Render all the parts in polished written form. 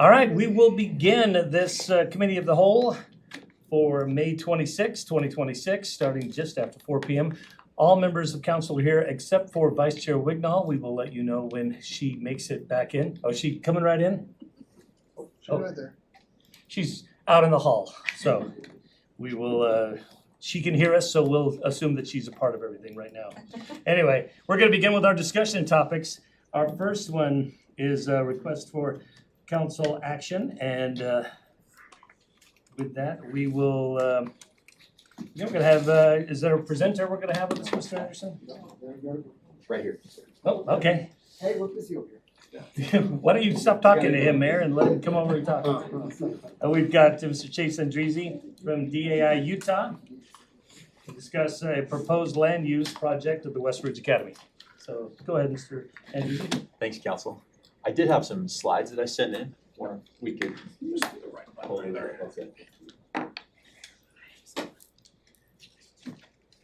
All right, we will begin this committee of the whole for May 26, 2026, starting just after 4 p.m. All members of council are here except for Vice Chair Wignall. We will let you know when she makes it back in. Oh, is she coming right in? She's right there. She's out in the hall, so we will, she can hear us, so we'll assume that she's a part of everything right now. Anyway, we're gonna begin with our discussion topics. Our first one is a request for council action, and with that, we will, we're gonna have, is there a presenter we're gonna have with us, Mr. Anderson? Right here. Oh, okay. Hey, look this over here. Why don't you stop talking to him, Mayor, and let him come over and talk? We've got Mr. Chase Andrizi from DAI Utah to discuss a proposed land use project of the West Ridge Academy. So go ahead, Mr. Andrizi. Thanks, Council. I did have some slides that I sent in, or we could.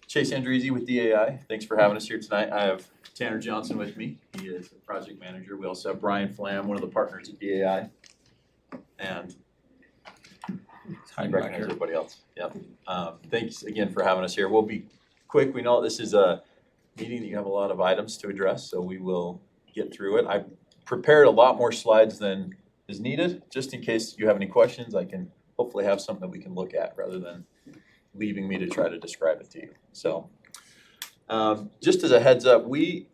Chase Andrizi with DAI. Thanks for having us here tonight. I have Tanner Johnson with me. He is a project manager. We also have Brian Flam, one of the partners at DAI. And I recognize everybody else. Yep. Thanks again for having us here. We'll be quick. We know this is a meeting that you have a lot of items to address, so we will get through it. I prepared a lot more slides than is needed, just in case you have any questions. I can hopefully have something that we can look at rather than leaving me to try to describe it to you. So just as a heads up, we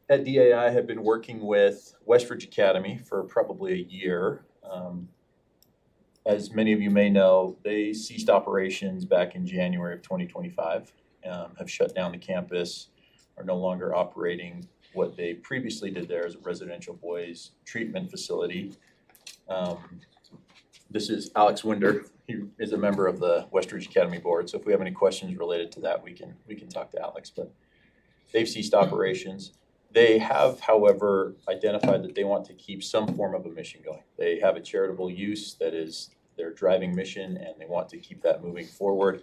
at DAI have been working with West Ridge Academy for probably a year. As many of you may know, they ceased operations back in January of 2025, have shut down the campus, are no longer operating what they previously did there as a residential boys treatment facility. This is Alex Winder. He is a member of the West Ridge Academy board, so if we have any questions related to that, we can talk to Alex, but they've ceased operations. They have, however, identified that they want to keep some form of a mission going. They have a charitable use that is their driving mission, and they want to keep that moving forward.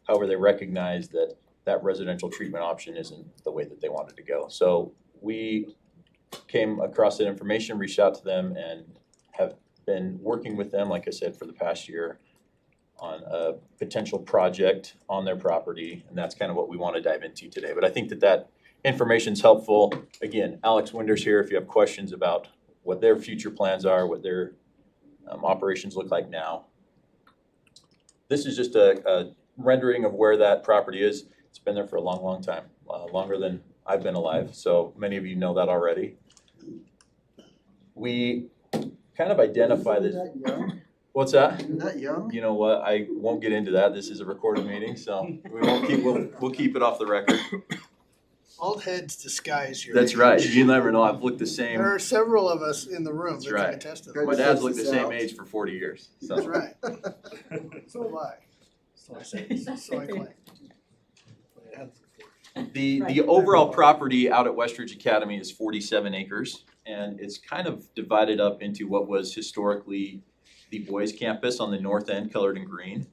However, they recognize that that residential treatment option isn't the way that they wanted to go. So we came across that information, reached out to them, and have been working with them, like I said, for the past year on a potential project on their property, and that's kind of what we want to dive into today. But I think that information's helpful. Again, Alex Winder's here if you have questions about what their future plans are, what their operations look like now. This is just a rendering of where that property is. It's been there for a long, long time, longer than I've been alive, so many of you know that already. We kind of identify this. That young? What's that? You're that young? You know what? I won't get into that. This is a recorded meeting, so we'll keep it off the record. Old heads disguise your That's age. right. You never know. I've looked the same. There are several of us in the room That's that right. can attest to that. My dad's looked the same age for 40 years. That's So right. So have I. So I say, so I claim. the overall property out at West Ridge Academy is 47 acres, and it's kind of divided up into what was historically the boys' campus on the north end, colored in green.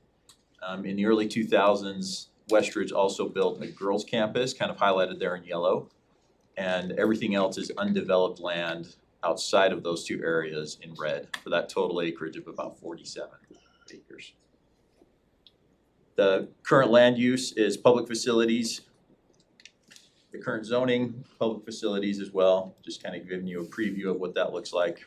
In the early 2000s, West Ridge also built a girls' campus, kind of highlighted there in yellow, and everything else is undeveloped land outside of those two areas in red for that total acreage of about 47 acres. The current land use is public facilities. The current zoning, public facilities as well, just kind of giving you a preview of what that looks like.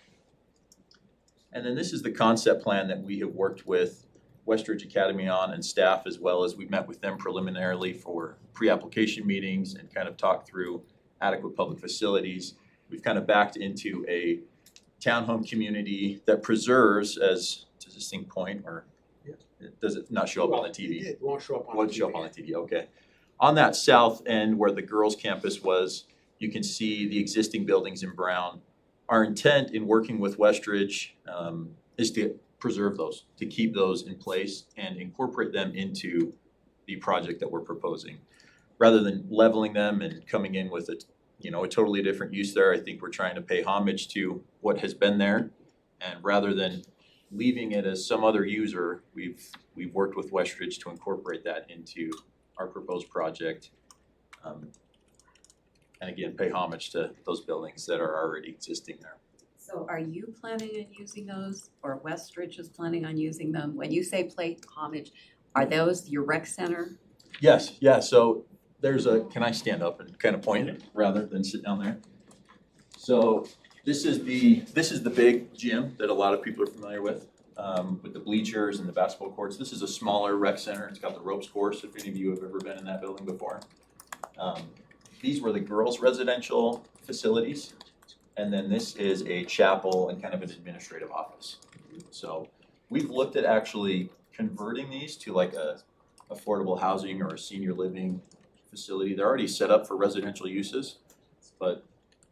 And then this is the concept plan that we have worked with West Ridge Academy on and staff, as well as we met with them preliminarily for pre-application meetings and kind of talked through adequate public facilities. We've kind of backed into a townhome community that preserves, as to this distinct point, or does it not show up on the TV? It won't show up on the TV. Won't show up on the TV, okay. On that south end where the girls' campus was, you can see the existing buildings in brown. Our intent in working with West Ridge is to preserve those, to keep those in place and incorporate them into the project that we're proposing. Rather than leveling them and coming in with a totally different use there, I think we're trying to pay homage to what has been there. And rather than leaving it as some other user, we've worked with West Ridge to incorporate that into our proposed project. And again, pay homage to those buildings that are already existing there. So are you planning on using those, or Westridge is planning on using them? When you say play homage, are those your rec center? Yes, yeah, so there's a, can I stand up and kind of point rather than sit down there? So this is the big gym that a lot of people are familiar with the bleachers and the basketball courts. This is a smaller rec center. It's got the ropes course, if any of you have ever been in that building before. These were the girls' residential facilities. And then this is a chapel and kind of an administrative office. So we've looked at actually converting these to like a affordable housing or a senior living facility. They're already set up for residential uses, but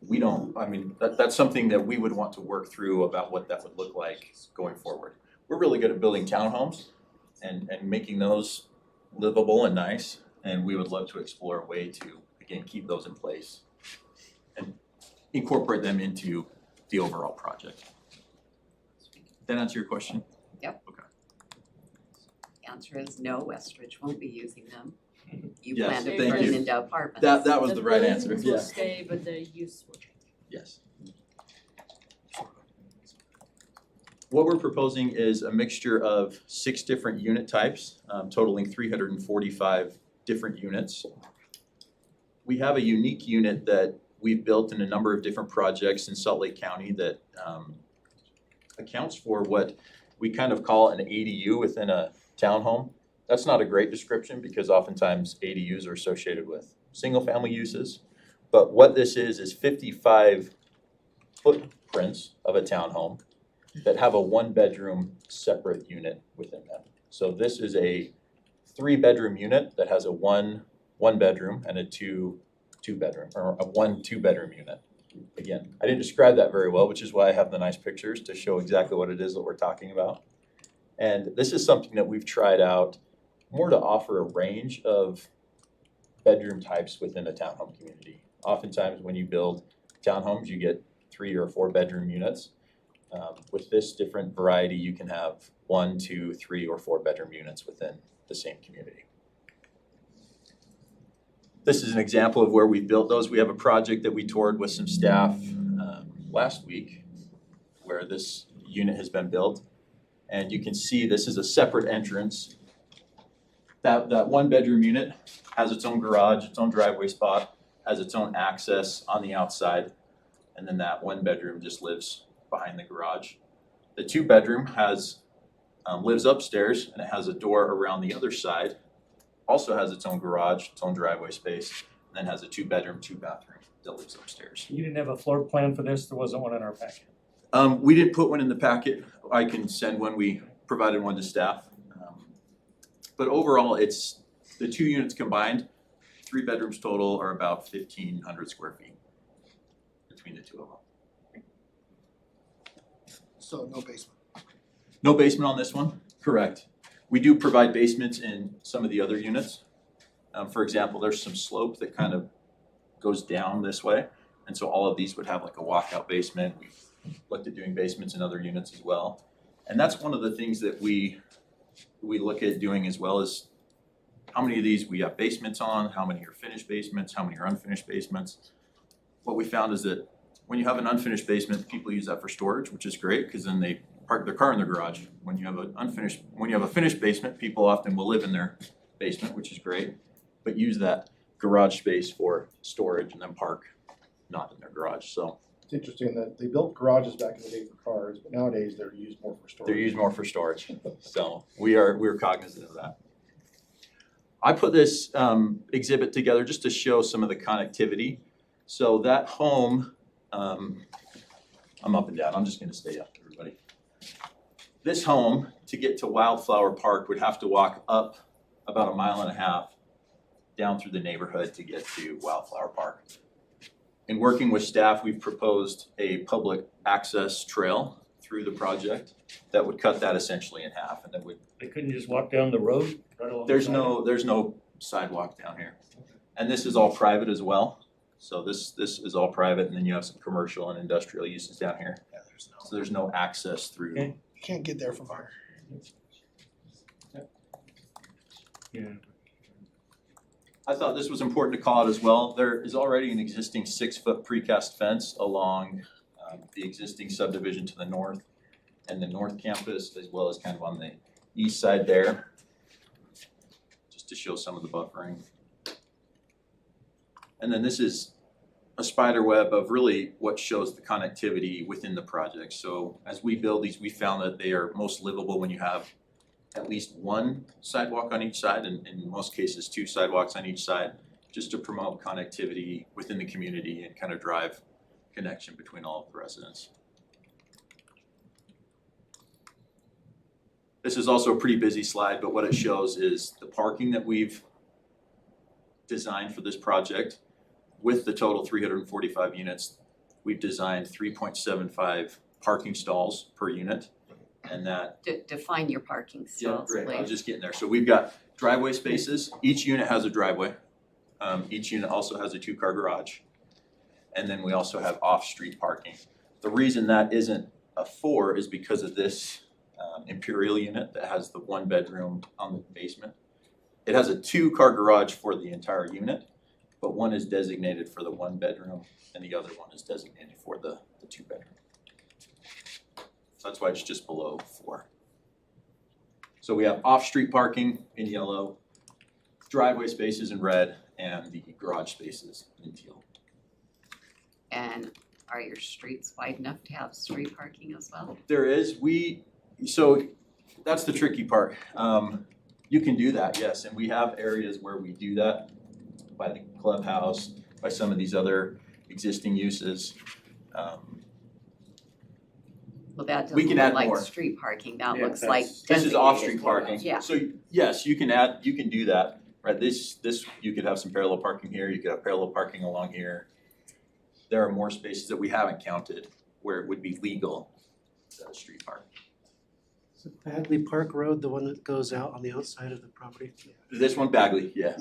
we don't, I mean, that's something that we would want to work through about what that would look like going forward. We're really good at building townhomes and making those livable and nice, and we would love to explore a way to, again, keep those in place and incorporate them into the overall project. That answer your question? Yep. Okay. The answer is no, Westridge won't be using them. You Yes, plan to thank turn you. it into apartments. That was the right answer, buildings will yeah. stay, but the use will change. Yes. What we're proposing is a mixture of 6 different unit types, totaling 345 different units. We have a unique unit that we've built in a number of different projects in Salt Lake County that accounts for what we kind of call an ADU within a townhome. That's not a great description because oftentimes ADUs are associated with single-family uses. But what this is 55 footprints of a townhome that have a 1-bedroom separate unit within them. So this is a 3-bedroom unit that has a one bedroom and a two bedroom, or a 1 2-bedroom unit. Again, I didn't describe that very well, which is why I have the nice pictures to show exactly what it is that we're talking about. And this is something that we've tried out more to offer a range of bedroom types within a townhome community. Oftentimes when you build townhomes, you get 3 or 4 bedroom units. With this different variety, you can have 1, 2, 3, or 4 bedroom units within the same community. This is an example of where we built those. We have a project that we toured with some staff last week where this unit has been built. And you can see this is a separate entrance. That 1-bedroom unit has its own garage, its own driveway spot, has its own access on the outside. And then that 1-bedroom just lives behind the garage. The 2-bedroom has lives upstairs and it has a door around the other side. Also has its own garage, its own driveway space, and then has a 2-bedroom, 2-bathroom that lives upstairs. You didn't have a floor plan for this? There wasn't one in our packet? We didn't put one in the packet. I can send one. We provided one to staff. But overall, it's the 2 units combined, 3 bedrooms total are about 1,500 square feet between the 2 of them. So no basement. No basement on this one? Correct. We do provide basements in some of the other units. For example, there's some slope that kind of goes down this way. And so all of these would have like a walkout basement. We've looked at doing basements in other units as well. And that's one of the things that we look at doing as well, as how many of these we have basements on, how many are finished basements, how many are unfinished basements. What we found is that when you have an unfinished basement, people use that for storage, which is great because then they park their car in their garage. When you have a finished basement, people often will live in their basement, which is great, but use that garage space for storage and then park not in their garage. So It's interesting that they built garages back in the day for cars, but nowadays they're used more for storage. they're used more for storage. So we're cognizant of that. I put this exhibit together just to show some of the connectivity. So that home, I'm up and down. I'm just gonna stay up, everybody. This home, to get to Wildflower Park, would have to walk up about 1.5 miles down through the neighborhood to get to Wildflower Park. In working with staff, we've proposed a public access trail through the project that would cut that essentially in half, and that would, They couldn't just walk down the road right along the there's side? no sidewalk down here. And this is all private as well. So this is all private, and then you have some commercial and industrial uses down here. Yeah, So there's no access through. Okay. you can't get there from here. Yeah. I thought this was important to call out as well. There is already an existing 6-foot precast fence along the existing subdivision to the north and the north campus, as well as kind of on the east side there, just to show some of the buffering. And then this is a spider web of really what shows the connectivity within the project. So as we build these, we found that they are most livable when you have at least one sidewalk on each side, and in most cases, 2 sidewalks on each side, just to promote connectivity within the community and kind of drive connection between all of the residents. This is also a pretty busy slide, but what it shows is the parking that we've designed for this project. With the total 345 units, we've designed 3.75 parking stalls per unit. And that, Define your parking stalls, I was please. just getting there. So we've got driveway spaces. Each unit has a driveway. Each unit also has a 2-car garage. And then we also have off-street parking. The reason that isn't a 4 is because of this Imperial unit that has the 1 bedroom on the basement. It has a 2-car garage for the entire unit, but one is designated for the 1 bedroom and the other one is designated for the 2 bedroom. So that's why it's just below 4. So we have off-street parking in yellow, driveway spaces in red, and the garage spaces in teal. And are your streets wide enough to have street parking as well? There is, so that's the tricky part. You can do that, yes, and we have areas where we do that by the clubhouse, by some of these other existing uses. Well, that We doesn't can add look like more. street parking, that Yeah, looks like that's- This is designated. off-street parking. Yeah. So yes, you can do that, right? This, you could have some parallel parking here, you could have parallel parking along here. There are more spaces that we haven't counted where it would be legal, street park. Is it Bagley Park Road, the one that goes out on the outside of the property? This one, Bagley, yeah.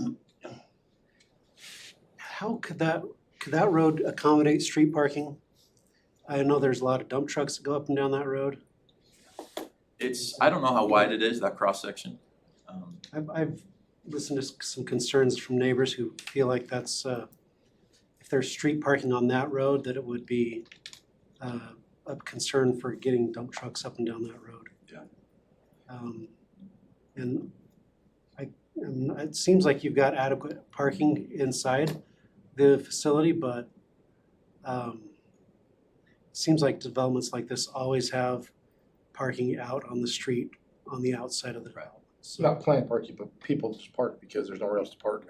How could that road accommodate street parking? I know there's a lot of dump trucks that go up and down that road. I don't know how wide it is, that cross section. I've listened to some concerns from neighbors who feel like that's, if there's street parking on that road, that it would be a concern for getting dump trucks up and down that road. Yeah. And it seems like you've got adequate parking inside the facility, but it seems like developments like this always have parking out on the street on the outside of the development. It's not planned parking, but people just park because there's nowhere else to park.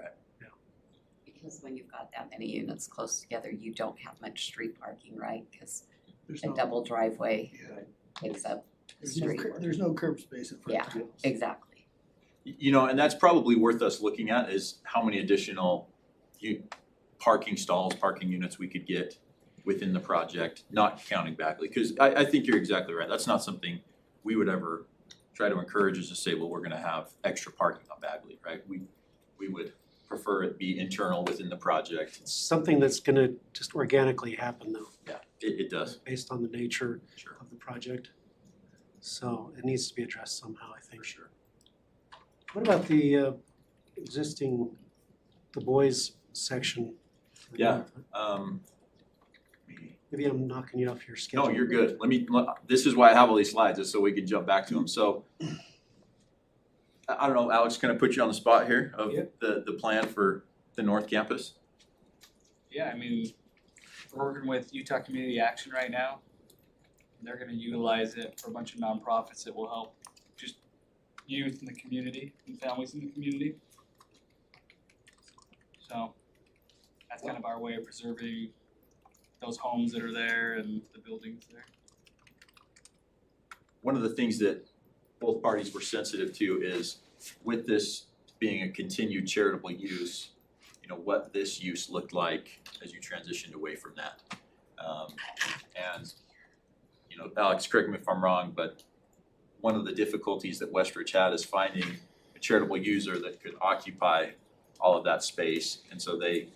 Because when you've got that many units close together, you don't have much street parking, right? Because There's a no, double driveway yeah, takes up the there's no, street. there's no curb space in front of the house. Exactly. And that's probably worth us looking at is how many additional parking stalls, parking units we could get within the project, not counting Bagley. Because I think you're exactly right. That's not something we would ever try to encourage is to say, well, we're gonna have extra parking on Bagley, right? We would prefer it be internal within the project. It's something that's gonna just organically happen though, Yeah, it does, based on the nature sure, of the project. So it needs to be addressed somehow, I think. for sure. What about the existing, the boys section? Yeah. Maybe I'm knocking you off your schedule. No, you're good. This is why I have all these slides, is so we can jump back to them. So I don't know, Alex, can I put you on the spot here of Yeah. the plan for the North Campus? Yeah, I mean, we're working with Utah Community Action right now. They're gonna utilize it for a bunch of nonprofits that will help just youth in the community and families in the community. So that's kind of our way of preserving those homes that are there and the buildings there. One of the things that both parties were sensitive to is with this being a continued charitable use, what this use looked like as you transitioned away from that. And Alex, correct me if I'm wrong, but one of the difficulties that Westridge had is finding a charitable user that could occupy all of that space. And so they,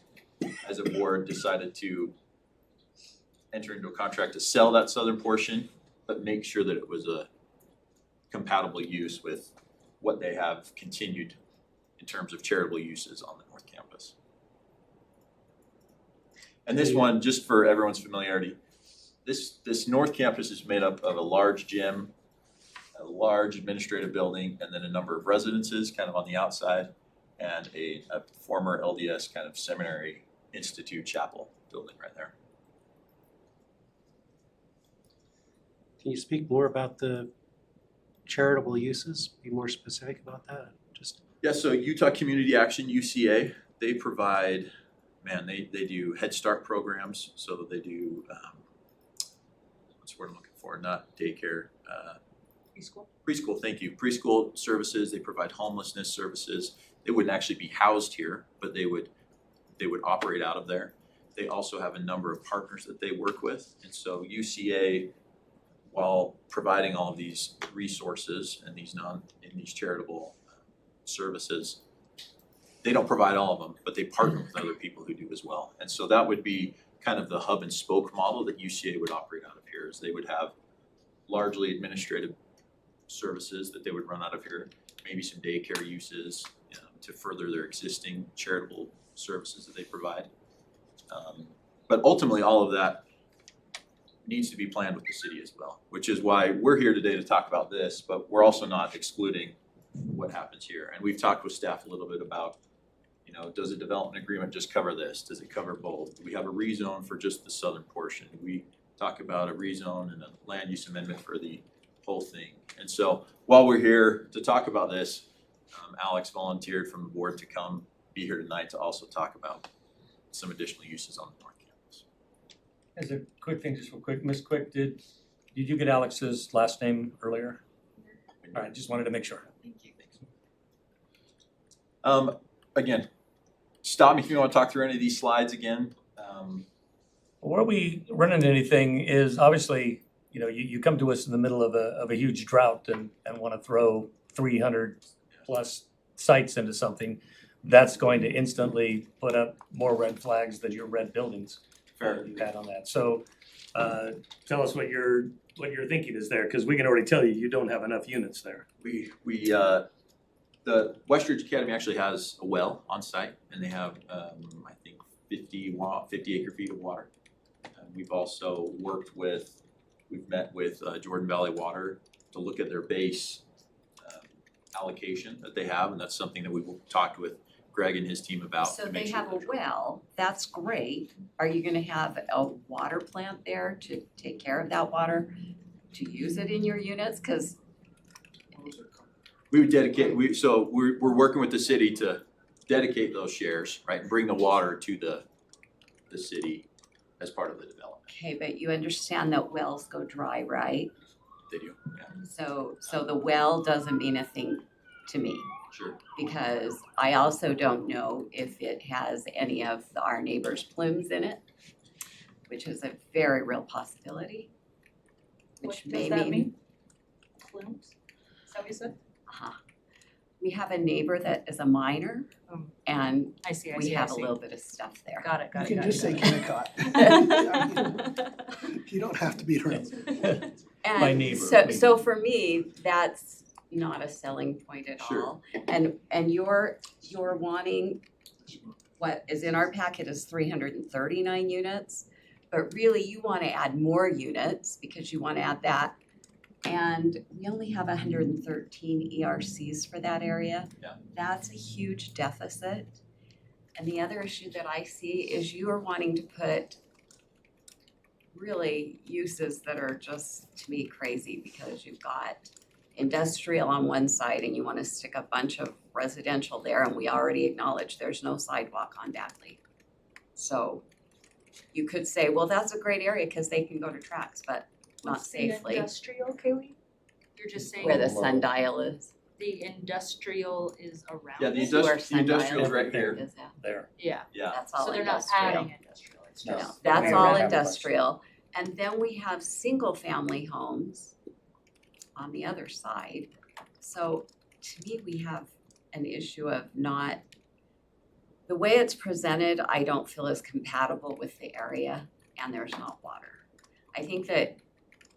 as a board, decided to enter into a contract to sell that southern portion, but make sure that it was a compatible use with what they have continued in terms of charitable uses on the North Campus. And this one, just for everyone's familiarity, this north campus is made up of a large gym, a large administrative building, and then a number of residences kind of on the outside, and a former LDS kind of seminary institute chapel building right there. Can you speak more about the charitable uses? Be more specific about that? Just Yeah, so Utah Community Action, UCA, they provide, they do Head Start programs, so they do, what's the word I'm looking for, not daycare, Preschool? preschool, thank you, preschool services, they provide homelessness services. They wouldn't actually be housed here, but they would operate out of there. They also have a number of partners that they work with, and so UCA, while providing all of these resources and these charitable services, they don't provide all of them, but they partner with other people who do as well. And so that would be kind of the hub and spoke model that UCA would operate out of here, is they would have largely administrative services that they would run out of here, maybe some daycare uses to further their existing charitable services that they provide. But ultimately, all of that needs to be planned with the city as well, which is why we're here today to talk about this, but we're also not excluding what happens here. And we've talked with staff a little bit about, does a development agreement just cover this? Does it cover both? Do we have a rezone for just the southern portion? Do we talk about a rezone and a land use amendment for the whole thing? And so while we're here to talk about this, Alex volunteered from the board to come be here tonight to also talk about some additional uses on the north campus. As a quick thing, just real quick, Ms. Quick, did you get Alex's last name earlier? All right, just wanted to make sure. Thank you. Again, stop me if you want to talk through any of these slides again. Where we run into anything is obviously, you come to us in the middle of a huge drought and want to throw 300 plus sites into something. That's going to instantly put up more red flags than your red buildings. Fair. You had on that. So tell us what your thinking is there, because we can already tell you don't have enough units there. The Westridge Academy actually has a well on site, and they have, I think, 50 acre feet of water. We've also we've met with Jordan Valley Water to look at their base allocation that they have, and that's something that we've talked with Greg and his team about. So to make they sure have a that- well, that's great. Are you gonna have a water plant there to take care of that water, to use it in your units? Cause We would dedicate, we're working with the city to dedicate those shares, right, and bring the water to the city as part of the development. okay, but you understand that wells go dry, right? They do, yeah, So the well doesn't mean a thing to me, sure. because I also don't know if it has any of our neighbors' plumes in it, which is a very real possibility. Which What may does that mean, mean? Plumes? Is that what you said? we have a neighbor that is a minor, and I see, we have a little bit of stuff there. Got it, You got it, can got just say it. Kennecott. You don't have to beat around. My And neighbor, so for me, that's not a selling point at Sure. all. And you're wanting, what is in our packet is 339 units, but really you wanna add more units because you wanna add that. And we only have 113 ERCs for that area. Yeah. That's a huge deficit. And the other issue that I see is you are wanting to put really uses that are just, to me, crazy, because you've got industrial on one side and you wanna stick a bunch of residential there, and we already acknowledge there's no sidewalk on Dagley. So you could say, well, that's a great area because they can go to tracks, but not What's the safely. industrial, Kaylee? You're just saying Where the sundial is. the industrial is around Yeah, the it? Where industrial's sundial right here, is that? There. Yeah, yeah. That's all so they're not industrial. adding industrial, it's No. just. No, that's Okay, all right. industrial. And then we have single-family homes on the other side. So to me, we have an issue of not, the way it's presented, I don't feel is compatible with the area, and there's not water. I think that,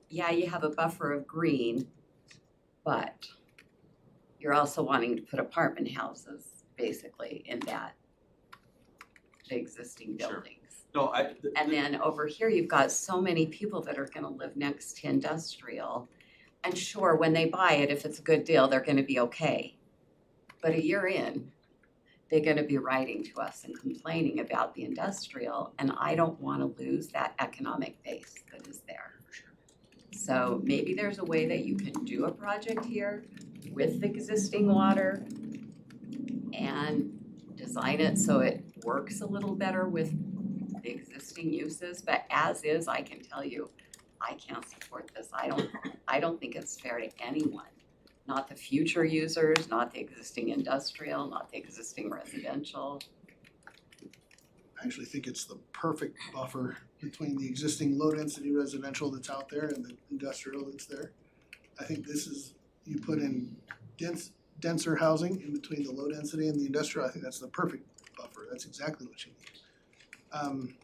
yeah, you have a buffer of green, but you're also wanting to put apartment houses basically in that, the existing Sure. buildings. No, And then over here, you've got so many people that are gonna live next to industrial. And sure, when they buy it, if it's a good deal, they're gonna be okay. But a year in, they're gonna be writing to us and complaining about the industrial, and I don't wanna lose that economic base that is there. So maybe there's a way that you can do a project here with the existing water and design it so it works a little better with the existing uses, but as is, I can tell you, I can't support this. I don't think it's fair to anyone. Not the future users, not the existing industrial, not the existing residential. I actually think it's the perfect buffer between the existing low-density residential that's out there and the industrial that's there. I think this is, you put in denser housing in between the low density and the industrial, I think that's the perfect buffer, that's exactly what you need.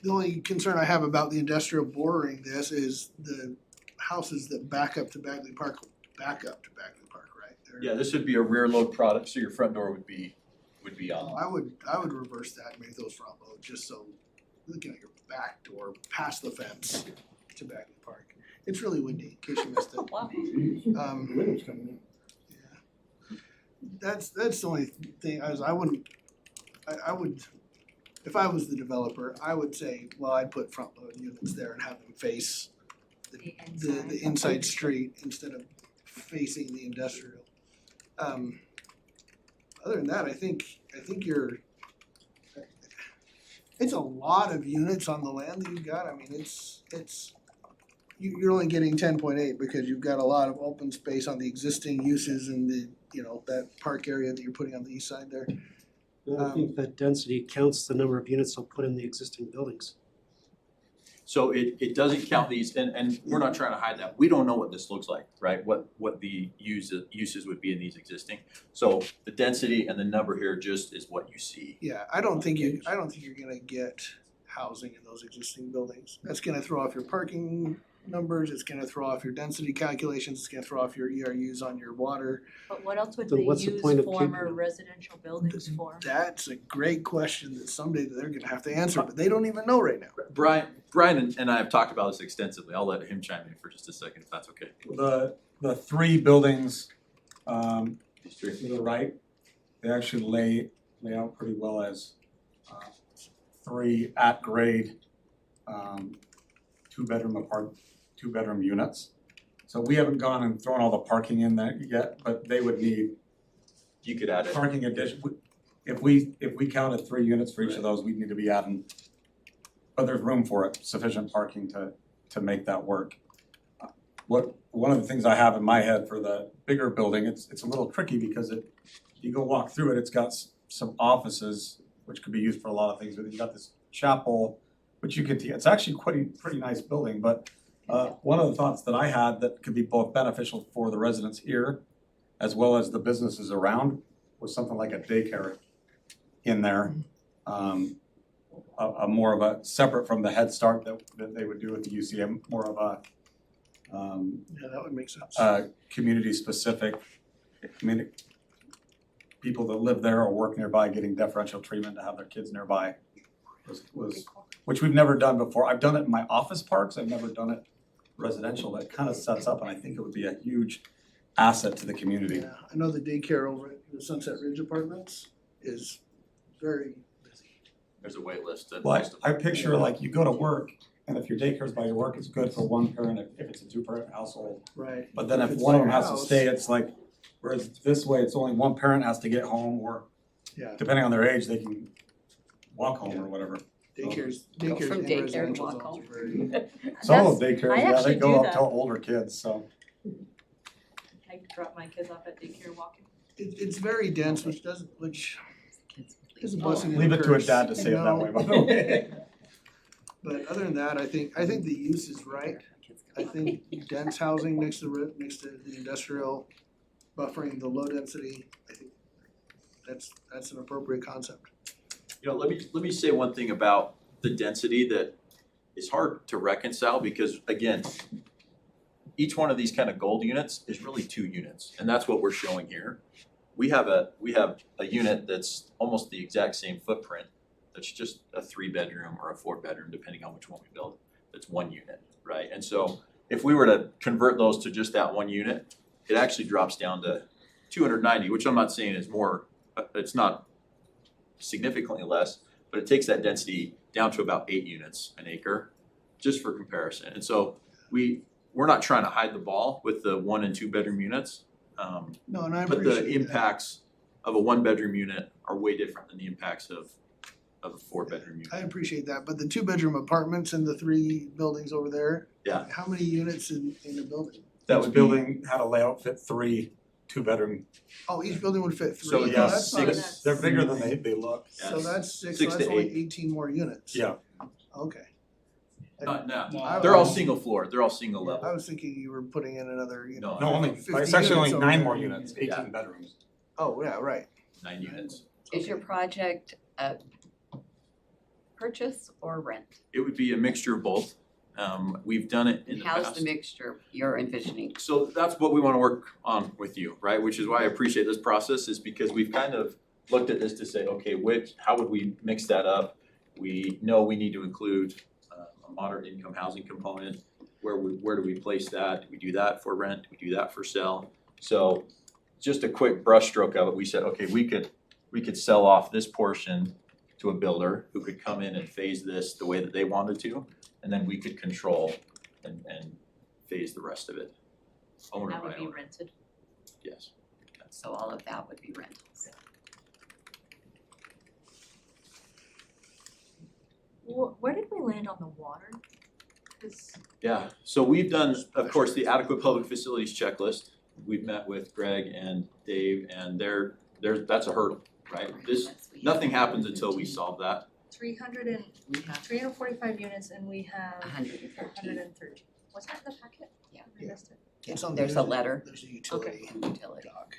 The only concern I have about the industrial bordering this is the houses that back up to Bagley Park, right? They're- yeah, this would be a rear load product, so your front door would be on. I would reverse that and make those front load, just so, looking at your back door, past the fence to Bagley Park. It's really windy, in case you missed it. Wow. Winter's coming in. Yeah. That's the only thing, I would, if I was the developer, I would say, well, I'd put front load units there and have them face the inside street instead of facing the industrial. Other than that, I think it's a lot of units on the land that you've got, I mean, you're only getting 10.8 because you've got a lot of open space on the existing uses and that park area that you're putting on the east side there. I think that density counts the number of units they'll put in the existing buildings. So it doesn't count these, and we're not trying to hide that, we don't know what this looks like, right? What the uses would be in these existing. So the density and the number here just is what you see. Yeah, I don't think you're gonna get housing in those existing buildings. That's gonna throw off your parking numbers, it's gonna throw off your density calculations, it's gonna throw off your ERUs on your water. But what else would Then they what's the use point of former keeping- residential buildings for? That's a great question that someday they're gonna have to answer, but they don't even know right now. Brian and I have talked about this extensively, I'll let him chime in for just a second if that's okay. The three buildings These three. to the right, they actually lay out pretty well as three at-grade two-bedroom units. So we haven't gone and thrown all the parking in there yet, but they would need You could add it. parking addition. If we counted 3 units for each of those, we'd need to be adding, but there's room for it, sufficient parking to make that work. One of the things I have in my head for the bigger building, it's a little tricky because you go walk through it, it's got some offices, which could be used for a lot of things, but you've got this chapel, which you could, it's actually pretty nice building, but one of the thoughts that I had that could be both beneficial for the residents here as well as the businesses around was something like a daycare in there. A more of a, separate from the Head Start that they would do at the UCM, more of a Yeah, that would make sense. community specific. People that live there or work nearby getting deferential treatment to have their kids nearby was, which we've never done before. I've done it in my office parks, I've never done it residential, but it kind of sets up, and I think it would be a huge asset to the community. Yeah, I know the daycare over at the Sunset Ridge Apartments is very busy. There's a wait list. Well, I picture like you go to work, and if your daycare's by your work, it's good for one parent if it's a 2-parent household. Right. But then if it's one of by them your has to house, stay, it's like, whereas this way, it's only one parent has to get home, or Yeah, depending on their age, they can walk home or whatever. daycares Go from in daycare to residential walk zones home. are very. Some of That's- daycares, I yeah, they actually go do up that. to older kids, so. I drop my kids off at daycare walking. It's very dense, which is a Oh, blessing and a Leave it to a curse, dad to say it that way, by the way. But other than that, I think the use is right. I think dense housing next to the industrial, buffering the low density, I think that's an appropriate concept. Let me say one thing about the density that is hard to reconcile, because again, each one of these kind of gold units is really 2 units, and that's what we're showing here. We have a unit that's almost the exact same footprint. that's just a 3-bedroom or a 4-bedroom, depending on which one we build. That's 1 unit, right? And so if we were to convert those to just that 1 unit, it actually drops down to 290, which I'm not saying is more, it's not significantly less, but it takes that density down to about 8 units an acre, just for comparison. And so we're not trying to hide the ball with the 1 and 2 bedroom units. No, and I But appreciate the that. impacts of a 1-bedroom unit are way different than the impacts of a 4-bedroom unit. I appreciate that, but the 2-bedroom apartments in the 3 buildings over there. Yeah. How many units in a building? That Each would be, building had a layout fit 3 2-bedroom. Oh, each building would fit 3. So, No, yeah, that's not- 6. They're bigger than they look. So Yes. that's 6, 6 so to that's only 8. 18 more units. Yeah. Okay. not, no, I they're all was- single floor, they're all single I level. was thinking you were putting in another, No, No, only, 50 it's actually only units over 9 there. more units, 18 Yeah. bedrooms. Oh, yeah, right. 9 units. Is your project a purchase or rent? It would be a mixture of both. We've done it in And the how's past. the mixture you're envisioning? So that's what we wanna work on with you, right? Which is why I appreciate this process, is because we've kind of looked at this to say, okay, how would we mix that up? We know we need to include a moderate income housing component. Where do we place that? Do we do that for rent? Do we do that for sale? So just a quick brushstroke of it, we said, okay, we could sell off this portion to a builder who could come in and phase this the way that they wanted to, and then we could control and phase the rest of it. Owner That by would be owner, rented. yes. So all of that would be rentals. Where did we land on the water? 'Cause Yeah, so we've done, of course, the adequate public facilities checklist. We've met with Greg and Dave, and that's a hurdle, right? Nothing happens until we solve that. 345 units and we have 113. 113. Was that in the packet? Yeah. I missed it. It's on There's a letter There's a utility and utility, doc.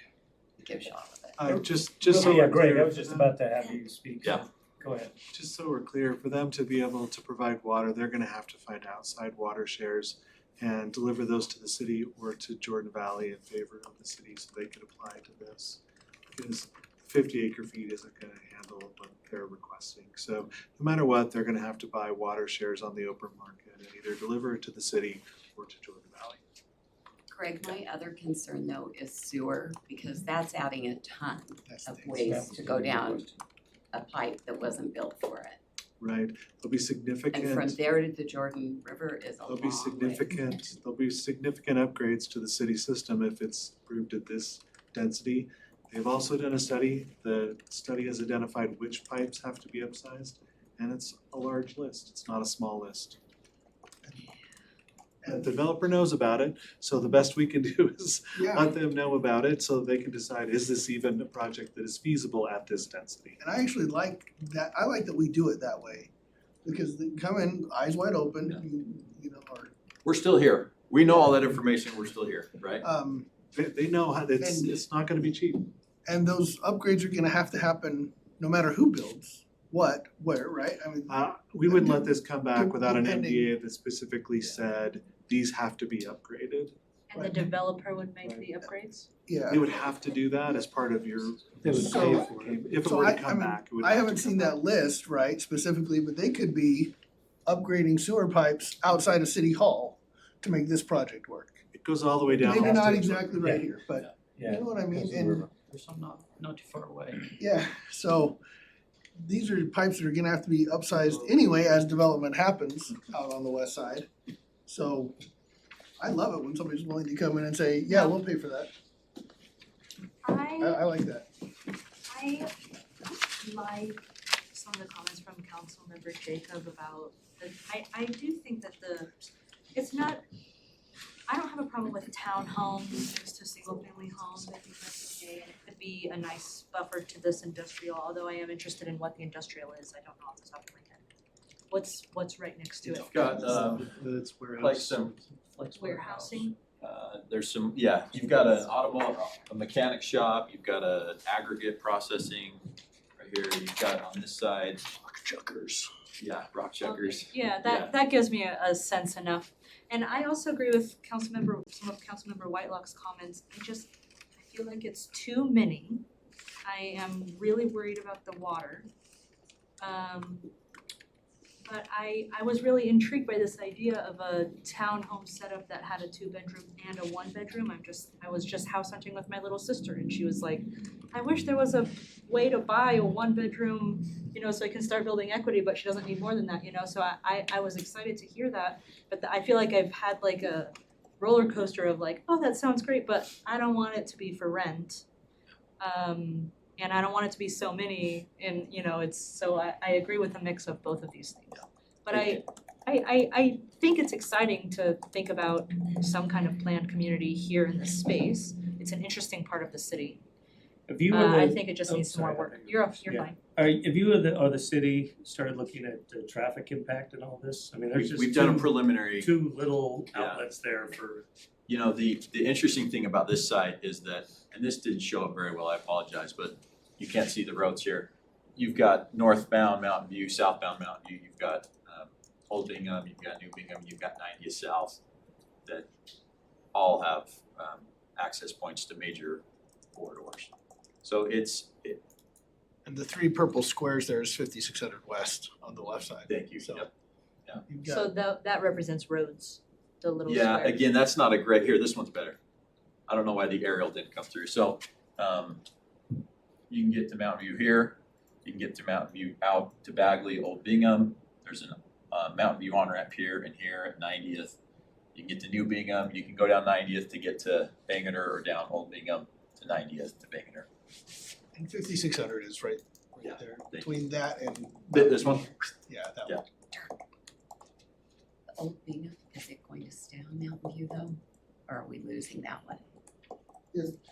give Sean with it. Just so Yeah, we're Greg, I clear was for just them- about to have you speak. Yeah. Go ahead. Just so we're clear, for them to be able to provide water, they're gonna have to find outside water shares and deliver those to the city or to Jordan Valley in favor of the city so they could apply to this. Because 50 acre feet isn't gonna handle what they're requesting. So no matter what, they're gonna have to buy water shares on the open market and either deliver it to the city or to Jordan Valley. Greg, my other concern though is sewer, because that's adding a ton That's of the- waste to go down a pipe that wasn't built for it. Right, there'll be significant. And from there to the Jordan River is a There'll long be way. there'll be significant upgrades to the city system if it's approved at this density. They've also done a study, the study has identified which pipes have to be upsized, and it's a large list, it's not a small list. And the developer knows about it, so the best we can do is Yeah, let them know about it so they can decide, is this even a project that is feasible at this density? and I actually like that, I like that we do it that way. Because they come in, eyes wide open, you know, or, We're still here. We know all that information, we're still here, right? They know how, And- it's not gonna be cheap. and those upgrades are gonna have to happen no matter who builds, what, where, right? I mean, We wouldn't let this come back without an Depending- NDA that specifically said, these have to be upgraded. And the developer would make the upgrades? yeah. They would have to do that as part of your. They would So- pay for it. If it So were I to come mean, back, it would I have to haven't come seen back. that list, right, specifically, but they could be upgrading sewer pipes outside of City Hall to make this project work. It goes all the way down. Maybe Halsted not Road. exactly right Yeah. here, but you Yeah. know what I mean, and There's some not too far away. yeah, so these are pipes that are gonna have to be upsized anyway as development happens out on the west side. So I love it when somebody's willing to come in and say, yeah, we'll pay for that. I like that. I like some of the comments from Councilmember Jacob about I do think that it's not, I don't have a problem with townhomes, just a single family homes, I think that's okay, and it could be a nice buffer to this industrial, although I am interested in what the industrial is, I don't know off the top of my head. What's right next to it? It's got, It's warehouse. like some, Warehousing? there's some, yeah, you've got an a mechanic shop, you've got an aggregate processing right here, you've got on this side, Chuckers. yeah, rock checkers. Yeah, that gives me a sense enough. And I also agree with some of Councilmember Whitelock's comments. I feel like it's too many. I am really worried about the water. But I was really intrigued by this idea of a townhome setup that had a 2-bedroom and a 1-bedroom. I was just house hunting with my little sister and she was like, I wish there was a way to buy a 1-bedroom, so I can start building equity, but she doesn't need more than that, so I was excited to hear that. But I feel like I've had like a roller coaster of like, oh, that sounds great, but I don't want it to be for rent. And I don't want it to be so many, and I agree with a mix of both of these things. But I think it's exciting to think about some kind of planned community here in this space. It's an interesting part of the city. If you I were think it just oh, needs some more sorry. work. You're Yeah. fine. if you or the city started looking at the traffic impact and all this, I mean, there's just We've done a two- preliminary. two little Yeah. outlets there for, You know, the interesting thing about this site is that, and this didn't show up very well, I apologize, but you can't see the roads here. You've got northbound Mountain View, southbound Mountain View, you've got Old Bingham, you've got New Bingham, you've got 90th South that all have access points to major corridors. So And the 3 purple squares there is 5600 West on the left side. thank you, So- yep. You've So got, that represents roads, the little Yeah, square. again, that's not a great, here, this one's better. I don't know why the aerial didn't come through, so you can get to Mountain View here, you can get to Mountain View out to Bagley, Old Bingham, there's a Mountain View on-ramp here and here at 90th. You can get to New Bingham, you can go down 90th to get to Bangerter or down Old Bingham to 90th to Bangerter. and 5600 is right Yeah, there, you. between that and. This one? Yeah, that Yeah. one. The Old Bingham, is it going to stay on Mountain View though? Or are we losing that one?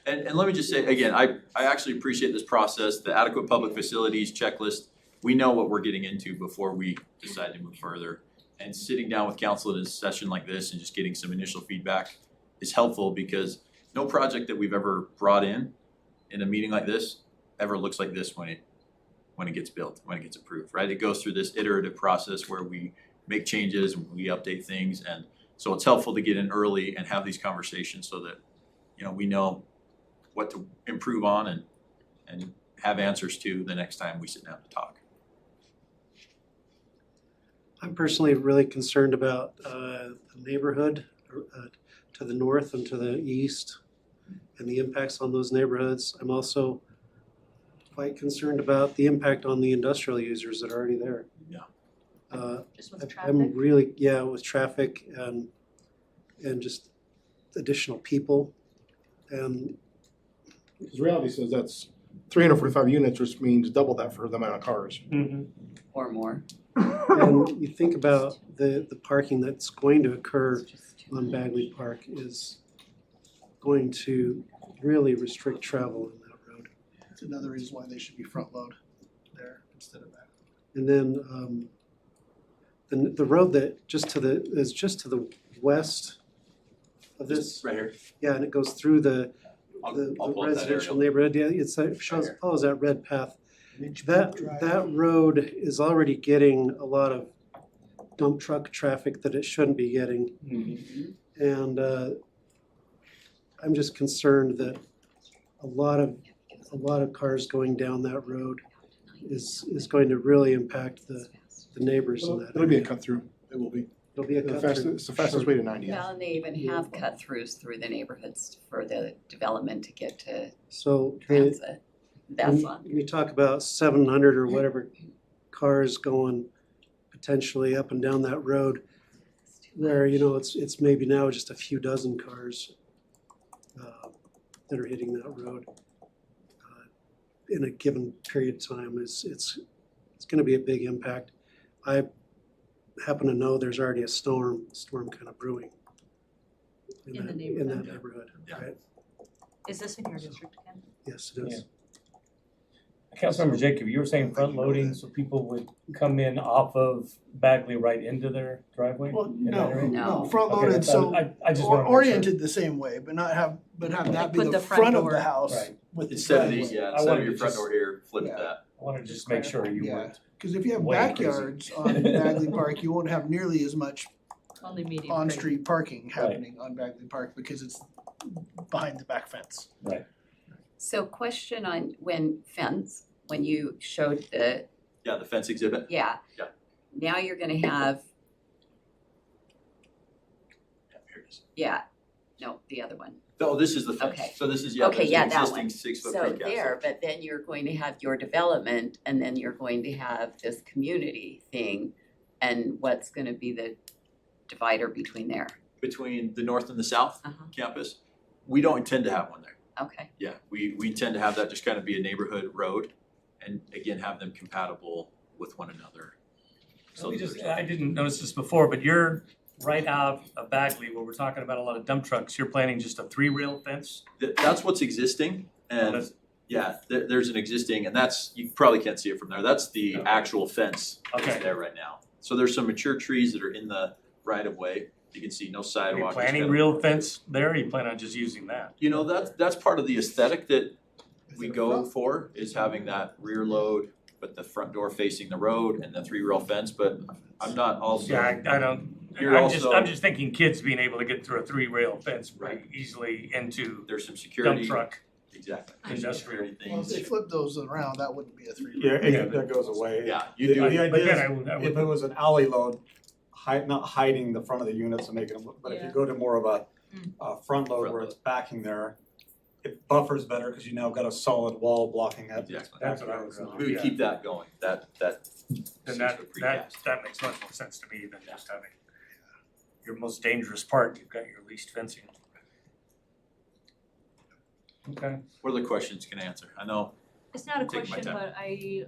And let me just say, again, I actually appreciate this process, the adequate public facilities checklist. We know what we're getting into before we decide to move further. And sitting down with council at a session like this and just getting some initial feedback is helpful because no project that we've ever brought in a meeting like this ever looks like this when it gets built, when it gets approved, right? It goes through this iterative process where we make changes, we update things, and so it's helpful to get in early and have these conversations so that we know what to improve on and have answers to the next time we sit down to talk. I'm personally really concerned about the neighborhood to the north and to the east and the impacts on those neighborhoods. I'm also quite concerned about the impact on the industrial users that are already there. Yeah. Just with traffic. I'm really, with traffic and just additional people. And Because reality says that's 345 units, which means double that for the amount of cars. Or more? And you think about the parking that's going to occur on Bagley Park is going to really restrict travel on that road. It's another reason why they should be front load there instead of back. And then the road that is just to the west of this, Right here. yeah, and it goes through the I'll the pull up that residential aerial. neighborhood, yeah, it shows, here. follows that red path. Drive. That road is already getting a lot of dump truck traffic that it shouldn't be getting. And I'm just concerned that a lot of cars going down that road is going to really impact the neighbors in that It'll be a area. cut through. It will be. It'll be a The cut fastest, through. it's the fastest way to 90th. Well, and they even have cut throughs through the neighborhoods for the development to get to So transit. That's on. when you talk about 700 or whatever cars going potentially up and down that road, where, it's maybe now just a few dozen cars that are hitting that road in a given period of time, it's gonna be a big impact. I happen to know there's already a storm kind of brewing In the in that neighborhood. neighborhood, Yeah. right? Is this in your district, Ken? Yes, it is. Councilmember Jacob, you were saying front loading, so people would come in off of Bagley right into their driveway? Well, in that no, area? no, No. front Okay, loaded, that's- so I just wanna make sure. oriented the same way, but have that be Put the the front front of door. the house Right. with the Instead of driveway. these, yeah, I instead wanted of your to front just- door here, flip Yeah. that. I wanted to Just just make sure you Yeah. weren't. Cause if you have Way crazy. backyards on Bagley Park, you won't have nearly as much Only medium. on-street parking happening on Bagley Park because it's behind the back fence. So question on when you showed the Yeah, the fence exhibit. Yeah. Yeah. Now you're gonna have, Here it is. yeah, no, the other one. Oh, this is the fence. Okay. So this is, yeah, Okay, there's yeah, the that existing one. 6 foot So precast. there, but then you're going to have your development and then you're going to have this community thing. And what's gonna be the divider between there? Between the north and the south Uh-huh. campus, we don't intend to have one there. Okay, Yeah, we intend to have that just kind of be a neighborhood road and again, have them compatible with one another. So I didn't notice this before, but you're right out of Bagley, where we're talking about a lot of dump trucks, you're planning just a 3-rail fence? That's what's existing and that's- yeah, there's an existing and that's, you probably can't see it from there. That's the Okay. actual fence that's Okay. there right now. So there's some mature trees that are in the right of way. You can see no Are you sidewalk. just planning kind of- real fence there, or you plan on just using that? You know, that's part of the aesthetic that we Is it a go front? for, is having that rear load, but the front door facing the road and the 3-rail fence, but I'm not also. Yeah, I don't, You're also- I'm just thinking kids being able to get through a 3-rail fence pretty easily into There's some dump security. truck. Exactly. Industrial. Security Well, if they things. flip those around, that wouldn't be a 3. Yeah, Yeah. that goes away. Yeah, The you do. But idea then is, I if would, it was an alley load, not hiding the front of the units and making them, but if you Yeah. go to more of a, front load Front where load. it's backing there, it buffers better because you now got a solid wall blocking it. Exactly. that's what I was going. We would keep that going, that Then 6 that, foot that, precast. that makes much more sense to me than just having your most dangerous part, you've got your least fencing. Okay, What other questions can I answer? I know, It's not a Take my question, time. but I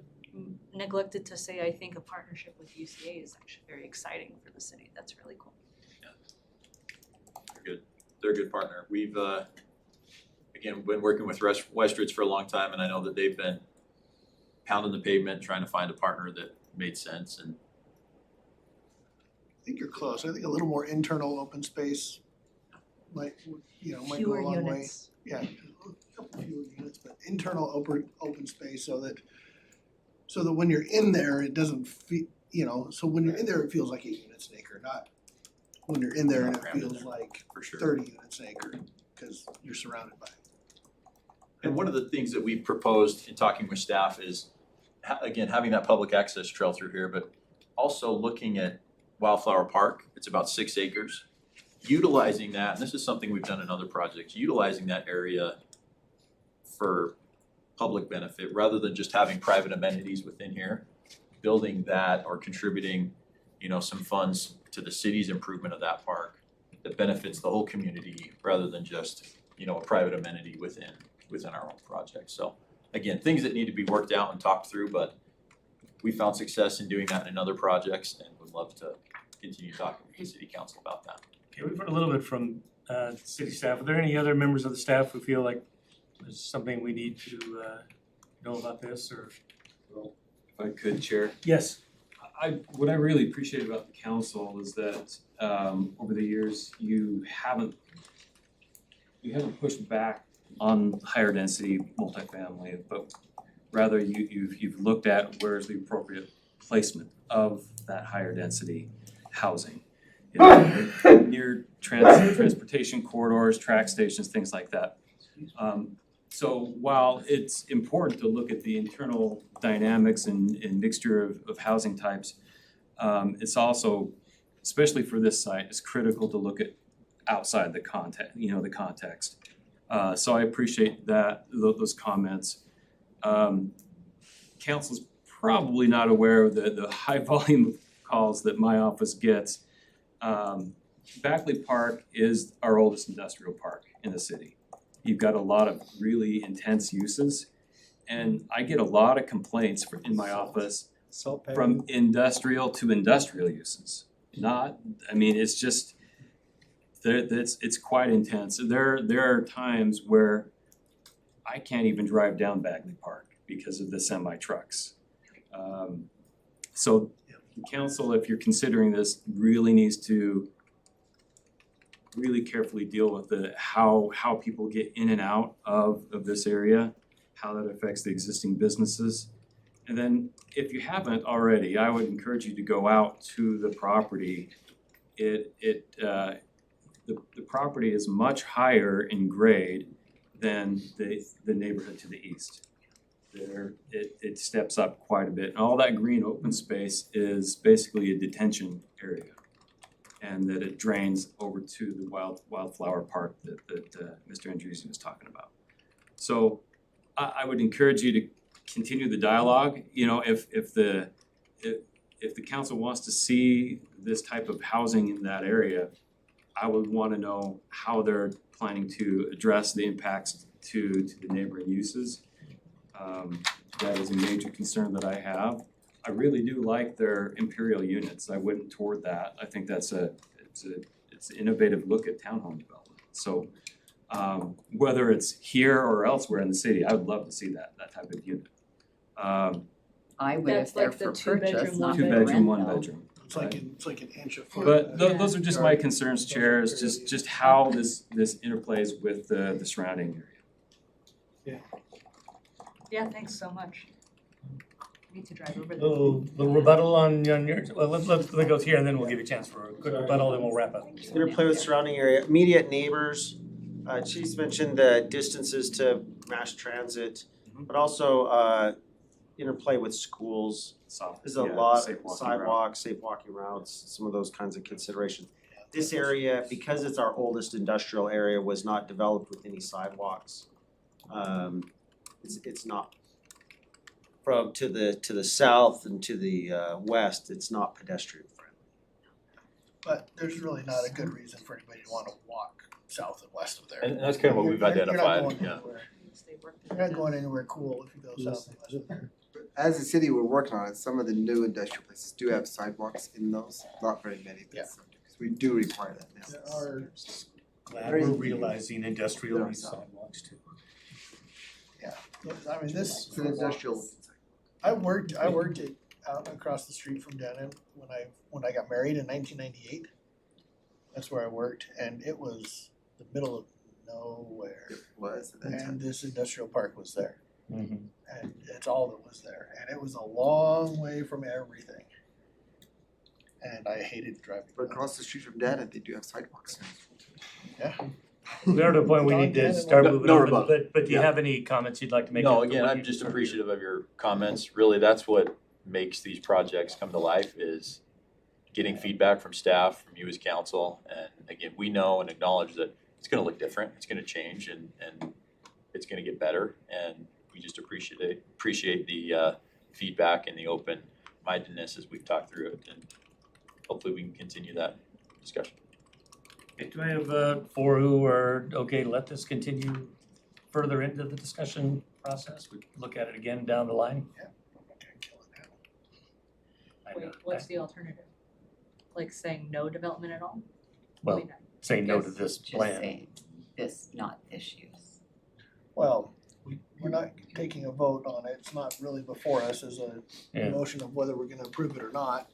neglected to say I think a partnership with UCA is actually very exciting for the city. That's really cool. they're a good partner. We've, again, been working with Westridge for a long time and I know that they've been pounding the pavement, trying to find a partner that made sense and I think you're close. I think a little more internal open space might, might go a Fewer long way. units. Yeah, a couple fewer units, but internal open space so that when you're in there, it doesn't feel, so when you're in there, it feels like 8 units an acre, not when you're in there and it Crammed in feels there. like for sure. 30 units an acre, cause you're surrounded by it. And one of the things that we proposed in talking with staff is, again, having that public access trail through here, but also looking at Wildflower Park, it's about 6 acres. Utilizing that, and this is something we've done in other projects, utilizing that area for public benefit, rather than just having private amenities within here. Building that or contributing, some funds to the city's improvement of that park that benefits the whole community, rather than just, a private amenity within our own project. So again, things that need to be worked out and talked through, but we found success in doing that in other projects and would love to continue talking with the city council about that. okay, we've heard a little bit from, city staff. Are there any other members of the staff who feel like there's something we need to, know about this, or? If I could, Chair. Yes. What I really appreciate about the council is that over the years, you haven't pushed back on higher density multifamily, but rather you've looked at where's the appropriate placement of that higher density housing. Near transportation corridors, track stations, things like that. So while it's important to look at the internal dynamics and mixture of housing types, it's also, especially for this site, it's critical to look at outside the context. So I appreciate those comments. Council's probably not aware of the high volume of calls that my office gets. Bagley Park is our oldest industrial park in the city. You've got a lot of really intense uses, and I get a lot of complaints in my office from industrial to industrial uses. It's just, it's quite intense. There are times where I can't even drive down Bagley Park because of the semi trucks. So the council, if you're considering this, really needs to really carefully deal with how people get in and out of this area, how that affects the existing businesses. And then if you haven't already, I would encourage you to go out to the property. The property is much higher in grade than the neighborhood to the east. there, it steps up quite a bit. And all that green open space is basically a detention area. And that it drains over to the wildflower park that Mr. Andreessen was talking about. So I would encourage you to continue the dialogue, you know, if the council wants to see this type of housing in that area, I would wanna know how they're planning to address the impacts to the neighboring uses. That is a major concern that I have. I really do like their imperial units. I wouldn't toward that. I think it's an innovative look at townhome development. So whether it's here or elsewhere in the city, I would love to see that type of unit. I would if That's they're like the for two-bedroom, purchase, not Two for bedroom, rent one though. bedroom. It's like an inch of foot. But those are just my concerns, Chair, is just how this interplays with the surrounding area. Yeah, thanks so much. I need to drive over there. The rebuttal on yours, well, let's go here and then we'll give you a chance for a quick rebuttal, then we'll wrap up. Interplay with surrounding area, immediate neighbors. Chief's mentioned the distances to mass transit, but also interplay with schools. There's a lot, sidewalks, safe walking routes, some of those kinds of considerations. This area, because it's our oldest industrial area, was not developed with any sidewalks. It's not from to the south and to the west, it's not pedestrian friendly. But there's really not a good reason for anybody to wanna walk south and west of there. And that's kind of what we've You're not identified, going yeah. anywhere. You're not going anywhere cool if you go south and west of there. As a city, we're working on it. Some of the new industrial places do have sidewalks in those, not very many, but some do, 'cause we do require that now. There are, Glad we're realizing industrial needs sidewalks too. I mean, this, It's an industrial. I worked it out across the street from Denon when I got married in 1998. That's where I worked, and it was the middle of nowhere, It was at that time. and this industrial park was there, Mhm. and it's all that was there, and it was a long way from everything. And I hated driving. But across the street from Dana, they do have sidewalks. Yeah. We're at a point we need to start moving No on, rebuttal. but do you have any comments you'd like to make? No, after again, what I'm you just heard? appreciative of your comments. Really, that's what makes these projects come to life is getting feedback from staff, from you as council. And again, we know and acknowledge that it's gonna look different, it's gonna change and it's gonna get better. And we just appreciate the feedback and the open-mindedness as we've talked through it. And hopefully we can continue that discussion. Okay, do I have four who are okay to let this continue further into the discussion process? We can look at it again down the line. I know. Wait, what's the alternative? Like saying no development at all? Well, Wait, say no to Just- this Just plan. saying this, not this use. Well, we're not taking a vote on it, it's not really before us as a Yeah. motion of whether we're gonna approve it or not.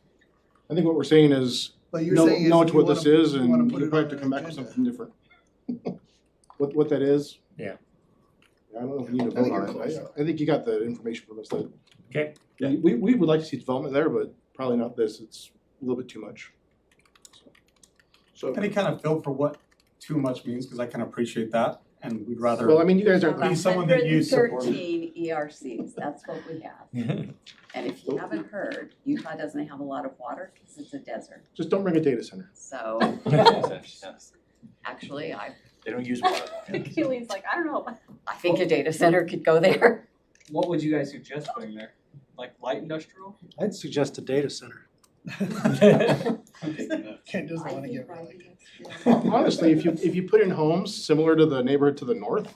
I think what we're saying is, But you're know, saying is know you to what wanna- this is you wanna and put you it probably on have to an come back with agenda. something different. What that is. Yeah. I don't know if you need to I think vote on you're it. close. I think you got the information from us that. Okay. Yeah. We would like to see development there, but probably not this. It's a little bit too much. So. Any kind of feel for what too much means, because I can appreciate that, and we'd rather. Well, I mean, you guys aren't. Be someone that you support. 113 ERCs, that's what we have. And if you haven't heard, Utah doesn't have a lot of water because it's a desert. Just don't bring a data center. So actually, They don't use water. Keely's like, I don't know. I think a data center could go there. What would you guys suggest putting there? Like light industrial? I'd suggest a data center. Ken doesn't I wanna think get right reelected. against Honestly, if you put in homes similar to the neighborhood to the north,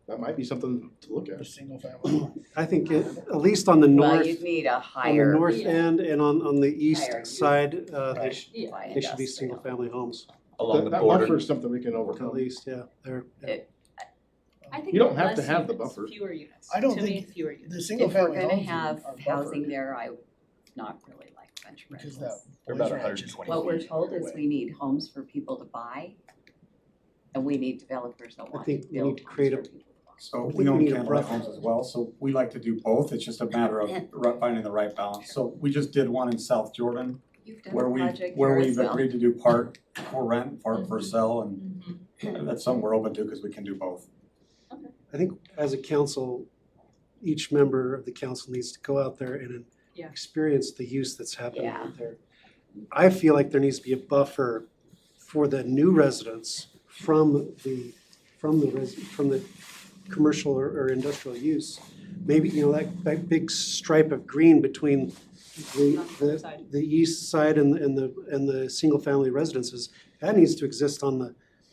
that might be something to look A at. single family. I think at least on the Well, north, you'd need a on the higher. north end and on the east Higher use. side, they Right. should, light they should be industrial. single family homes, Along the That border. buffer is something we can at overcome. least, yeah, they're. I think You don't have to less have the units, buffer. fewer units. I don't To me, think fewer units. The single If we're family gonna homes have are housing buffered there, I would not really like bunch because rentals. that. They're about boys ranch is 120 What we're feet told is away. we need homes for people to buy. And we need developers that want to think we build need to homes create for a- people to buy. So think we we own need a Candlelight buffer. Homes as well, so we like to do both, it's just a matter of finding the right balance. So we just did one in South Jordan, You've done where a we, project where here as we've well. agreed to do part for rent, part for sell, and Mhm. that's something we're open to, because we can do both. I think as a council, each member of the council needs to go out there and Yeah. experience the use that's happening Yeah. out there. I feel like there needs to be a buffer for the new residents from the commercial or industrial use. Maybe, that big stripe of green between the east side and the single family residences, that needs to exist on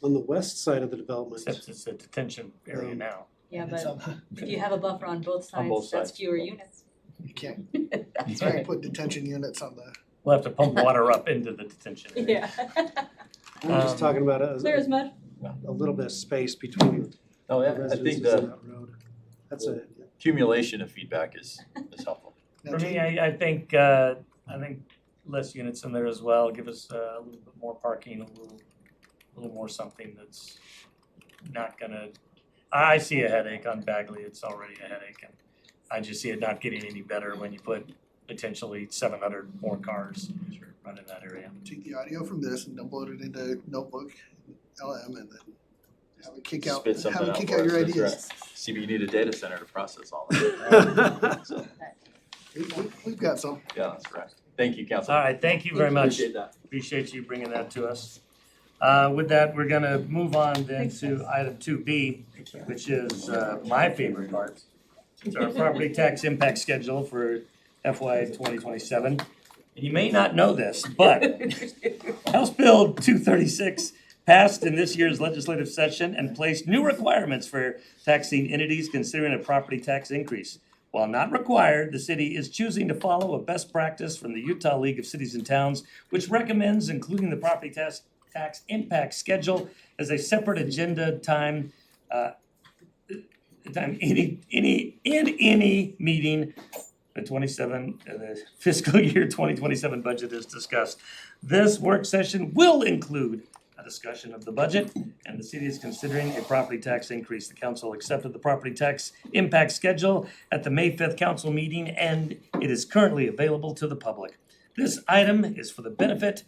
the west side of the development. Except it's a detention area now. Yeah, And it's but on if you have a buffer on both On both sides, that's sides. fewer units. You can't, That's you can't right. put detention units on the, We'll have to pump water up into the detention area. Yeah. I'm just talking about Clear as mud. a little bit of space between No, the I think residences the and that road. That's a, accumulation of feedback is helpful. now, For me, Jane, I think less units in there as well, give us a little bit more parking, a little more something that's not gonna, I see a headache on Bagley, it's already a headache, and I just see it not getting any better when you put potentially 700 more cars running that area. take the audio from this and upload it into Notebook, LM, and then have it kick out, Spit something have it out kick for out us, your that's ideas. right. CB, you need a data center to process all that. So, We've got some. yeah, that's right. Thank you, Council. All right, thank you very much. Appreciate that. Appreciate you bringing that to us. With that, we're gonna move on then to item 2B, which is my favorite part. It's our property tax impact schedule for FY 2027. And you may not know this, but House Bill 236 passed in this year's legislative session and placed new requirements for taxing entities considering a property tax increase. While not required, the city is choosing to follow a best practice from the Utah League of Cities and Towns, which recommends including the property tax impact schedule as a separate agenda time, any meeting. The fiscal year 2027 budget is discussed. This work session will include a discussion of the budget, and the city is considering a property tax increase. The council accepted the property tax impact schedule at the May 5th council meeting, and it is currently available to the public. This item is for the benefit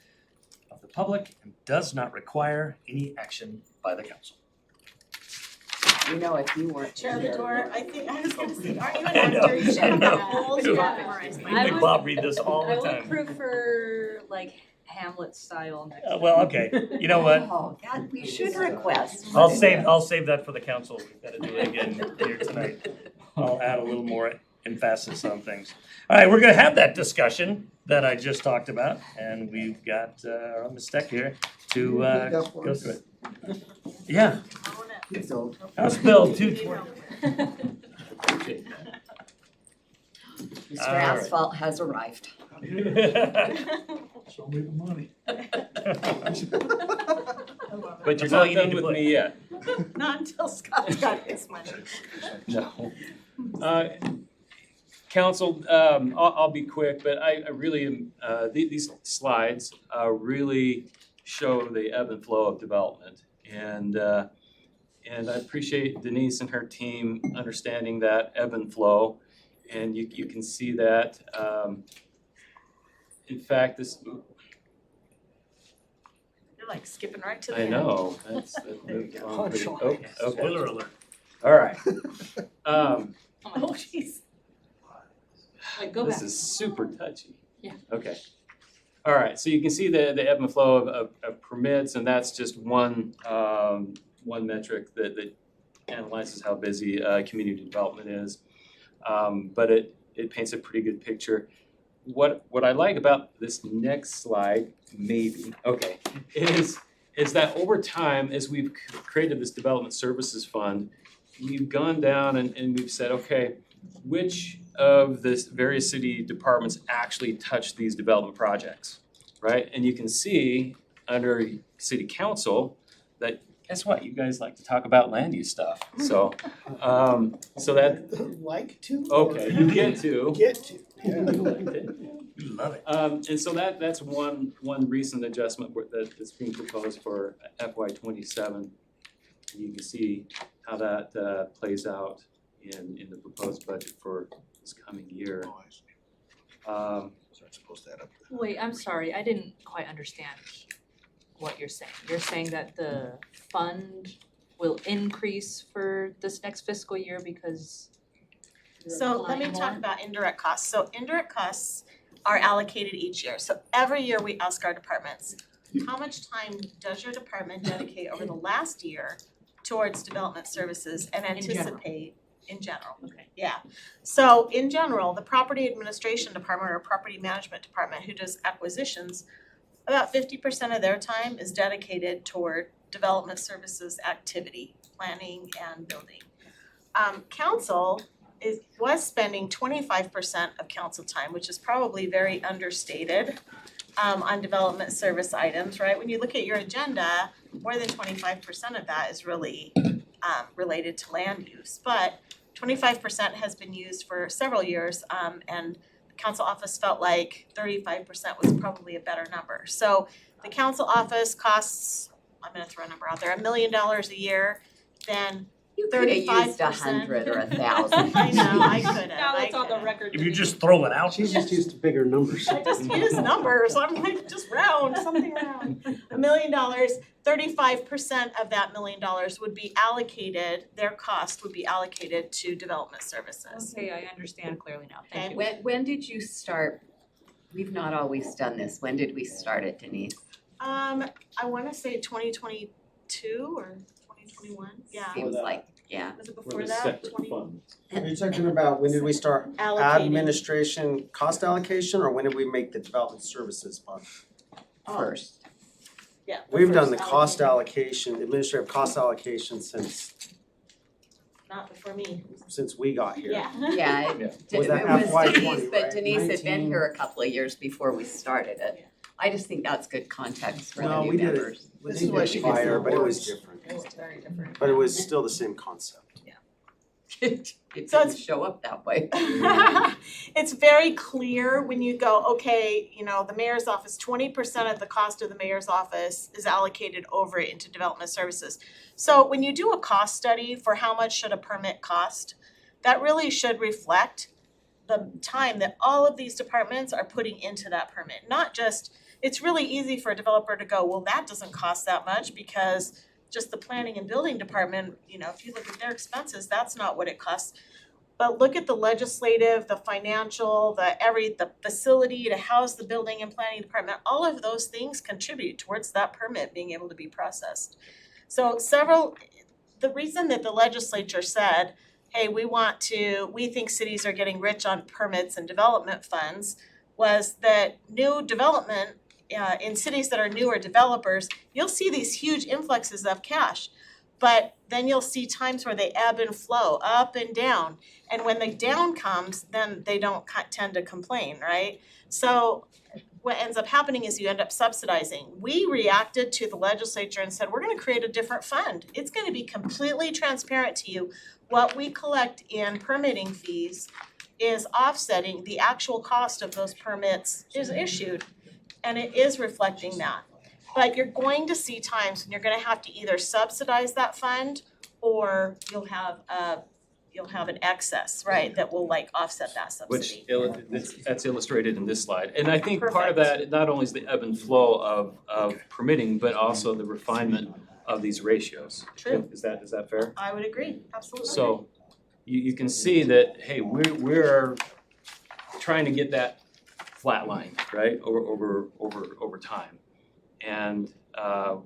of the public and does not require any action by the council. You know, if you weren't Chair here. Vidor, I think, I was gonna say, aren't you an I know, actor? You should I have know. a whole Dude, script memorized. We make Bob read this all I the would time. prefer like Hamlet style next time. Well, okay, you know what? Oh, God, we should request. I'll save that for the council. We've got to do it again here tonight. I'll add a little more emphasis on things. All right, we're gonna have that discussion that I just talked about, and we've got our Ms. Steck here to go through it. Yeah, House Bill 220. Mr. All right. Asphalt has arrived. Show me the money. But you're That's all not you done need to with put. me yet. Not until Scott's got his money. No. Council, I'll be quick, but I really am, these slides really show the ebb and flow of development. And I appreciate Denise and her team understanding that ebb and flow. And you can see that. In fact, this, You're like skipping right to the I end. know, that's. There you go. Okay. Spoiler alert. All right. Oh, jeez. Like, go This back. is super touchy. Yeah. Okay. All right, so you can see the ebb and flow of permits, and that's just one metric that analyzes how busy community development is. But it paints a pretty good picture. What I like about this next slide, maybe, okay, is that over time, as we've created this development services fund, we've gone down and we've said, okay, which of the various city departments actually touch these development projects, right? And you can see under city council that, guess what, you guys like to talk about land use stuff, so that, Like to? okay, you get to. Get to, yeah. You love it. And so that's one recent adjustment that's being proposed for FY 27. You can see how that plays out in the proposed budget for this coming year. So it's supposed to add up. Wait, I'm sorry, I didn't quite understand what you're saying. You're saying that the fund will increase for this next fiscal year because So let me talk about indirect costs. So indirect costs are allocated each year. So every year we ask our departments, how much time does your department dedicate over the last year towards development services and anticipate in general? Okay. Yeah. So in general, the property administration department or property management department who does acquisitions, about 50% of their time is dedicated toward development services activity, planning and building. Council was spending 25% of council time, which is probably very understated, on development service items, right? When you look at your agenda, more than 25% of that is really related to land use. But 25% has been used for several years, and the council office felt like 35% was probably a better number. So the council office costs, I'm gonna throw a number out there, $1 million a year, then You could have used 35%. 100 or 1,000. I know, I could have, Now I it's on the could've. record. If you just throw it out. She's just used to bigger numbers. I just use numbers, I'm like, just round, something round. $1 million, 35% of that $1 million would be allocated, their cost would be allocated to development services. Okay, I understand clearly now, thank Okay. you. When did you start? We've not always done this. When did we start it, Denise? I wanna say 2022 or 2021, yeah. Seems like, yeah. Was it before that? 20 Are you talking about when did we start Allocating. administration cost allocation, or when did we make the development services fund? First. Yeah. We've done the first cost allocating. allocation, administrative cost allocation Not before me, since we got here. yeah. Yeah, Was that it was FY20, Denise, but right? Denise had been 19. here a couple of years before we started it. I just think that's good context for the No, new we did it. members. This is why she gets fire, the but it was awards. different. It was very different. But it was still the same concept. It So didn't show up that way. It's very clear when you go, okay, you know, the mayor's office, 20% of the cost of the mayor's office is allocated over into development services. So when you do a cost study for how much should a permit cost, that really should reflect the time that all of these departments are putting into that permit, not just, it's really easy for a developer to go, well, that doesn't cost that much because just the planning and building department, you know, if you look at their expenses, that's not what it costs. But look at the legislative, the financial, the facility to house the building and planning department, all of those things contribute towards that permit being able to be processed. So the reason that the legislature said, hey, we think cities are getting rich on permits and development funds was that new development in cities that are newer developers, you'll see these huge influxes of cash. But then you'll see times where they ebb and flow, up and down. And when the down comes, then they don't tend to complain, right? So what ends up happening is you end up subsidizing. We reacted to the legislature and said, we're gonna create a different fund. It's gonna be completely transparent to you. What we collect in permitting fees is offsetting the actual cost of those permits is issued. And it is reflecting that. But you're going to see times when you're gonna have to either subsidize that fund or you'll have an excess, right, that will like offset that subsidy. That's illustrated in this slide. And I think part of that, not only is the ebb and flow of permitting, but also the refinement of these ratios. True. Is that fair? I would agree, absolutely. So you can see that, hey, we're trying to get that flat line, right, over time. And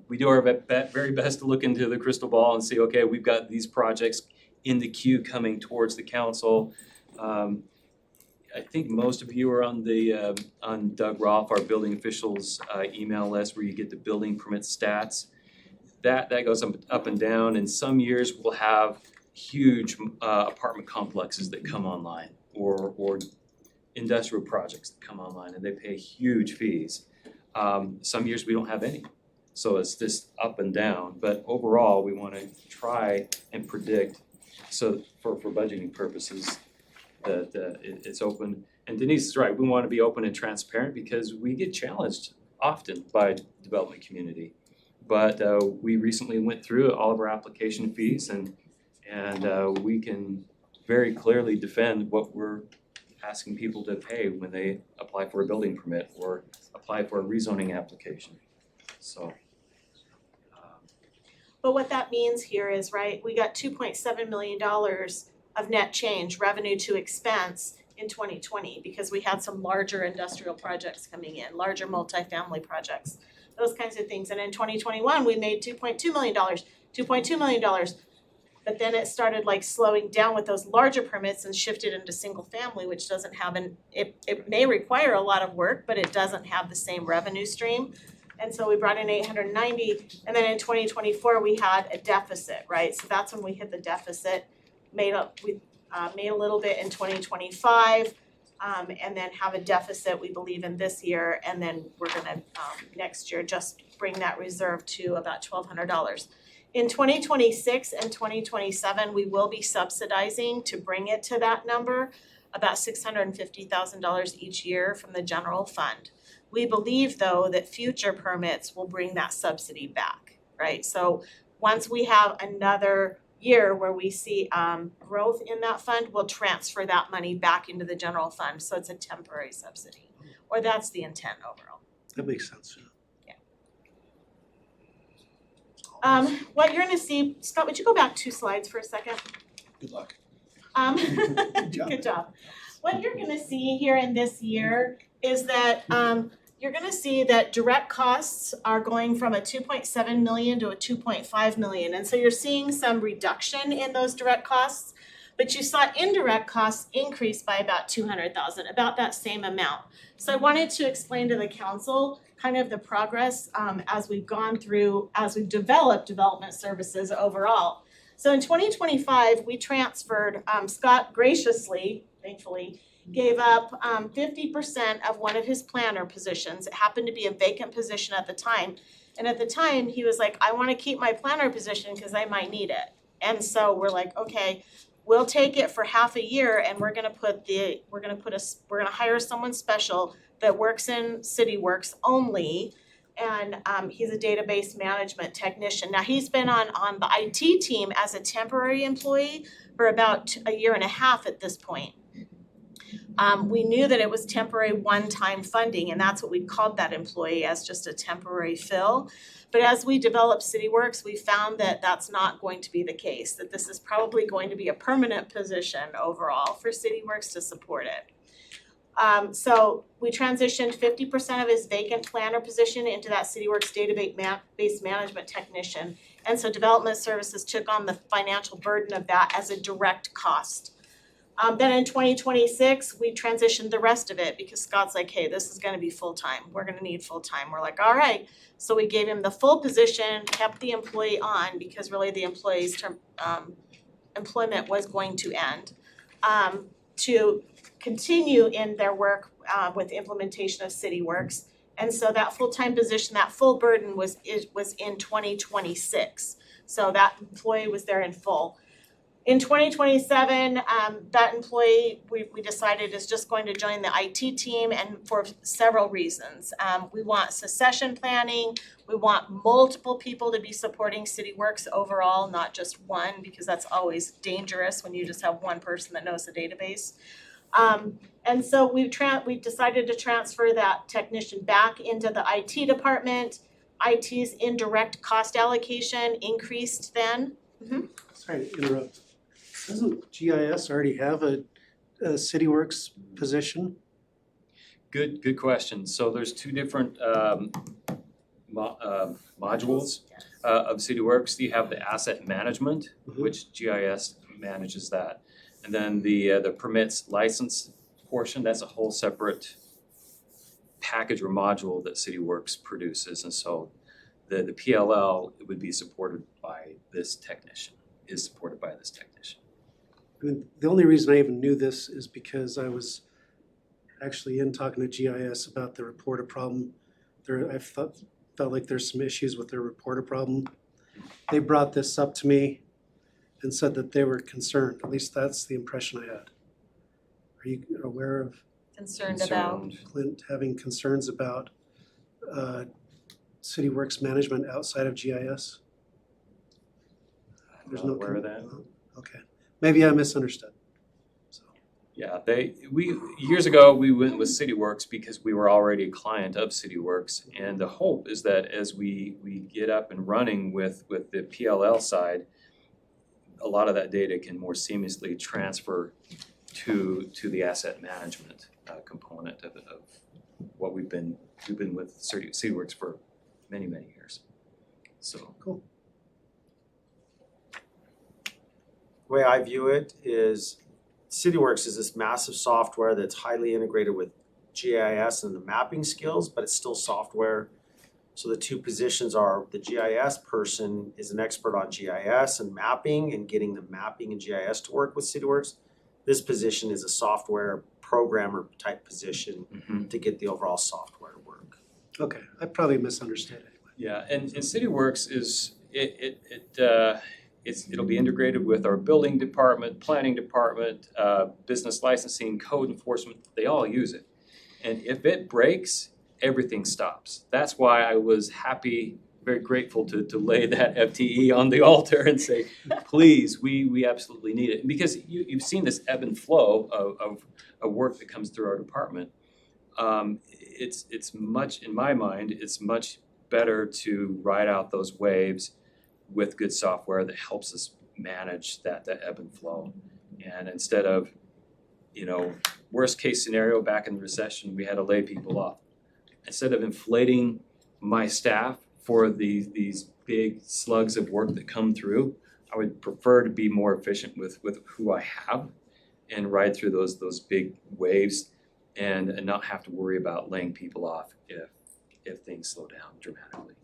we do our very best to look into the crystal ball and see, okay, we've got these projects in the queue coming towards the council. I think most of you are on the on Doug Roth, our building officials email list where you get the building permit stats. That goes up and down, and some years we'll have huge apartment complexes that come online or industrial projects that come online and they pay huge fees. Some years we don't have any. So it's this up and down, but overall we want to try and predict so for budgeting purposes that it's open. And Denise is right, we want to be open and transparent because we get challenged often by development community. But we recently went through all of our application fees and we can very clearly defend what we're asking people to pay when they apply for a building permit or apply for a rezoning application. So. But what that means here is, right, we got $2.7 million of net change, revenue to expense in 2020 because we had some larger industrial projects coming in, larger multifamily projects, those kinds of things. And in 2021, we made $2.2 million. But then it started like slowing down with those larger permits and shifted into single family, which doesn't have it may require a lot of work, but it doesn't have the same revenue stream. And so we brought in 890, and then in 2024, we had a deficit, right? So that's when we hit the deficit, we made a little bit in 2025, and then have a deficit, we believe, in this year, and then we're gonna, next year, just bring that reserve to about $1,200. In 2026 and 2027, we will be subsidizing to bring it to that number, about $650,000 each year from the general fund. We believe, though, that future permits will bring that subsidy back, right? So once we have another year where we see growth in that fund, we'll transfer that money back into the general fund, so it's a temporary subsidy. Or that's the intent overall. That makes sense. What you're gonna see, Scott, would you go back 2 slides for a second? Good luck. Good job. What you're gonna see here in this year is that you're gonna see that direct costs are going from a 2.7 million to a 2.5 million. And so you're seeing some reduction in those direct costs, but you saw indirect costs increase by about 200,000, about that same amount. So I wanted to explain to the council kind of the progress as we've gone through, as we've developed development services overall. So in 2025, we transferred, Scott graciously, thankfully, gave up 50% of one of his planner positions. It happened to be a vacant position at the time. And at the time, he was like, I wanna keep my planner position because I might need it. And so we're like, okay, we'll take it for half a year and we're gonna hire someone special that works in CityWorks only, and he's a database management technician. Now, he's been on the IT team as a temporary employee for about a year and a half at this point. We knew that it was temporary one-time funding, and that's what we called that employee, as just a temporary fill. But as we developed CityWorks, we found that that's not going to be the case, that this is probably going to be a permanent position overall for CityWorks to support it. So we transitioned 50% of his vacant planner position into that CityWorks database management technician. And so development services took on the financial burden of that as a direct cost. Then in 2026, we transitioned the rest of it because Scott's like, hey, this is gonna be full-time. We're gonna need full-time. We're like, all right. So we gave him the full position, kept the employee on because really the employee's employment was going to end, to continue in their work with implementation of CityWorks. And so that full-time position, that full burden was in 2026. So that employee was there in full. In 2027, that employee, we decided is just going to join the IT team, and for several reasons. We want succession planning, we want multiple people to be supporting CityWorks overall, not just one, because that's always dangerous when you just have one person that knows the database. And so we decided to transfer that technician back into the IT department. IT's indirect cost allocation increased then. Sorry to interrupt. Doesn't GIS already have a CityWorks position? Good question. So there's 2 different modules of CityWorks. You have the asset management, which GIS manages that. And then the permits license portion, that's a whole separate package or module that CityWorks produces. And so the PLL would be supported by this technician, is supported by this technician. I mean, the only reason I even knew this is because I was actually in talking to GIS about the reporter problem. I felt like there's some issues with their reporter problem. They brought this up to me and said that they were concerned. At least that's the impression I had. Are you aware of Concerned about? Clint having concerns about CityWorks management outside of GIS? I'm not aware of that. Okay, maybe I misunderstood. Yeah, years ago, we went with CityWorks because we were already a client of CityWorks. And the hope is that as we get up and running with the PLL side, a lot of that data can more seamlessly transfer to the asset management component of what we've been with CityWorks for many years. So Cool. The way I view it is CityWorks is this massive software that's highly integrated with GIS and the mapping skills, but it's still software. So the two positions are the GIS person is an expert on GIS and mapping and getting the mapping and GIS to work with CityWorks. This position is a software programmer type position to get the overall software to work. Okay, I probably misunderstood it. yeah, and CityWorks is it'll be integrated with our building department, planning department, business licensing, code enforcement. They all use it, and if it breaks, everything stops. That's why I was happy, very grateful to lay that FTE on the altar and say, please, we absolutely need it. Because you've seen this ebb and flow of work that comes through our department. It's much, in my mind, it's much better to ride out those waves with good software that helps us manage that ebb and flow. And instead of, worst case scenario, back in the recession, we had to lay people off. Instead of inflating my staff for these big slugs of work that come through, I would prefer to be more efficient with who I have and ride through those big waves and not have to worry about laying people off if things slow down dramatically.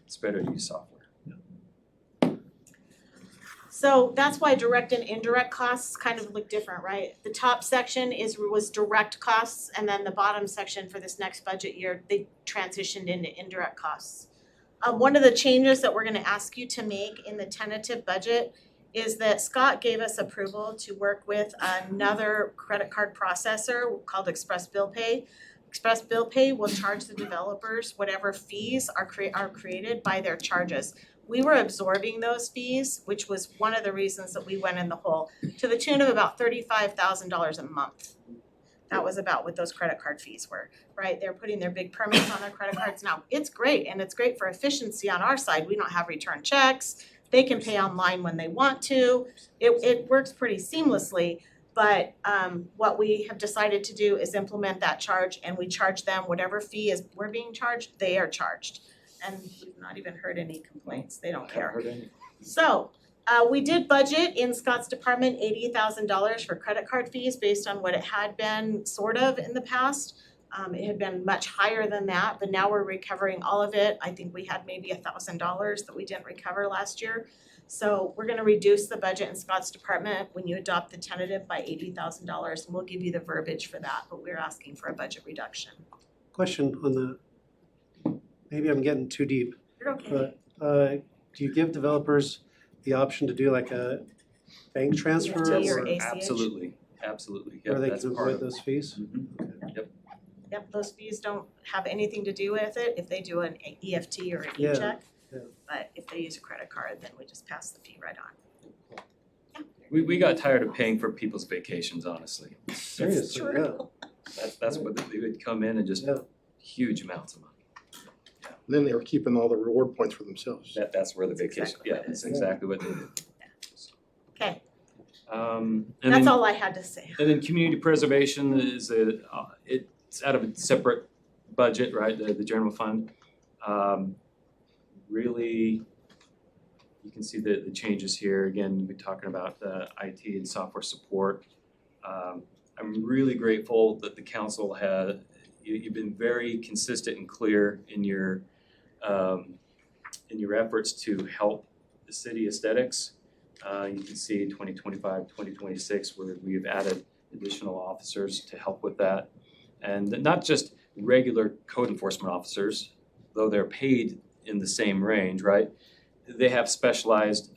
It's better to use software. So that's why direct and indirect costs kind of look different, right? The top section was direct costs, and then the bottom section for this next budget year, they transitioned into indirect costs. One of the changes that we're gonna ask you to make in the tentative budget is that Scott gave us approval to work with another credit card processor called Express Bill Pay. Express Bill Pay will charge the developers whatever fees are created by their charges. We were absorbing those fees, which was one of the reasons that we went in the hole, to the tune of about $35,000 a month. That was about what those credit card fees were, right? They're putting their big permits on their credit cards now. It's great, and it's great for efficiency on our side. We don't have return checks. They can pay online when they want to. It works pretty seamlessly, but what we have decided to do is implement that charge, and we charge them whatever fee is we're being charged, they are charged. And we've not even heard any complaints, they don't care. So, we did budget in Scott's department $80,000 for credit card fees based on what it had been sort of in the past. It had been much higher than that, but now we're recovering all of it. I think we had maybe $1,000 that we didn't recover last year. So we're gonna reduce the budget in Scott's department when you adopt the tentative by $80,000, and we'll give you the verbiage for that, but we're asking for a budget reduction. Question on the, maybe I'm getting too deep, You're okay. but do you give developers the option to do like a bank transfer EFT or or ACH? Absolutely. Yep, where they that's can part avoid of it. those fees? Yep, those fees don't have anything to do with it if they do an EFT or an Yeah, e-check. yeah. But if they use a credit card, then we just pass the fee right on. We got tired of paying for people's vacations, honestly. Seriously, yeah. That's what they would come in and just Yeah. huge amounts of money. And then they were keeping all the reward points for themselves. That's where the That's vacation, exactly yeah, what it that's is. exactly what they did. Okay, And that's then, all I had to say. and then community preservation is it's out of a separate budget, right, the general fund. Really, you can see the changes here. Again, we're talking about IT and software support. I'm really grateful that the council you've been very consistent and clear in your efforts to help the city aesthetics. You can see 2025, 2026, where we've added additional officers to help with that. And not just regular code enforcement officers, though they're paid in the same range, right? They have specialized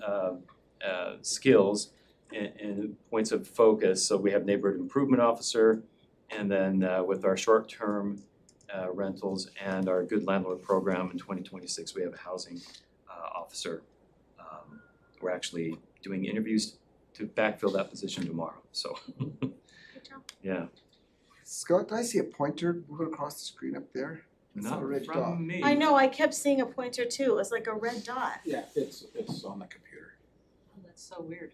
skills and points of focus. So we have neighborhood improvement officer, and then with our short-term rentals and our good landlord program in 2026, we have a housing officer. We're actually doing interviews to backfill that position tomorrow, so. Good job. Yeah. Scott, did I see a pointer moving across the screen up there? It's Not a red dot. from me. I know, I kept seeing a pointer too, it was like a red dot. Yeah, it's on the computer. That's so weird.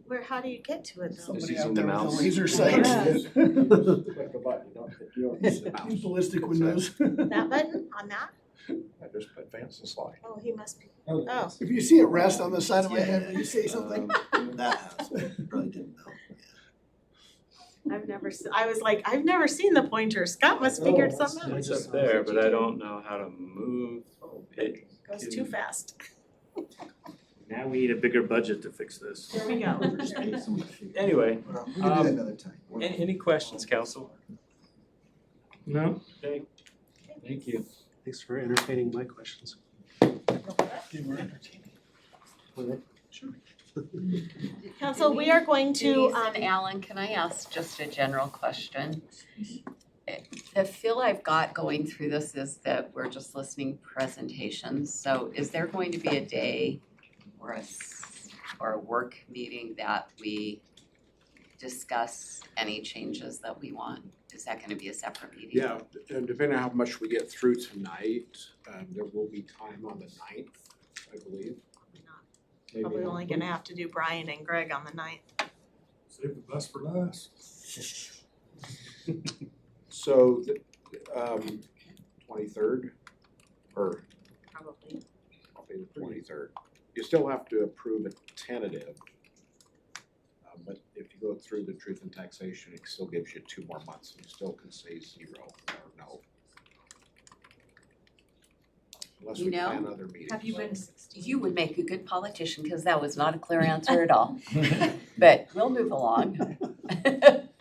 Where, how do you get to it though? Somebody using out the there with a mouse. laser sight. Yes. Click the button, you don't use the mouse. These ballistic windows. That button on that? I just advance the slide. Oh, he must be. Oh. Oh, If you see it rest on the side of my head when you say something. That has, probably didn't know. I've never, I was like, I've never seen the pointer. Scott must figured something out. It's up there, but I don't know how to move it. Goes too fast. Now we need a bigger budget to fix this. There we go. Anyway, Well, we can do that another time. any questions, council? No? Okay. Thank you. Thanks for entertaining my questions. Council, we are going to, Denise and Alan, can I ask just a general question? The feel I've got going through this is that we're just listening presentations, so is there going to be a day or or a work meeting that we discuss any changes that we want? Is that gonna be a separate meeting? Yeah, and depending on how much we get through tonight, there will be time on the 9th, I believe. Maybe probably not. only gonna have to do Brian and Greg on the 9th. Save the best for last. So, 23rd, or Probably. probably the 23rd. You still have to approve a tentative. But if you go through the truth and taxation, it still gives you 2 more months. You still can say 0 or no. Unless You we know, plan other meetings. Have you been, You would make a good politician, cause that was not a clear answer at all. But we'll move along.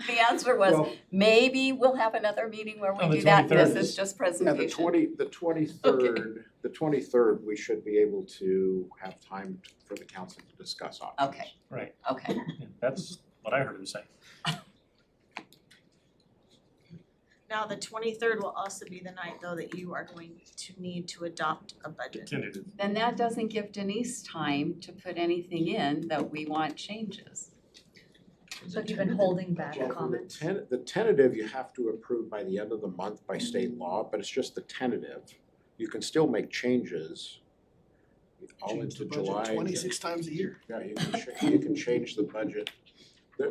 The answer was, Well, maybe we'll have another meeting where On we the do that, this 23rd. is just Yeah, presentation. the 23rd, we should be able to have time for the council to discuss options. Okay. Right. Okay, Yeah, that's what I heard him say. Now, the 23rd will also be the night though that you are going to need to adopt a budget. Tentative. then that doesn't give Denise time to put anything in that we want changes. so have you been holding back Well, for comments? the tentative you have to approve by the end of the month by state law, but it's just the tentative. You can still make changes all Change the into budget July. 26 times a year. Yeah, you can change the budget.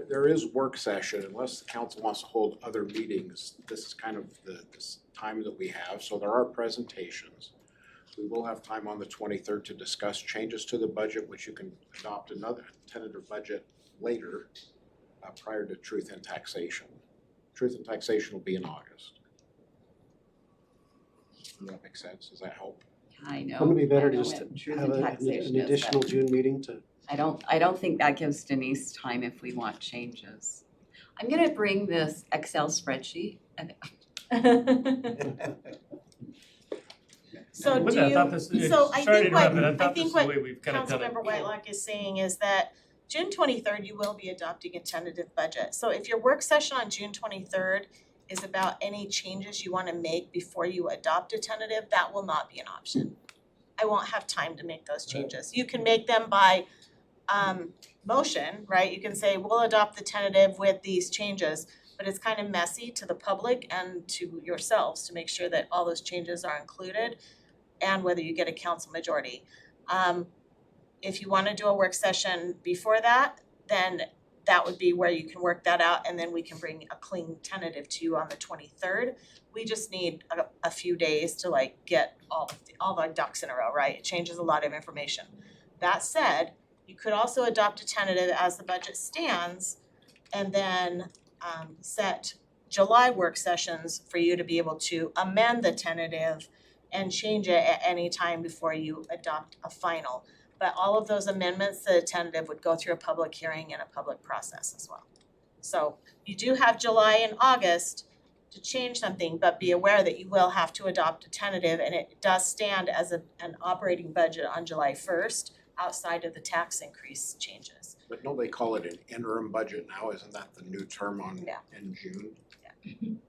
There is work session, unless the council wants to hold other meetings, this is kind of this time that we have, so there are presentations. We will have time on the 23rd to discuss changes to the budget, which you can adopt another tentative budget later, prior to truth and taxation. Truth and taxation will be in August. Does that make sense? Does that help? I know. Wouldn't it be better I to know just what truth have and an taxation is, additional but June meeting to? I don't think that gives Denise time if we want changes. I'm gonna bring this Excel spreadsheet. So With do that, I thought you, this- so I sorry to think what, interrupt, but I I thought this think is the what way we've kind of done it. Councilmember Whitelock is saying is that June 23rd, you will be adopting a tentative budget. So if your work session on June 23rd is about any changes you wanna make before you adopt a tentative, that will not be an option. I won't have time to make those changes. You can make them by motion, right? You can say, we'll adopt the tentative with these changes, but it's kind of messy to the public and to yourselves to make sure that all those changes are included and whether you get a council majority. If you wanna do a work session before that, then that would be where you can work that out and then we can bring a clean tentative to you on the 23rd. We just need a few days to like get all the ducks in a row, right? It changes a lot of information. That said, you could also adopt a tentative as the budget stands and then set July work sessions for you to be able to amend the tentative and change it at any time before you adopt a final. But all of those amendments to the tentative would go through a public hearing and a public process as well. So you do have July and August to change something, but be aware that you will have to adopt a tentative and it does stand as an operating budget on July 1st outside of the tax increase changes. But don't they call it an interim budget now? Isn't that the new term Yeah. in June?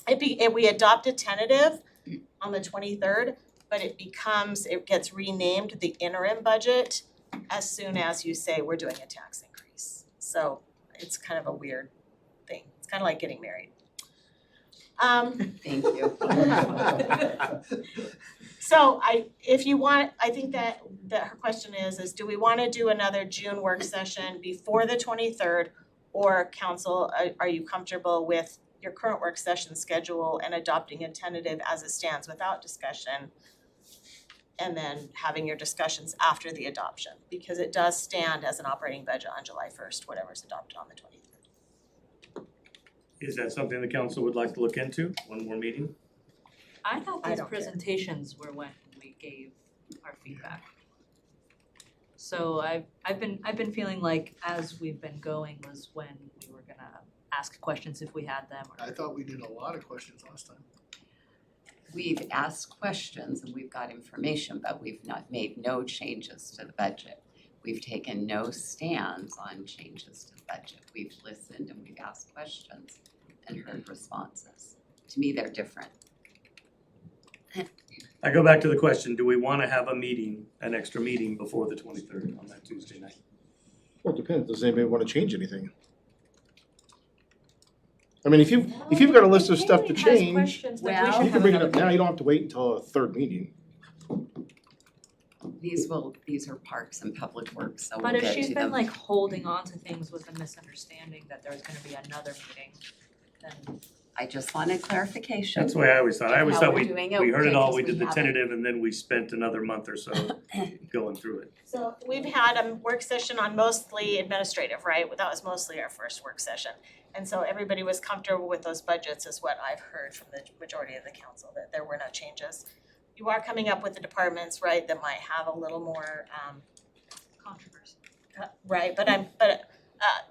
If we adopt a tentative on the 23rd, but it gets renamed the interim budget as soon as you say we're doing a tax increase. So it's kind of a weird thing. It's kind of like getting married. Thank you. So if you want, I think that her question is do we wanna do another June work session before the 23rd? Or council, are you comfortable with your current work session schedule and adopting a tentative as it stands without discussion? And then having your discussions after the adoption, because it does stand as an operating budget on July 1st, whatever's adopted on the 23rd. Is that something the council would like to look into, one more meeting? I thought I these don't care. presentations were when we gave our feedback. So I've been feeling like as we've been going was when we were gonna ask questions if we had them or. I thought we did a lot of questions last time. We've asked questions and we've got information, but we've not made no changes to the budget. We've taken no stands on changes to the budget. We've listened and we've asked questions and heard responses. To me, they're different. I go back to the question, do we wanna have a meeting, an extra meeting before the 23rd on that Tuesday night? Well, it depends. Does anybody wanna change anything? I mean, if you've got a list of stuff to change, Well, you can bring it up now. You don't have to wait until a third meeting. these are parks and public works, so we'll But if get she's to been them. like holding on to things with a misunderstanding that there's gonna be another meeting, then I just wanted clarification. That's the way I always thought. I always How thought we're we doing it, heard it all, because we we did the haven't. tentative, and then we spent another month or so going through it. So we've had a work session on mostly administrative, right? That was mostly our first work session. And so everybody was comfortable with those budgets is what I've heard from the majority of the council, that there were no changes. You are coming up with the departments, right, that might have a little more controversy. right, but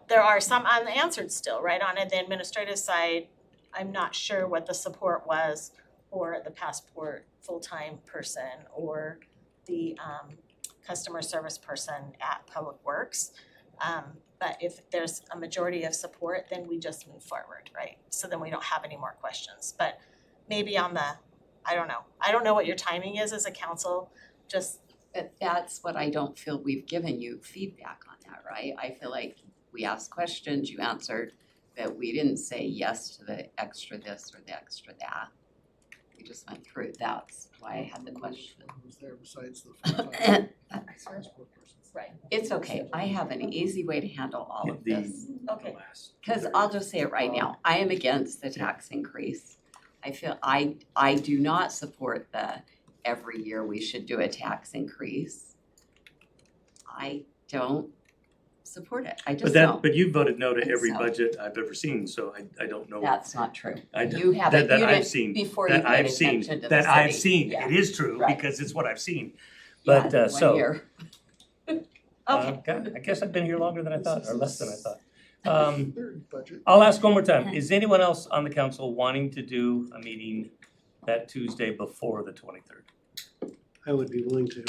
there are some unanswered still, right? On the administrative side, I'm not sure what the support was for the passport full-time person or the customer service person at Public Works. But if there's a majority of support, then we just move forward, right? So then we don't have any more questions. But maybe on the, I don't know what your timing is as a council, just But that's what I don't feel we've given you feedback on that, right? I feel like we asked questions, you answered, but we didn't say yes to the extra this or the extra that. We just went through it. That's why I had the question. Who's there besides the full-time transport person? right. It's okay. I have an easy way to handle all of The- this. Okay. Cause I'll just say it right now. I am against the tax increase. I feel I do not support the every year we should do a tax increase. I don't support it. I just don't. But you voted no to think every so. budget I've ever seen, so I don't know. That's not true. I- You haven't, that you I've didn't, seen, before you that paid I've seen, attention to the that I've city. seen. Yeah. It is true, Right. because it's what I've seen. Yeah, But, one so, year. Okay. God, I guess I've been here longer than I thought, or less than I thought. Third budget. I'll ask one more time. Is anyone else on the council wanting to do a meeting that Tuesday before the 23rd? I would be willing to.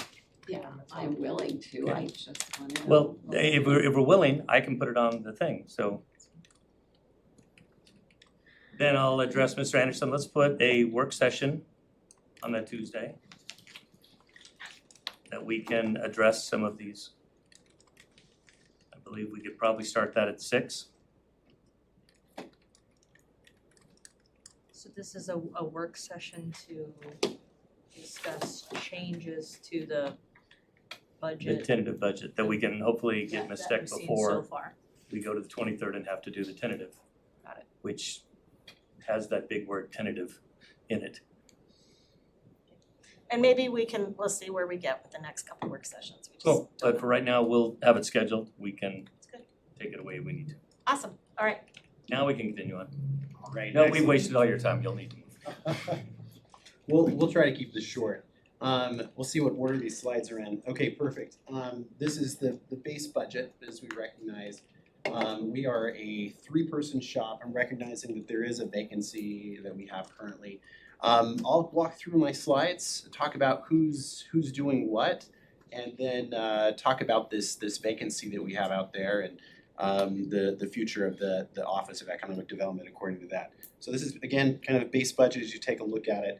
Yeah, I'm willing to. I just wanna know. Well, if we're willing, I can put it on the thing, so. Then I'll address Mr. Anderson. Let's put a work session on that Tuesday that we can address some of these. I believe we could probably start that at 6. So this is a work session to discuss changes to the The budget tentative budget that we can hopefully get Ms. that Steck we've seen so before far. we go to the 23rd and have to do the tentative. Got it. Which has that big word tentative in it. And maybe we'll see where we get with the next couple work sessions. We just Cool, don't but know. for right now, we'll have it scheduled. We can It's good. take it away if we need to. Awesome, all right. Now we can continue on. Right. No, we wasted all your time. You'll need to move. We'll try to keep this short. We'll see what order these slides are in. Okay, perfect. This is the base budget, as we recognize. We are a 3-person shop. I'm recognizing that there is a vacancy that we have currently. I'll walk through my slides, talk about who's doing what, and then talk about this vacancy that we have out there and the future of the Office of Economic Development according to that. So this is, again, kind of a base budget as you take a look at it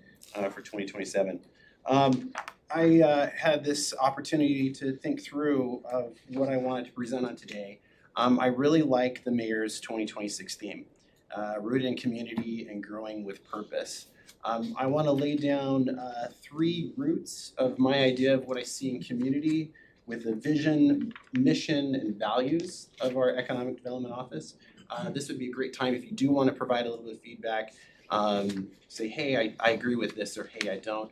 for 2027. I had this opportunity to think through of what I wanted to present on today. I really like the mayor's 2026 theme. rooted in community and growing with purpose. I want to lay down 3 roots of my idea of what I see in community with the vision, mission, and values of our Economic Development Office. This would be a great time if you do want to provide a little bit of feedback. Say, hey, I agree with this, or hey, I don't.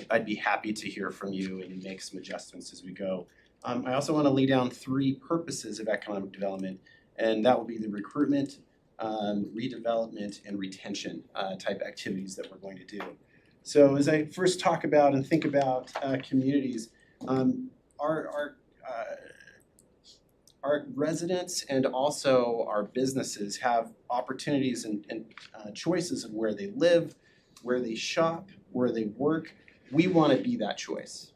I'd be happy to hear from you and make some adjustments as we go. I also want to lay down 3 purposes of economic development, and that will be the recruitment, redevelopment, and retention type activities that we're going to do. So as I first talk about and think about communities, our residents and also our businesses have opportunities and choices of where they live, where they shop, where they work. We want to be that choice.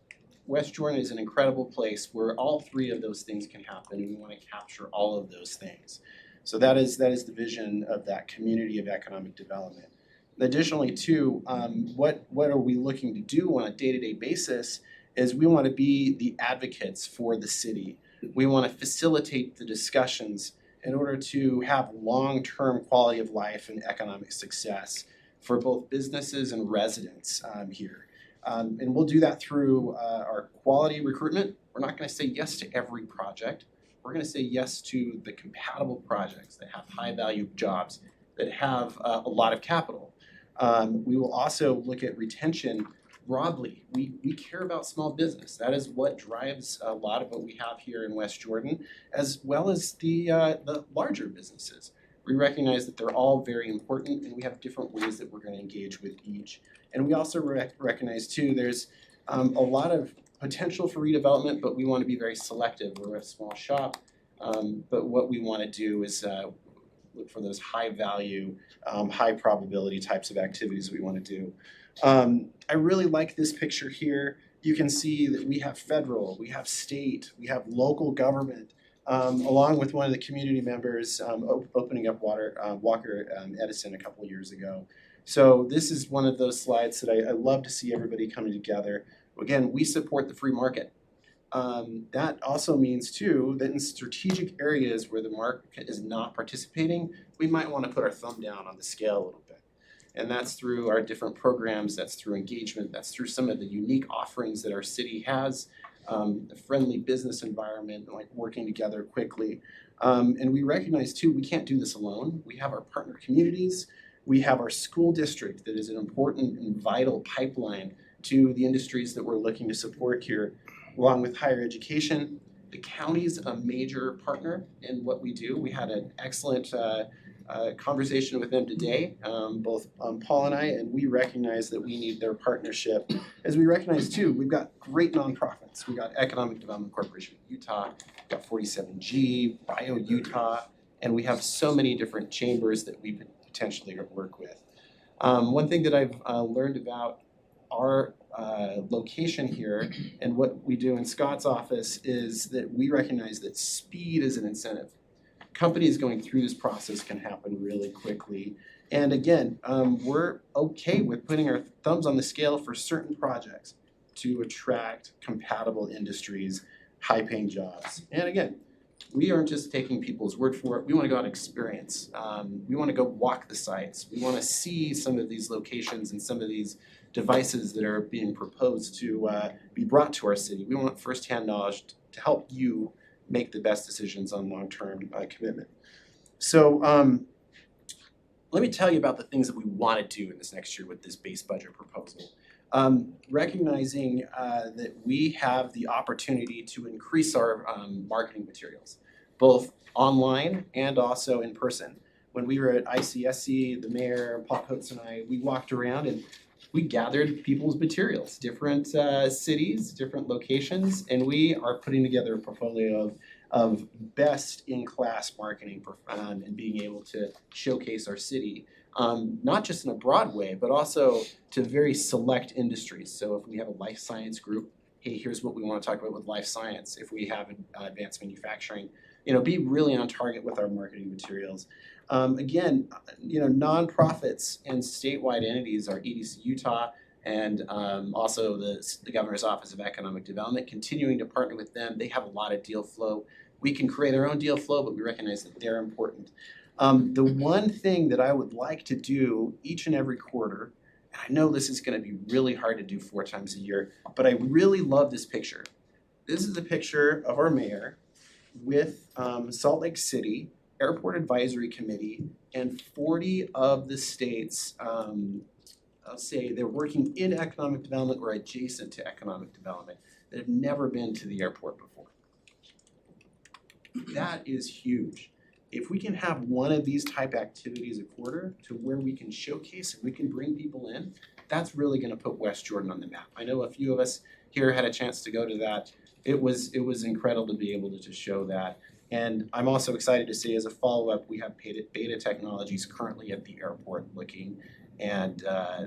West Jordan is an incredible place where all 3 of those things can happen, and we want to capture all of those things. So that is the vision of that community of economic development. Additionally, too, what are we looking to do on a day-to-day basis is we want to be the advocates for the city. We want to facilitate the discussions in order to have long-term quality of life and economic success for both businesses and residents here. And we'll do that through our quality recruitment. We're not going to say yes to every project. We're going to say yes to the compatible projects that have high-value jobs, that have a lot of capital. We will also look at retention broadly. We care about small business. That is what drives a lot of what we have here in West Jordan, as well as the larger businesses. We recognize that they're all very important, and we have different ways that we're going to engage with each. And we also recognize, too, there's a lot of potential for redevelopment, but we want to be very selective. We're a small shop, but what we want to do is look for those high value, high probability types of activities we want to do. I really like this picture here. You can see that we have federal, we have state, we have local government, along with one of the community members opening up Walker Edison a couple years ago. So this is one of those slides that I love to see everybody coming together. Again, we support the free market. That also means, too, that in strategic areas where the market is not participating, we might want to put our thumb down on the scale a little bit. And that's through our different programs, that's through engagement, that's through some of the unique offerings that our city has, a friendly business environment, like working together quickly. And we recognize, too, we can't do this alone. We have our partner communities. We have our school district that is an important and vital pipeline to the industries that we're looking to support here, along with higher education. The county's a major partner in what we do. We had an excellent conversation with them today, both Paul and I, and we recognize that we need their partnership. As we recognize, too, we've got great nonprofits. We've got Economic Development Corporation of Utah, we've got 47G, Bio Utah, and we have so many different chambers that we could potentially work with. One thing that I've learned about our location here and what we do in Scott's office is that we recognize that speed is an incentive. Companies going through this process can happen really quickly. And again, we're okay with putting our thumbs on the scale for certain projects to attract compatible industries, high-paying jobs. And again, we aren't just taking people's word for it. We want to go out and experience. We want to go walk the sites. We want to see some of these locations and some of these devices that are being proposed to be brought to our city. We want firsthand knowledge to help you make the best decisions on long-term commitment. So let me tell you about the things that we want to do in this next year with this base budget proposal. Recognizing that we have the opportunity to increase our marketing materials, both online and also in person. When we were at ICSC, the mayor, Paul Coates and I, we walked around and we gathered people's materials, different cities, different locations, and we are putting together a portfolio of best-in-class marketing and being able to showcase our city, not just in a broad way, but also to very select industries. So if we have a life science group, hey, here's what we want to talk about with life science. If we have advanced manufacturing, be really on target with our marketing materials. Again, nonprofits and statewide entities are EDC Utah and also the Governor's Office of Economic Development, continuing to partner with them. They have a lot of deal flow. We can create our own deal flow, but we recognize that they're important. The one thing that I would like to do each and every quarter, and I know this is gonna be really hard to do 4 times a year, but I really love this picture. This is a picture of our mayor with Salt Lake City Airport Advisory Committee and 40 of the states, I'll say they're working in economic development or adjacent to economic development that have never been to the airport before. That is huge. If we can have one of these type activities a quarter to where we can showcase and we can bring people in, that's really gonna put West Jordan on the map. I know a few of us here had a chance to go to that. It was incredible to be able to just show that. And I'm also excited to see as a follow-up, we have Beta Technologies currently at the airport looking, and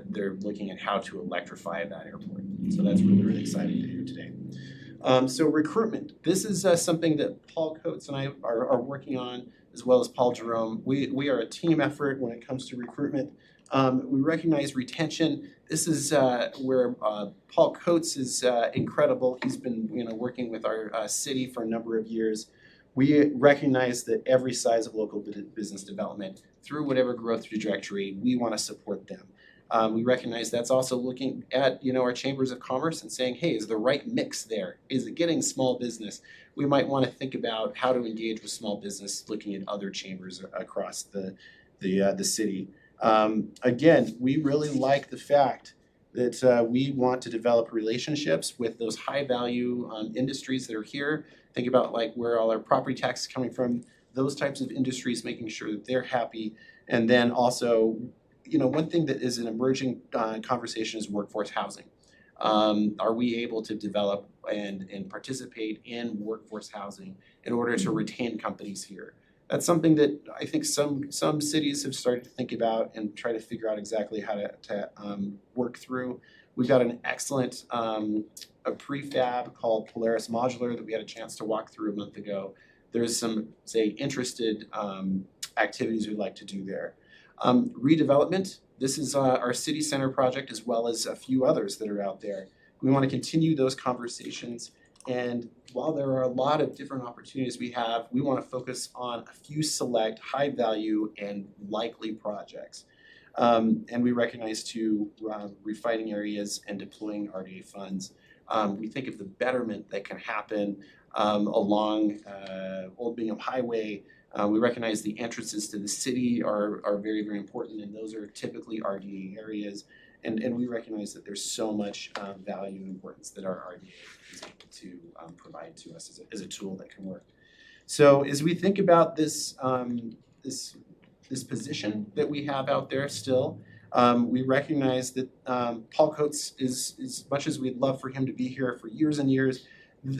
they're looking at how to electrify that airport. So that's really, really exciting to hear today. So recruitment, this is something that Paul Coates and I are working on, as well as Paul Jerome. We are a team effort when it comes to recruitment. We recognize retention. This is where Paul Coates is incredible. He's been working with our city for a number of years. We recognize that every size of local business development, through whatever growth trajectory, we want to support them. We recognize that's also looking at our chambers of commerce and saying, hey, is the right mix there? Is it getting small business? We might want to think about how to engage with small business, looking at other chambers across the city. Again, we really like the fact that we want to develop relationships with those high value industries that are here. Think about like where all our property tax is coming from, those types of industries, making sure that they're happy. And then also, one thing that is an emerging conversation is workforce housing. Are we able to develop and participate in workforce housing in order to retain companies here? That's something that I think some cities have started to think about and try to figure out exactly how to work through. We've got an excellent a prefab called Polaris Modular that we had a chance to walk through a month ago. There's some, say, interested activities we'd like to do there. Redevelopment, this is our city center project as well as a few others that are out there. We want to continue those conversations, and while there are a lot of different opportunities we have, we want to focus on a few select high value and likely projects. And we recognize too refining areas and deploying RDA funds. We think of the betterment that can happen along Old Bingham Highway. We recognize the entrances to the city are very, very important, and those are typically RDA areas. And we recognize that there's so much value and importance that our RDA is able to provide to us as a tool that can work. So as we think about this this position that we have out there still, we recognize that Paul Coates is, as much as we'd love for him to be here for years and years,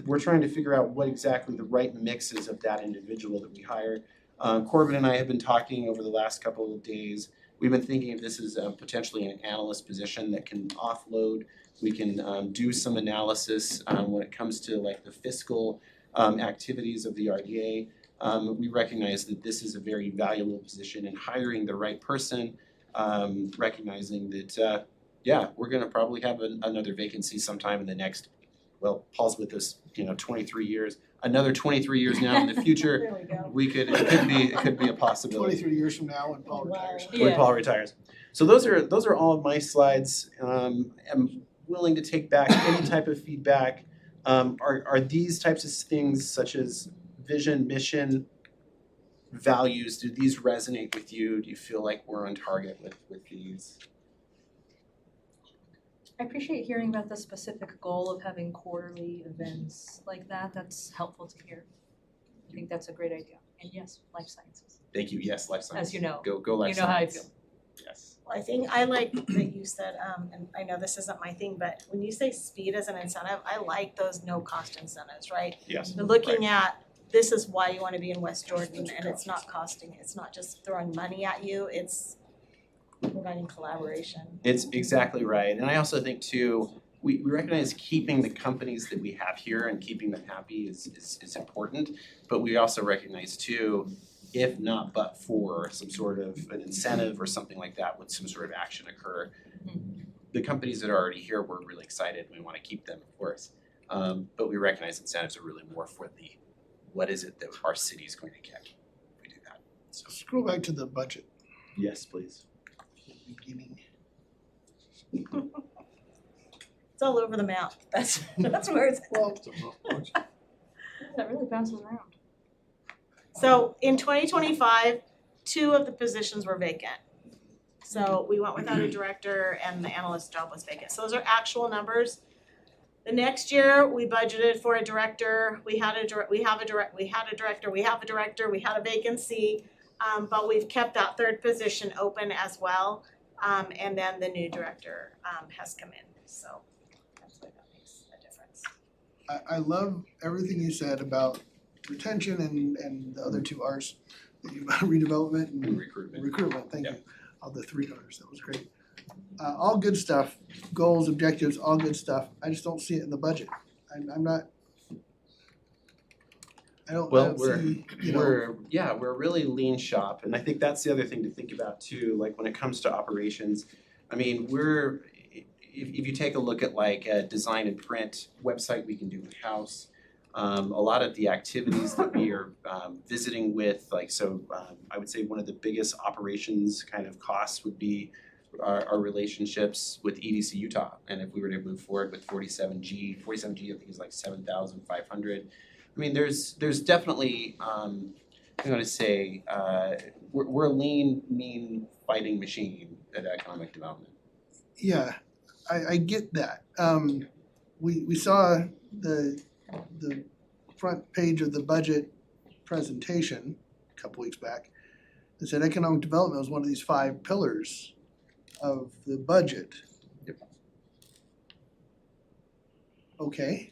we're trying to figure out what exactly the right mix is of that individual that we hire. Corbin and I have been talking over the last couple of days. We've been thinking of this as potentially an analyst position that can offload. We can do some analysis when it comes to like the fiscal activities of the RDA. We recognize that this is a very valuable position in hiring the right person, recognizing that, yeah, we're gonna probably have another vacancy sometime in the next, well, Paul's with us, 23 years, another 23 years now in the future. There we go. It could be a possibility. 23 years from now when Paul retires. When Paul retires. So those are all of my slides. I'm willing to take back any type of feedback. Are these types of things such as vision, mission, values, do these resonate with you? Do you feel like we're on target with these? I appreciate hearing about the specific goal of having quarterly events like that. That's helpful to hear. I think that's a great idea. And yes, life sciences. Thank you. Yes, life science. As you know. Go life You know how I science. feel. Yes. Well, I think I like that you said, and I know this isn't my thing, but when you say speed as an incentive, I like those no cost incentives, right? Yes. You're looking at, this is why you wanna be in West Jordan, and it's not costing, it's not just throwing money at you, it's providing collaboration. It's exactly right. And I also think too, we recognize keeping the companies that we have here and keeping them happy is important. But we also recognize too, if not but for some sort of an incentive or something like that, would some sort of action occur. The companies that are already here, we're really excited. We want to keep them, of course. But we recognize incentives are really more for the, what is it that our city is going to get if we do that. Scroll back to the budget Yes, please. beginning. It's all over the map. That's where it's Well, That really bounces around. So in 2025, 2 of the positions were vacant. So we went without a director and the analyst job was vacant. So those are actual numbers. The next year, we budgeted for a director. We have a vacancy, but we've kept that 3rd position open as well. And then the new director has come in. So that's why that makes a difference. I love everything you said about retention and the other 2 R's, that you redevelopment and recruitment, thank you. All the 3 R's, that was great. All good stuff, goals, objectives, all good stuff. I just don't see it in the budget. I'm not. I don't see, you know. We're a really lean shop, and I think that's the other thing to think about too, like when it comes to operations. I mean, if you take a look at like a design and print website we can do in-house, a lot of the activities that we are visiting with, I would say one of the biggest operations kind of costs would be our relationships with EDC Utah. And if we were to move forward with 47G I think is like 7,500. I mean, there's definitely, I'm gonna say, we're a lean, mean fighting machine at economic development. Yeah, I get that. We saw the front page of the budget presentation a couple weeks back. It said economic development was one of these 5 pillars of the budget. Yep. Okay,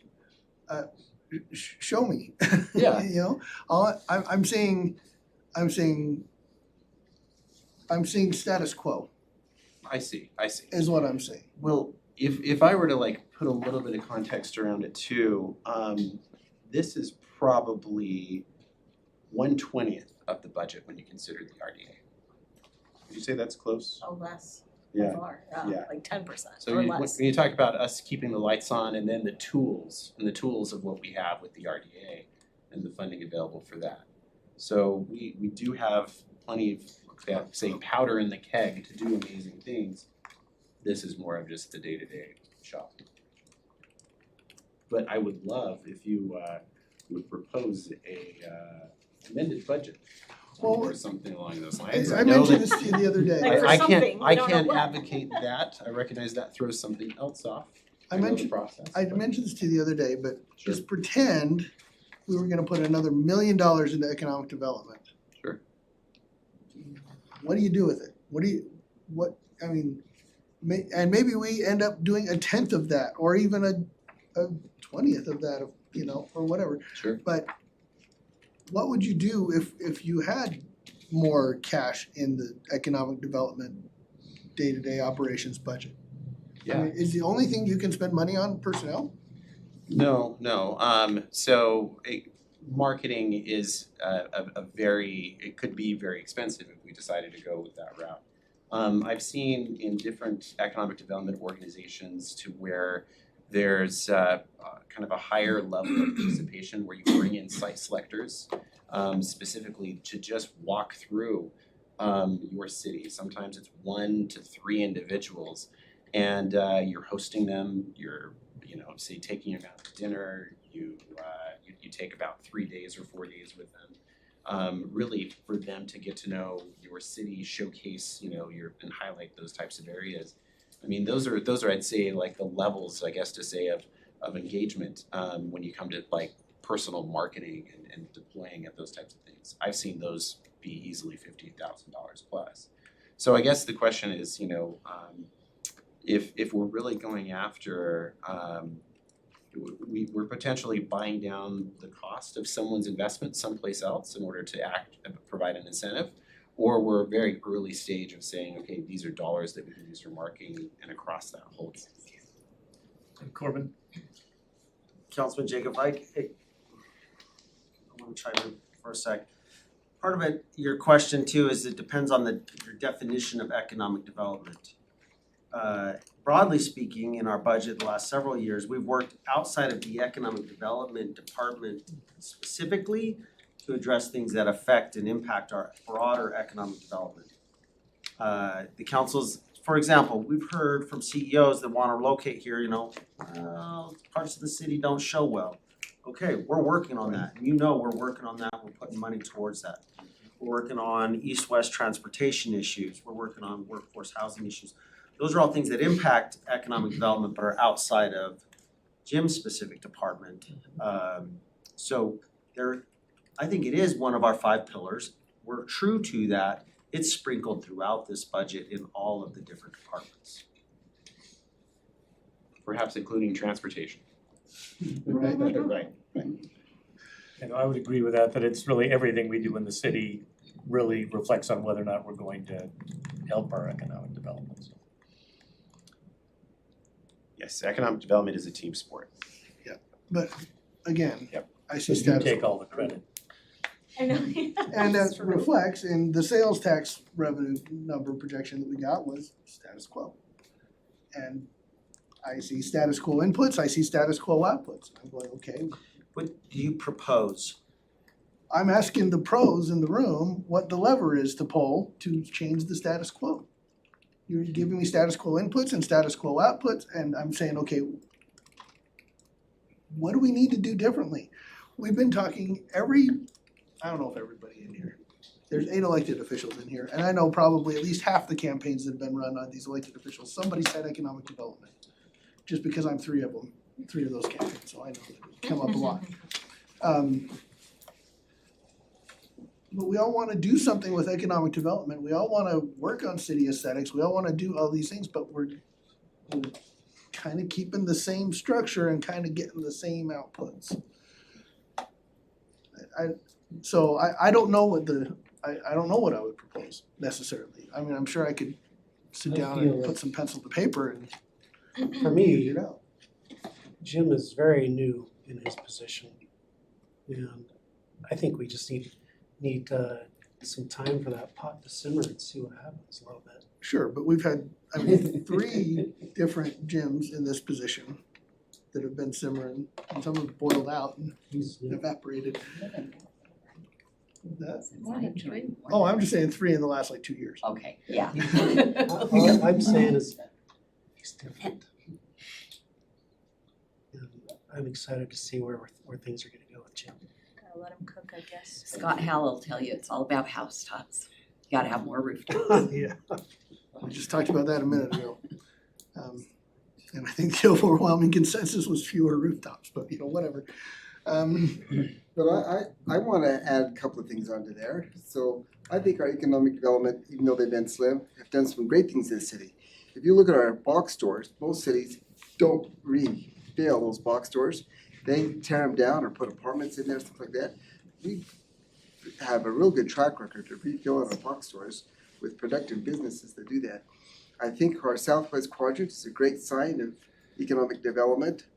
show me. Yeah. You know, I'm saying status quo I see. is what I'm saying. Well, if I were to like put a little bit of context around it too, this is probably 1/20th of the budget when you consider the RDA. Would you say that's close? Oh, less. Yeah. Yeah, like 10% So or when less. you talk about us keeping the lights on and then the tools of what we have with the RDA and the funding available for that. So we do have plenty of, say, powder in the keg to do amazing things. This is more of just the day-to-day shop. But I would love if you would propose a amended budget or something along those lines. I mentioned this to you the other day. Like for I something, we don't know can't what. advocate that. I recognize that throws something else off. I know the mentioned- process, I but- mentioned this to you the other day, but Sure. just pretend we were gonna put another $1 million into economic development. Sure. What do you do with it? And maybe we end up doing 1/10 of that, or even a 20th of that, or whatever. Sure. But what would you do if you had more cash in the economic development day-to-day operations budget? I mean, is the only thing you can spend money on personnel? No. Marketing is it could be very expensive if we decided to go with that route. I've seen in different economic development organizations to where there's kind of a higher level of participation where you bring in site selectors specifically to just walk through your city. Sometimes it's 1 to 3 individuals, and you're hosting them. You're say taking them out to dinner. You take about 3 days or 4 days with them. Really for them to get to know your city, showcase and highlight those types of areas. I mean, those are I'd say like the levels, I guess, to say of engagement when you come to like personal marketing and deploying at those types of things. I've seen those be easily $50,000 plus. So I guess the question is, if we're really going after, we're potentially buying down the cost of someone's investment someplace else in order to provide an incentive, or we're a very early stage of saying, okay, these are dollars that we can use for marketing and across that whole. Corbin? Councilman Jacob, I want to chime in for a sec. Part of it, your question too, is it depends on your definition of economic development. Broadly speaking, in our budget the last several years, we've worked outside of the economic development department specifically to address things that affect and impact our broader economic development. The council's, for example, we've heard from CEOs that wanna locate here, parts of the city don't show well. Okay, we're working on that, and we're working on that, we're putting money towards that. We're working on east-west transportation issues, we're working on workforce housing issues. Those are all things that impact economic development but are outside of Jim's specific department. So I think it is one of our 5 pillars. We're true to that. It's sprinkled throughout this budget in all of the different departments. Perhaps including transportation. Right. Right. And I would agree with that it's really everything we do in the city really reflects on whether or not we're going to help our economic development. So, Yes, economic development is a team sport. But again, Yep. I so see you status take quo. all the credit. I know. And that reflects in the sales tax revenue number projection that we got was status quo. And I see status quo inputs, I see status quo outputs. I'm going, okay, What do you propose? I'm asking the pros in the room what the lever is to pull to change the status quo. You're giving me status quo inputs and status quo outputs, and I'm saying, okay, what do we need to do differently? We've been talking I don't know if everybody in here, there's 8 elected officials in here, and I know probably at least half the campaigns that have been run on these elected officials, somebody said economic development. Just because I'm 3 of them, 3 of those campaigns, so I know that it come up a lot. But we all wanna do something with economic development, we all wanna work on city aesthetics, we all wanna do all these things, but we're kinda keeping the same structure and kinda getting the same outputs. I don't know what I don't know what I would propose necessarily. I mean, I'm sure I could sit I down feel and like- put some pencil to paper and For me, figure it out. Jim is very new in his position. And I think we just need some time for that pot to simmer and see what happens a little bit. Sure, but we've had, 3 different gyms in this position that have been simmering, and some have boiled out and evaporated. I'm just saying 3 in the last 2 years. Okay, yeah. All I'm saying is he's different. And I'm excited to see where things are gonna go with Jim. Gotta let him cook, I guess. Scott Howell will tell you it's all about housetops. You gotta have more rooftops. Yeah, we just talked about that a minute ago. And I think the overwhelming consensus was fewer rooftops, but whatever. But I wanna add a couple of things onto there. So I think our economic development, even though they've been slim, have done some great things in the city. If you look at our box stores, most cities don't refill those box stores. They tear them down or put apartments in there, stuff like that. We have a real good track record of refilling our box stores with productive businesses that do that. I think our Southwest Quadrant is a great sign of economic development.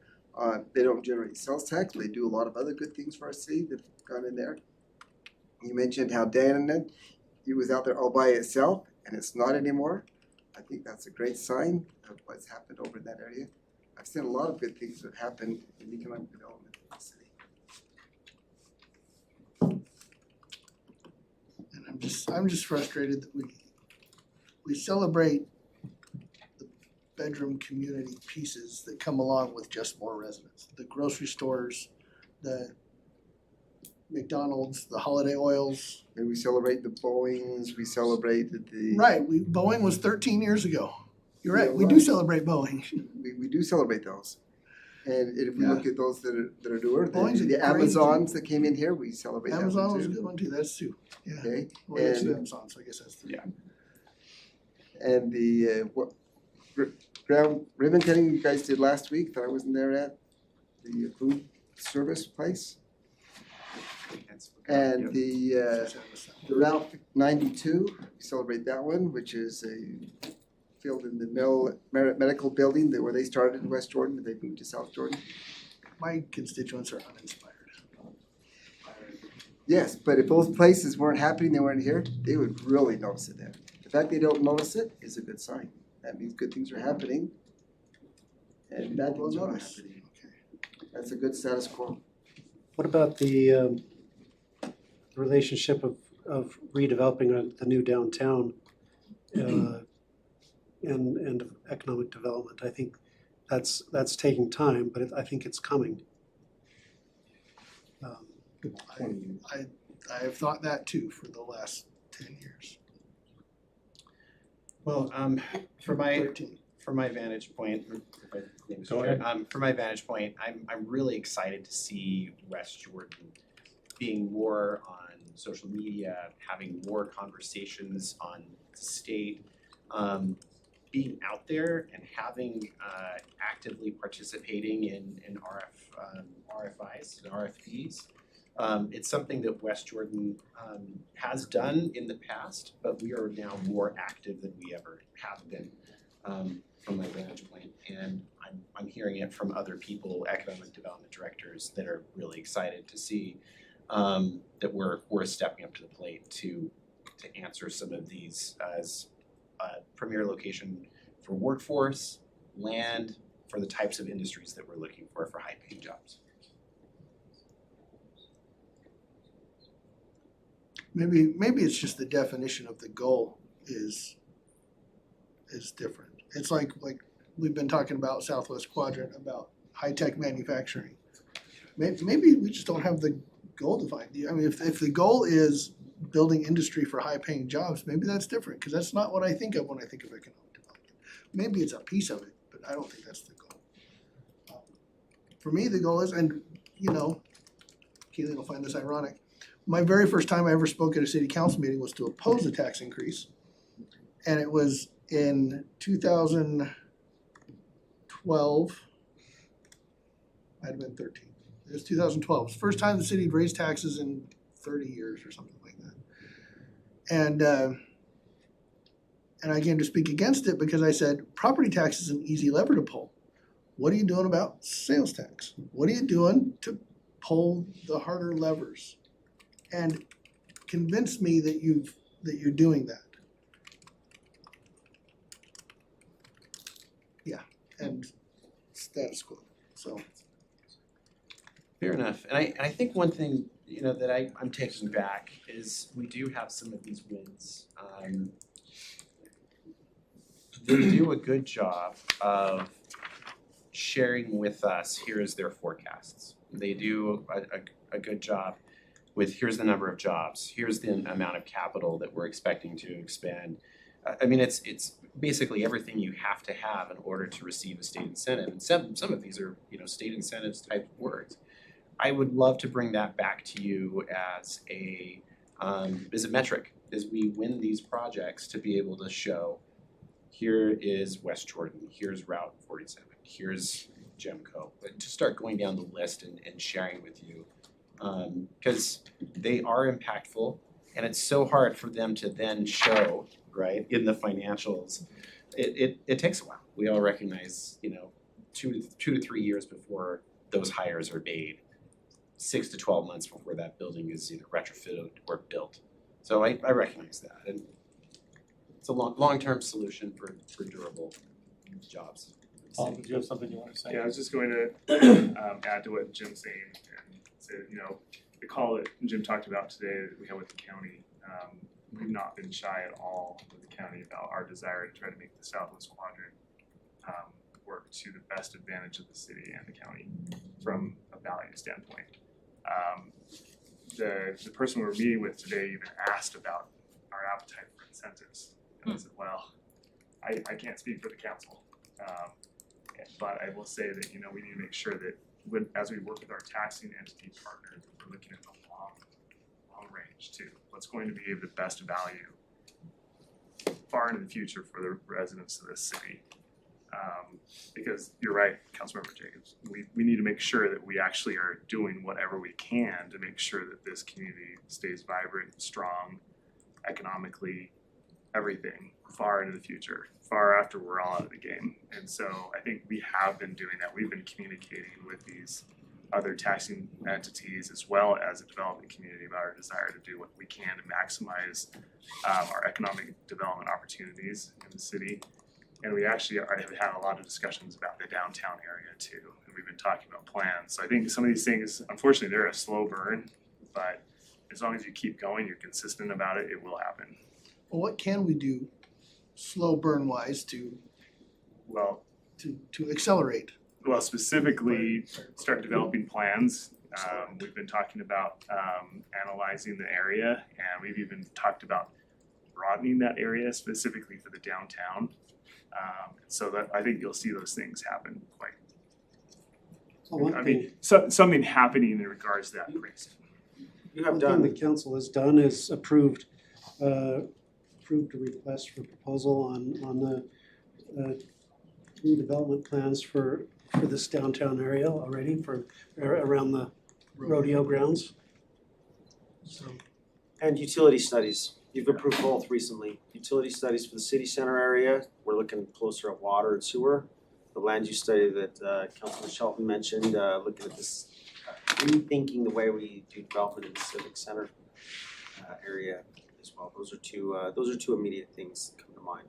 They don't generate sales tax, but they do a lot of other good things for our city that have gone in there. You mentioned how Dannon, he was out there all by itself, and it's not anymore. I think that's a great sign of what's happened over in that area. I've seen a lot of good things that have happened in economic development in the city. And I'm just frustrated that we celebrate the bedroom community pieces that come along with just more residents. The grocery stores, the McDonald's, the Holiday Oils. And we celebrate the Boeings, we celebrated the. Right, Boeing was 13 years ago. You're right, we do celebrate Boeing. We do celebrate those. And if we look at those that are newer, Boeing's a the great Amazons that came in here, we celebrate that one too. Amazon was a good one too, that's 2, yeah. Okay, Well, it's and- Amazon, so I guess that's 3. And the ground ribbon cutting you guys did last week that I wasn't there at, the food service place. And the Route 92, we celebrate that one, which is a field in the medical building where they started in West Jordan, and they moved to South Jordan. My constituents are uninspired. Yes, but if those places weren't happening, they weren't here, they would really notice it then. The fact they don't notice it is a good sign. That means good things are happening. And bad things are not happening. That's a good status quo. What about the relationship of redeveloping the new downtown and economic development. I think that's taking time, but I think it's coming. I have thought that too for the last 10 years. Well, from my 13. from my vantage point, Go ahead. From my vantage point, I'm really excited to see West Jordan being more on social media, having more conversations on the state, being out there and having actively participating in RFIs and RFPs. It's something that West Jordan has done in the past, but we are now more active than we ever have been from my vantage point. And I'm hearing it from other people, economic development directors, that are really excited to see that we're stepping up to the plate to answer some of these as a premier location for workforce, land, for the types of industries that we're looking for high-paying jobs. Maybe it's just the definition of the goal is different. It's like we've been talking about Southwest Quadrant, about high-tech manufacturing. Maybe we just don't have the goal defined. I mean, if the goal is building industry for high-paying jobs, maybe that's different, because that's not what I think of when I think of economic development. Maybe it's a piece of it, but I don't think that's the goal. For me, the goal is, and you know, Keely will find this ironic, my very first time I ever spoke at a city council meeting was to oppose a tax increase. And it was in 2012, might have been 13. It was 2012. It was the first time the city had raised taxes in 30 years or something like that. And I came to speak against it because I said, property tax is an easy lever to pull. What are you doing about sales tax? What are you doing to pull the harder levers? And convince me that you're doing that. Yeah, and status quo. So Fair enough. And I think one thing, you know, that I'm taking back is we do have some of these wins. They do a good job of sharing with us, here is their forecasts. They do a good job with, here's the number of jobs, here's the amount of capital that we're expecting to expend. I mean, it's basically everything you have to have in order to receive a state incentive. And some of these are, you know, state incentives type words. I would love to bring that back to you as a metric as we win these projects, to be able to show, here is West Jordan, here's Route 47, here's Gemco. But to start going down the list and sharing with you, because they are impactful, and it's so hard for them to then show, right, in the financials. It takes a while. We all recognize, you know, 2 to 3 years before those hires are made, 6 to 12 months before that building is either retrofitted or built. So I recognize that, and it's a long-term solution for durable jobs. Paul, did you have something you want to say? Yeah, I was just going to add to what Jim's saying and say, you know, the call that Jim talked about today that we had with the county, we've not been shy at all with the county about our desire to try to make the Southwest Quadrant work to the best advantage of the city and the county from a value standpoint. The person we were meeting with today even asked about our appetite for incentives. And I said, well, I can't speak for the council, but I will say that, you know, we need to make sure that as we work with our taxing entity partners, we're looking at the long range too. What's going to be the best value far into the future for the residents of this city. Because you're right, Councilmember Jacobs, we need to make sure that we actually are doing whatever we can to make sure that this community stays vibrant, strong, economically, everything, far into the future, far after we're all out of the game. And so I think we have been doing that. We've been communicating with these other taxing entities as well as the development community about our desire to do what we can to maximize our economic development opportunities in the city. And we actually have had a lot of discussions about the downtown area too, and we've been talking about plans. So I think some of these things, unfortunately, they're a slow burn, but as long as you keep going, you're consistent about it, it will happen. Well, what can we do, slow burn wise, Well, to accelerate? well, specifically, start developing plans. We've been talking about analyzing the area, and we've even talked about broadening that area specifically for the downtown. So that I think you'll see those things happen quite. I mean, something happening in regards to that precinct. You have One done. thing the council has done is approved a request for proposal on the redevelopment plans for this downtown area already around the rodeo grounds. So, And utility studies, you've approved both recently. Utility studies for the city center area, we're looking closer at water and sewer. The land use study that Councilman Shelton mentioned, looking at this, rethinking the way we do development in the civic center area as well. Those are two immediate things that come to mind.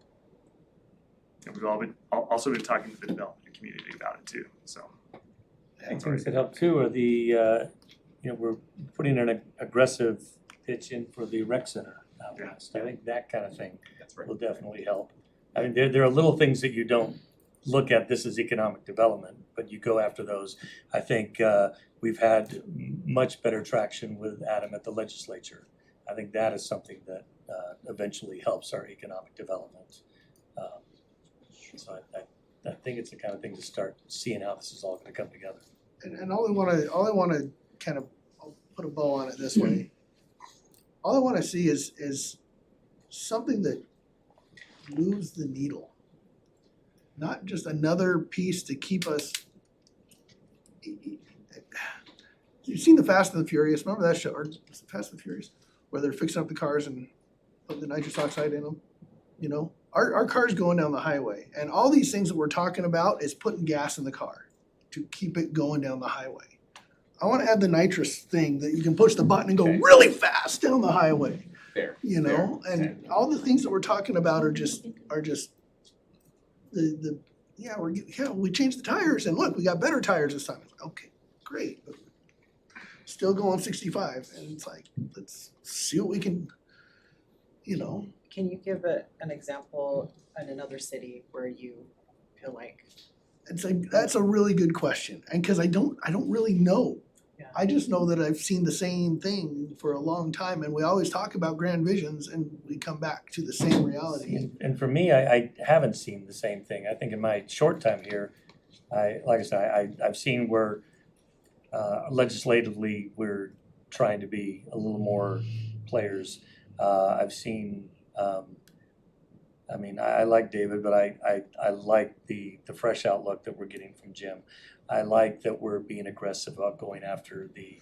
And we've also been talking to the development community about it too, so. I think things that help too are the, we're putting an aggressive pitch in for the rec center out west. I think that kind of thing will definitely help. I mean, there are little things that you don't look at this as economic development, but you go after those. I think we've had much better traction with Adam at the legislature. I think that is something that eventually helps our economic development. So I think it's the kind of thing to start seeing how this is all gonna come together. And all I wanna kind of, I'll put a bow on it this way. All I wanna see is something that moves the needle. Not just another piece to keep us. You've seen the Fast and the Furious, remember that show, or was it Fast and the Furious? Where they're fixing up the cars and putting the nitrous oxide in them, you know? Our car's going down the highway, and all these things that we're talking about is putting gas in the car to keep it going down the highway. I wanna add the nitrous thing that you can push the button and go really fast down the highway. Fair. You know, and all the things that we're talking about are just we changed the tires and look, we got better tires this time. Okay, great, but still going 65, and it's like, let's see what we can, Can you give an example in another city where you feel like? That's a really good question, and cause I don't really know. Yeah. I just know that I've seen the same thing for a long time, and we always talk about grand visions and we come back to the same reality. And for me, I haven't seen the same thing. I think in my short time here, I've seen where legislatively we're trying to be a little more players. I've seen, I like David, but I like the fresh outlook that we're getting from Jim. I like that we're being aggressive about going after the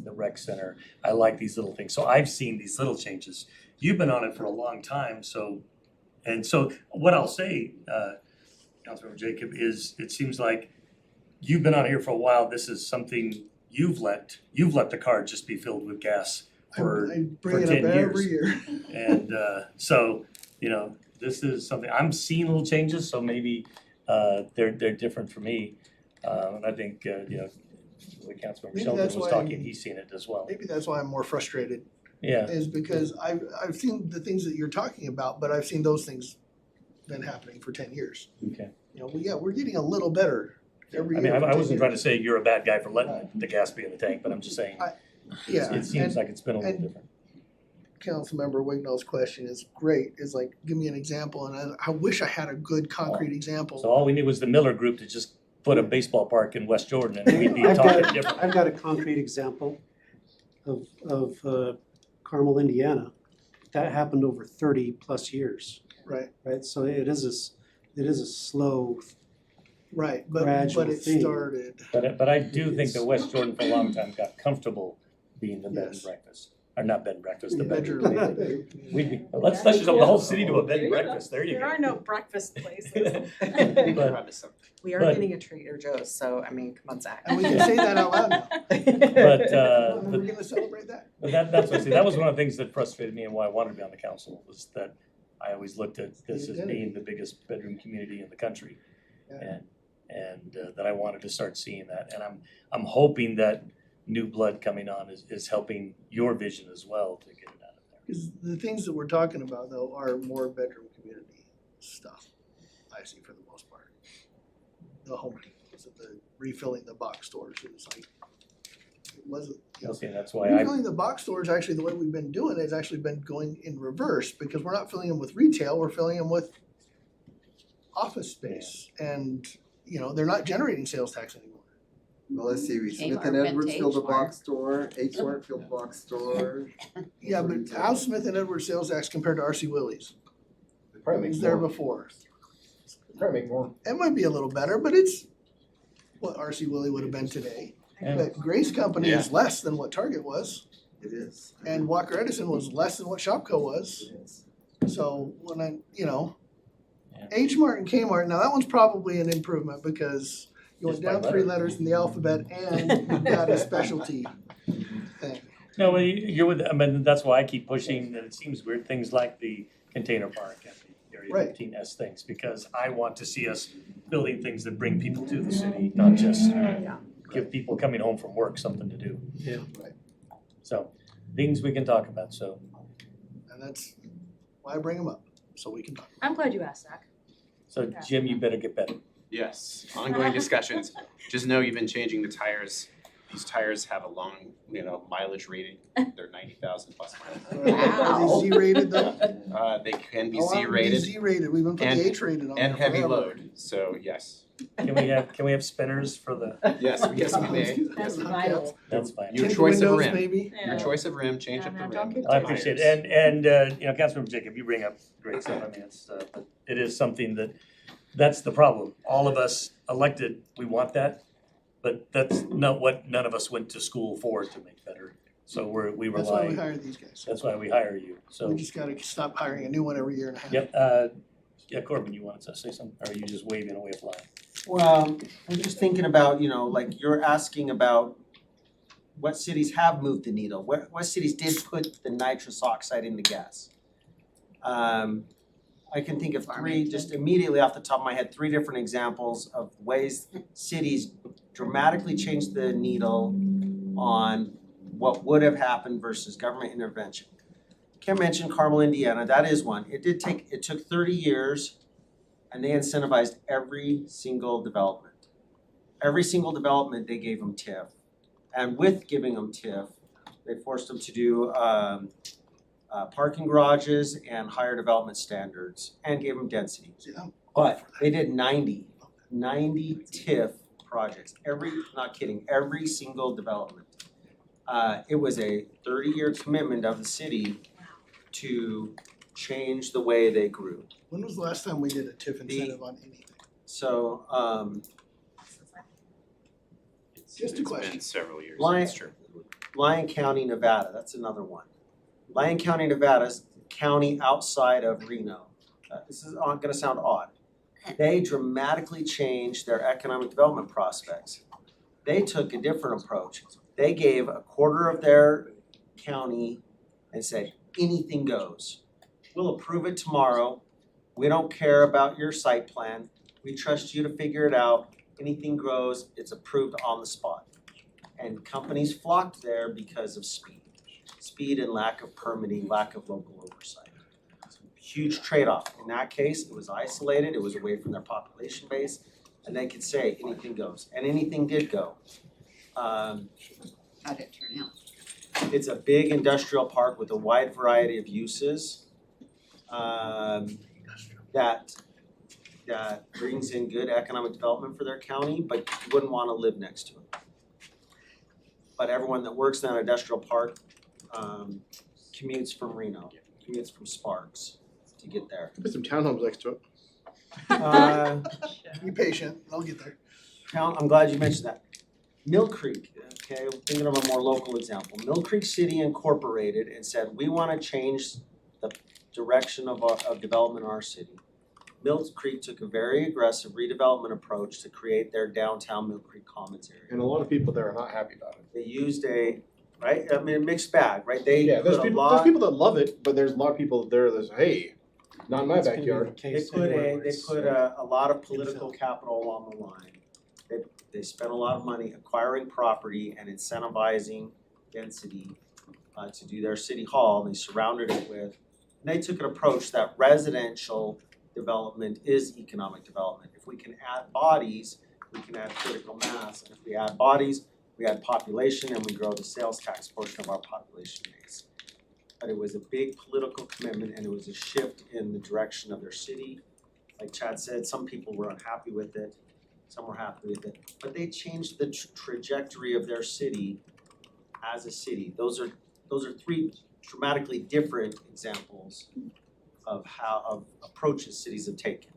rec center. I like these little things. So I've seen these little changes. You've been on it for a long time, so what I'll say, Councilmember Jacob, is it seems like you've been on here for a while. This is something you've let the car just be filled with gas for 10 years. I bring it up every year. And this is something, I'm seeing little changes, so maybe they're different for me. And I think, the Councilmember Maybe Sheldon that's was why talking, he's seen it as well. Maybe that's why I'm more frustrated. Yeah. Is because I've seen the things that you're talking about, but I've seen those things been happening for 10 years. Okay. We're getting a little better every year. I wasn't trying to say you're a bad guy for letting the gas be in the tank, but I'm just saying, it seems like it's been a little different. Councilmember Wignall's question is great, is like, give me an example, and I wish I had a good concrete example. So all we need was the Miller Group to just put a baseball park in West Jordan and we'd be talking different. I've got a concrete example of Carmel, Indiana. That happened over 30 plus years. Right. Right, so it is a slow, Right, gradual but it thing. started. But I do think that West Jordan for a long time got comfortable being the bed and breakfast. Or not bed and breakfast, the bedroom. Let's just open the whole city to a bed and breakfast, there you go. There are no breakfast places. We are but- getting a Trader Joe's, so come on, Zach. And we can say that out loud now. But We're gonna celebrate that. But that's what I see, that was one of the things that frustrated me and why I wanted to be on the council, was that I always looked at this as being the biggest bedroom community in the country. Yeah. And that I wanted to start seeing that, and I'm hoping that new blood coming on is helping your vision as well to get it out of there. Because the things that we're talking about though are more bedroom community stuff, I see for the most part. The Home Depots, the refilling the box stores, it was like, it wasn't, you know. Okay, that's why I, Refilling the box stores, actually, the way we've been doing it has actually been going in reverse, because we're not filling them with retail, we're filling them with office space. And, you know, they're not generating sales tax anymore. Well, let's see, Smith Kmart and went Edwards to filled a H-Mart. box store, H Mart filled a box store. Yeah, but how's Smith and Edwards sales tax compared to RC Willey's? They It probably was make there more, before. probably make more. It might be a little better, but it's what RC Willey would have been today. Yeah. But Gray's Company is less than what Target was, It is. and Walker Edison was less than what Shopko was. It is. So when I, you know, Yeah. H Mart and Kmart, now that one's probably an improvement because you went Just by down 3 letter. letters in the alphabet and you got a specialty thing. no, well, you're with, I mean, that's why I keep pushing, and it seems weird, things like the container park at the Area Right. 15S things, because I want to see us building things that bring people to the city, not just give people coming home from work something to do. Yeah. Right. So, things we can talk about, so. And that's why I bring them up, so we can talk. I'm glad you asked, Zach. So Jim, you better get better. Yes, ongoing discussions. Just know you've been changing the tires. These tires have a long, mileage rating. They're 90,000 plus miles. Are they Z-rated though? They can be Oh, I wanna Z-rated Z-rated, we've been putting and- H-rated on there and heavy forever. load, so yes. Can we have spinners for the, Yes, we may. That's vital. that's fine. Your Tinted choice of windows, rim. maybe? Your choice of rim, change up the rim. I appreciate it, and Councilmember Jacob, you bring up great stuff, I mean, but it is something that's the problem. All of us elected, we want that, but that's not what none of us went to school for to make better. So we That's why we rely, hire these guys. that's why we hire you, We so, just gotta stop hiring a new one every year and a half. yep, yeah, Corbin, you wanted to say something, or are you just waving away a flag? Well, I'm just thinking about, like you're asking about what cities have moved the needle, what cities did put the nitrous oxide in the gas. I can think of 3, just immediately off the top of my head, 3 different examples of ways cities dramatically changed the needle on what would have happened versus government intervention. Kim mentioned Carmel, Indiana, that is one. It took 30 years and they incentivized every single development. Every single development, they gave them TIF. And with giving them TIF, they forced them to do parking garages and higher development standards and gave them density. Yeah. But they did 90 TIF projects, every single development. It was a 30-year commitment of the city to change the way they grew. When was the last time we did a TIF incentive on anything? So, Just a question. It's been several years, Lion- that's true. Lyon County, Nevada, that's another one. Lyon County, Nevada's a county outside of Reno. This is gonna sound odd. They dramatically changed their economic development prospects. They took a different approach. They gave a quarter of their county and said, anything goes. We'll approve it tomorrow. We don't care about your site plan. We trust you to figure it out. Anything grows, it's approved on the spot. And companies flocked there because of speed and lack of permitting, lack of local oversight. Huge trade-off. In that case, it was isolated, it was away from their population base, and they could say anything goes, and anything did go. How'd it turn out? It's a big industrial park with a wide variety of uses. That brings in good economic development for their county, but you wouldn't wanna live next to it. But everyone that works in that industrial park commutes from Reno, commutes from Sparks to get there. Put some townhomes next to it. Be patient, I'll get there. I'm glad you mentioned that. Mill Creek, okay, thinking of a more local example. Mill Creek City incorporated and said, we wanna change the direction of development in our city. Mill Creek took a very aggressive redevelopment approach to create their downtown Mill Creek Commons area. And a lot of people there are not happy about it. They used a mixed bag, right? They Yeah, put a there's lot, people that love it, but there's a lot of people there that's, hey, not in my That's gonna be backyard. the case they put anywhere where a it's, lot of political capital along the line. They spent a lot of money acquiring property and incentivizing density to do their city hall, and they surrounded it with, and they took an approach that residential development is economic development. If we can add bodies, we can add critical mass, and if we add bodies, we add population and we grow the sales tax portion of our population base. But it was a big political commitment and it was a shift in the direction of their city. Like Chad said, some people were unhappy with it, some were happy with it, but they changed the trajectory of their city as a city. Those are three dramatically different examples of approaches cities have taken.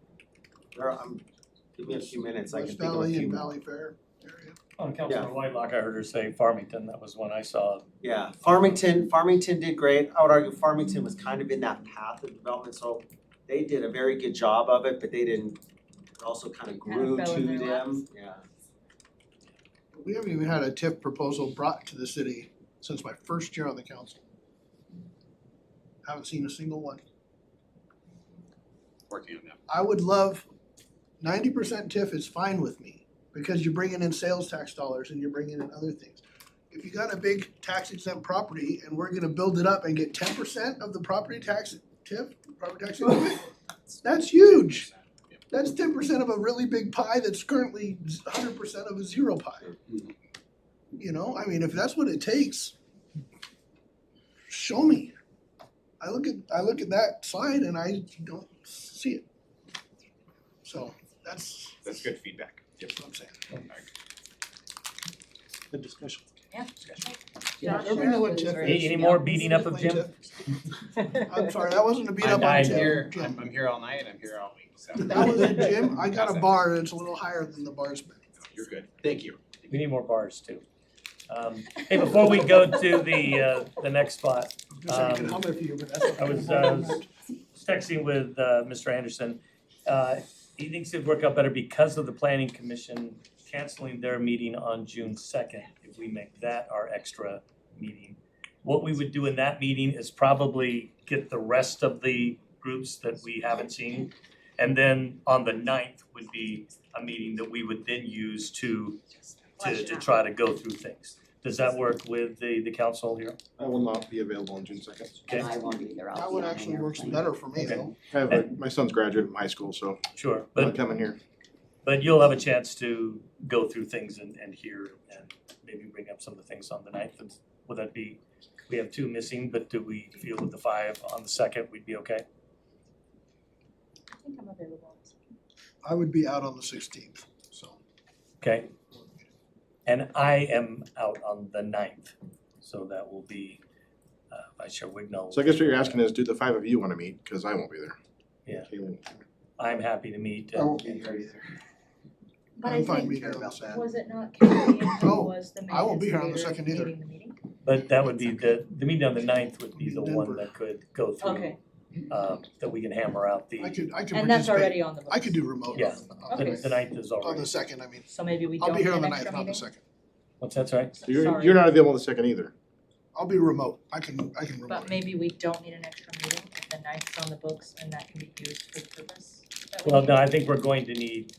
Give me a few minutes, I can West think of a Valley few and more. Valley Fair area. On Councilor Whitelock, I heard her say Farmington, that was one I saw. Yeah, Farmington did great. I would argue Farmington was kind of in that path of development, so they did a very good job of it, but they didn't, it also kind of grew fell to in their them, yeah. We haven't even had a TIF proposal brought to the city since my first year on the council. Haven't seen a single one. Working on that. I would love, 90% TIF is fine with me, because you're bringing in sales tax dollars and you're bringing in other things. If you got a big tax exempt property and we're gonna build it up and get 10% of the property tax TIF, property tax increment, that's huge. That's 10% of a really big pie that's currently 100% of a zero pie. You know, I mean, if that's what it takes, show me. I look at that slide and I don't see it. So that's good feedback. what I'm saying. Good discussion. Yeah. Everybody know what TIF is. Any more beating up of Jim? I'm sorry, that wasn't a beat up on I'm Jim. here, I'm here all night, I'm here all week, so. That was it, Jim. I got a bar and it's a little higher than the bar's been. You're good, thank you. We need more bars too. Hey, before we go to the next spot, Just so you can hum it for you, but that's. I was texting with Mr. Anderson. He thinks it'd work out better because of the planning commission canceling their meeting on June 2nd, if we make that our extra meeting. What we would do in that meeting is probably get the rest of the groups that we haven't seen. And then on the 9th would be a meeting that we would then use to try to go through things. Does that work with the council here? I will not be available on June 2nd. Okay. And I won't either, I'll That be one on actually an works airplane. better for me Okay. though. I have my son's graduating from high school, so Sure, I'm but not coming here. But you'll have a chance to go through things and hear and maybe bring up some of the things on the 9th. And would that be, we have 2 missing, but do we feel with the 5 on the 2nd, we'd be okay? I think I'm available. I would be out on the 16th, so. Okay? And I am out on the 9th, so that will be Vice Chair Wignall. So I guess what you're asking is, do the 5 of you wanna meet? Cause I won't be there. Yeah. Kayleen. I'm happy to meet. I won't be here either. But I'm I fine think, being here on the 2nd. was it not Kathleen who Oh, was the main I won't be here on the instigator of 2nd either. leading the meeting? But that would be the meeting on the 9th would be the one Denver. that could go through. Okay, That we can hammer out the, I could and that's already participate. on the books. I could do remote Yeah. on Okay. the 9th is the already. 2nd, I mean. So maybe we I'll don't be need here on an the extra 9th, not the meeting? 2nd. What's that, sorry? So you're Sorry. not available on the 2nd either. I'll be remote. I can remote. But maybe we don't need an extra meeting if the 9th is on the books and that can be used for the purpose. that we Well, need. no, I think we're going to need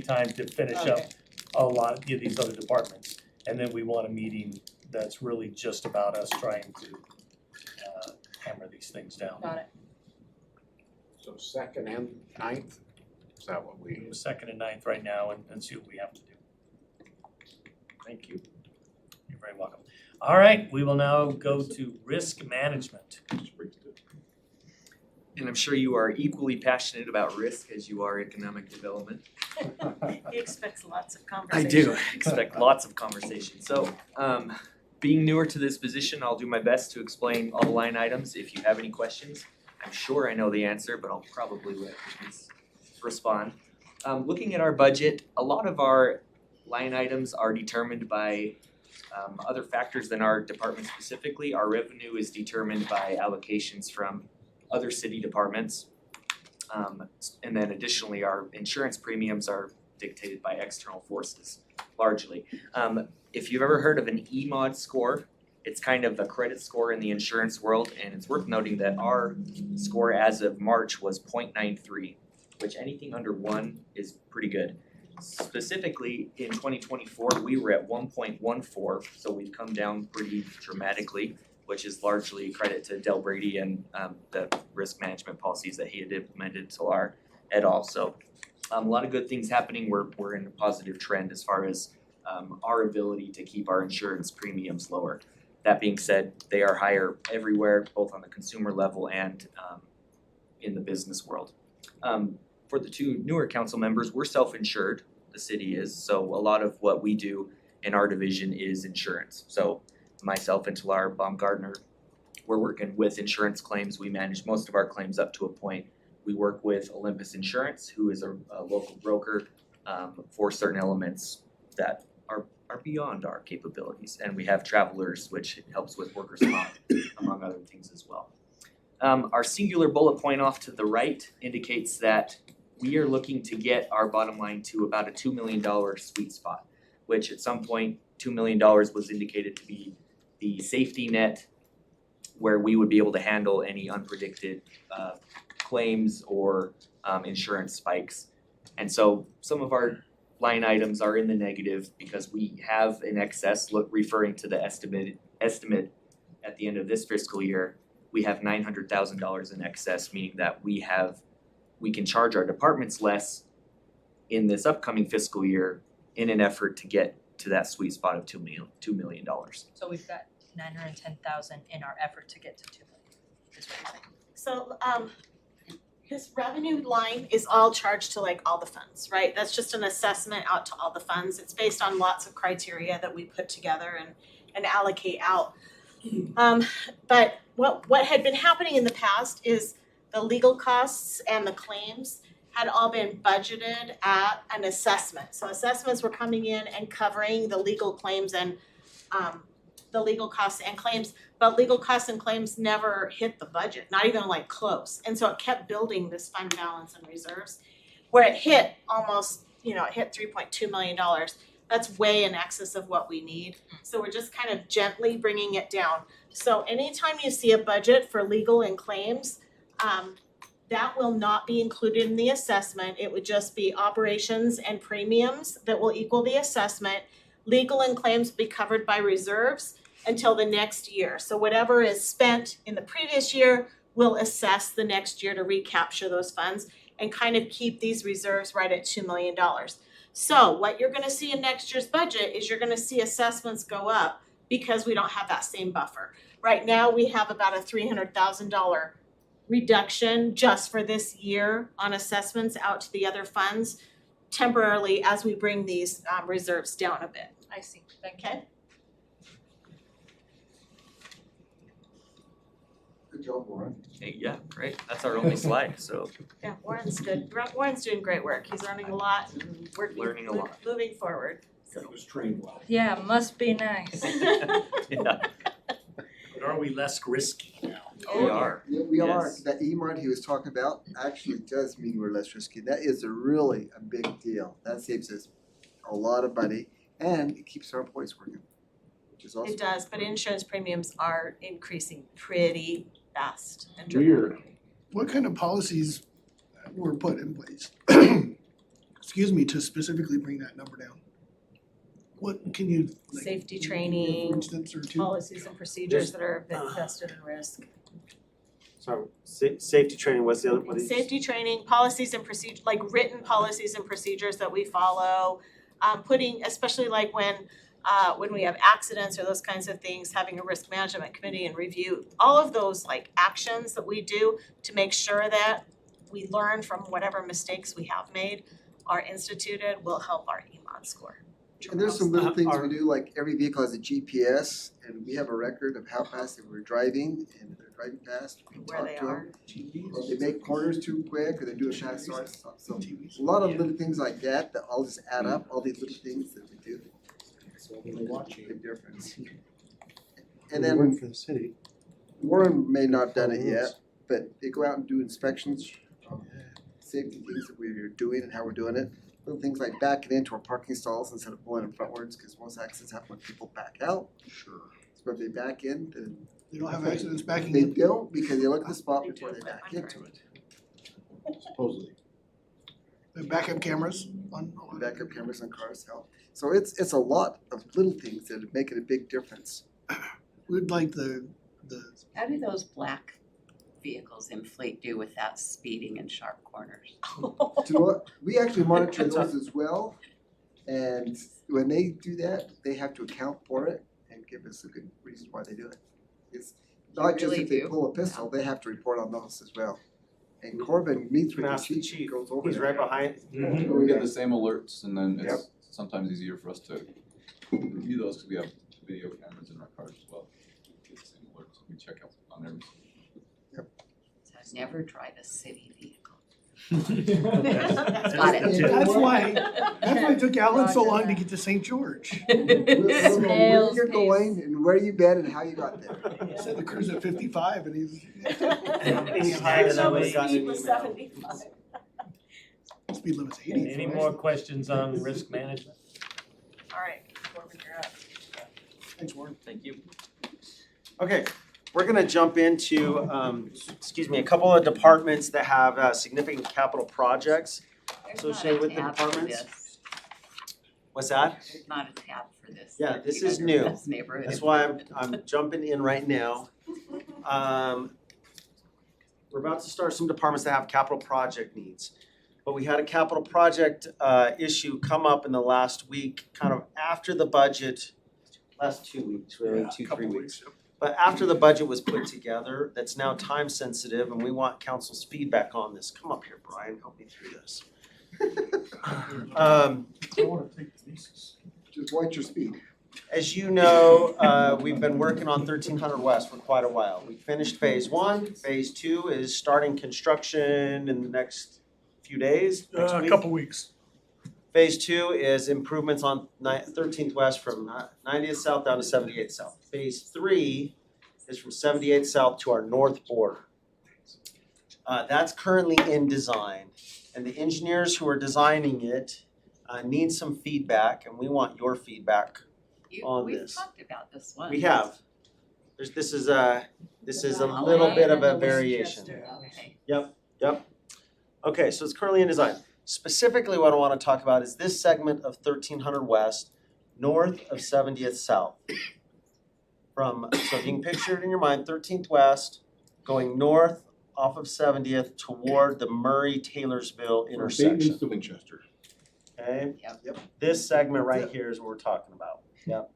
time to finish up Okay. a lot of these other departments. And then we want a meeting that's really just about us trying to hammer these things down. Got it. So 2nd and 9th, is that what we? 2nd and 9th right now and see what we have to do. Thank you. You're very welcome. All right, we will now go to risk management. And I'm sure you are equally passionate about risk as you are economic development. He expects lots of I conversation. do expect lots of conversation. So, being newer to this position, I'll do my best to explain all the line items. If you have any questions, I'm sure I know the answer, but I'll probably let Denise respond. Looking at our budget, a lot of our line items are determined by other factors than our department specifically. Our revenue is determined by allocations from other city departments. And then additionally, our insurance premiums are dictated by external forces, largely. If you've ever heard of an EMOD score, it's kind of the credit score in the insurance world, and it's worth noting that our score as of March was 0.93, which anything under 1 is pretty good. specifically in 2024, we were at 1.14, so we've come down pretty dramatically, which is largely credit to Del Brady and the risk management policies that he had implemented to our et al. So a lot of good things happening. We're in a positive trend as far as our ability to keep our insurance premiums lower. That being said, they are higher everywhere, both on the consumer level and in the business world. For the two newer council members, we're self-insured, the city is, so a lot of what we do in our division is insurance. So myself and Talar Baumgartner, we're working with insurance claims. We manage most of our claims up to a point. We work with Olympus Insurance, who is a local broker for certain elements that are beyond our capabilities. And we have Travelers, which helps with workers' comp, among other things as well. Our singular bullet point off to the right indicates that we are looking to get our bottom line to about a $2 million sweet spot, which at some point, $2 million was indicated to be the safety net where we would be able to handle any unpredicted claims or insurance spikes. And so some of our line items are in the negative because we have an excess, referring to the estimate at the end of this fiscal year, we have $900,000 in excess, meaning that we can charge our departments less in this upcoming fiscal year in an effort to get to that sweet spot of $2 million. So we've got 910,000 in our effort to get to 2 million, is what you're saying. So, this revenue line is all charged to like all the funds, right? That's just an assessment out to all the funds. It's based on lots of criteria that we put together and allocate out. But what had been happening in the past is the legal costs and the claims had all been budgeted at an assessment. So assessments were coming in and covering the legal claims and the legal costs and claims, but legal costs and claims never hit the budget, not even like close. And so it kept building this fund balance and reserves where it hit almost, it hit $3.2 million. That's way in excess of what we need. So we're just kind of gently bringing it down. So anytime you see a budget for legal and claims, that will not be included in the assessment. It would just be operations and premiums that will equal the assessment. Legal and claims will be covered by reserves until the next year. So whatever is spent in the previous year, we'll assess the next year to recapture those funds and kind of keep these reserves right at $2 million. So what you're gonna see in next year's budget is you're gonna see assessments go up because we don't have that same buffer. Right now, we have about a $300,000 reduction just for this year on assessments out to the other funds temporarily as we bring these reserves down a bit. I see, thank you. Okay? Good job, Warren. Hey, yeah, great. That's our only slide, so Yeah, Warren's good. Warren's doing great work. He's learning a lot and Learning a lot. moving forward. It was trained well. Yeah, must be nice. yeah, But are we less risky now? we are. Yeah, we are. Yes. That E-Mart he was talking about actually does mean we're less risky. That is really a big deal. That saves us a lot of money and it keeps our employees working, which is also. It does, but insurance premiums are increasing pretty fast and Weird. dramatically. What kind of policies were put in place? Excuse me, to specifically bring that number down? What can you, like, Safety give, for training, instance, or two? policies and procedures that are vested in risk. So safety training, what's the other, what is? Safety training, policies and procedures, like written policies and procedures that we follow. Putting, especially like when we have accidents or those kinds of things, having a risk management committee and review, all of those like actions that we do to make sure that we learn from whatever mistakes we have made are instituted will help our EMOD score. And there's some little things we do, like every vehicle has a GPS and we have a record of how fast they were driving, and if they're driving fast, we Where talk they to them. are. Or they make corners too quick, or they do a fast start, stuff. So a lot of little things like that all just add up, all these little things that we do. So they watch a big difference. And We work then for the city. Warren may not have done it yet, but they go out and do inspections, safety things that we're doing and how we're doing it. Little things like backing into our parking stalls instead of pulling them frontwards, because most accidents happen when people back out. Sure. So if they back in, then They don't have accidents backing they in? don't, because they look at the spot before they back into it. Supposedly. The backup cameras on. Backup cameras on cars help. So it's a lot of little things that make it a big difference. We'd like the How do those black vehicles in Fleet do with that speeding in sharp corners? Do you know what? We actually monitor those as well. And when they do that, they have to account for it and give us a good reason why they do it. It's not just really if they do? pull a pistol, they have to report on those as well. And Corbin meets with the chief, goes over He's there. right behind. Oh, We yeah. get the same alerts and then Yep. it's sometimes easier for us to review those because we have video cameras in our cars as well. Get the same alerts, we check out on every. So I never drive a city vehicle. That's Got it. That's why it took Alan so long to get to St. George. We'll know where Snail's you're pace. going and where you've been and how you got there. He said the cruise at 55 and he's. He's higher than I would've gotten an email. 75. Speed limit's 80. Any more questions on risk management? Alright, Corbin, you're up. Thanks, Warren. Thank you. Okay, we're gonna jump into, a couple of departments that have significant capital projects associated with the departments. What's that? There's not a tab for this. Yeah, this You is guys are new. the best neighborhood. That's why I'm jumping in right now. We're about to start some departments that have capital project needs. But we had a capital project issue come up in the last week, kind of after the budget, last 2 weeks, really, 2-3 weeks. But after the budget was put together, that's now time sensitive and we want council's feedback on this. Come up here, Brian, help me through this. Just watch your speed. As you know, we've been working on 1300 West for quite a while. We finished phase 1, phase 2 is starting construction in the next few days, next week. Couple weeks. Phase 2 is improvements on 13th West from 90th South down to 78th South. Phase 3 is from 78th South to our north border. That's currently in design, and the engineers who are designing it need some feedback, and we want your feedback on We've this. talked about this one. We have. This is a little bit of a variation. Okay. Yep. Okay, so it's currently in design. Specifically, what I want to talk about is this segment of 1300 West, north of 70th South. So if you can picture it in your mind, 13th West, going north off of 70th toward the Murray-Taylorsville From intersection. Dayton's to Winchester. Okay? Yep. This segment right here is what we're talking about. Yep.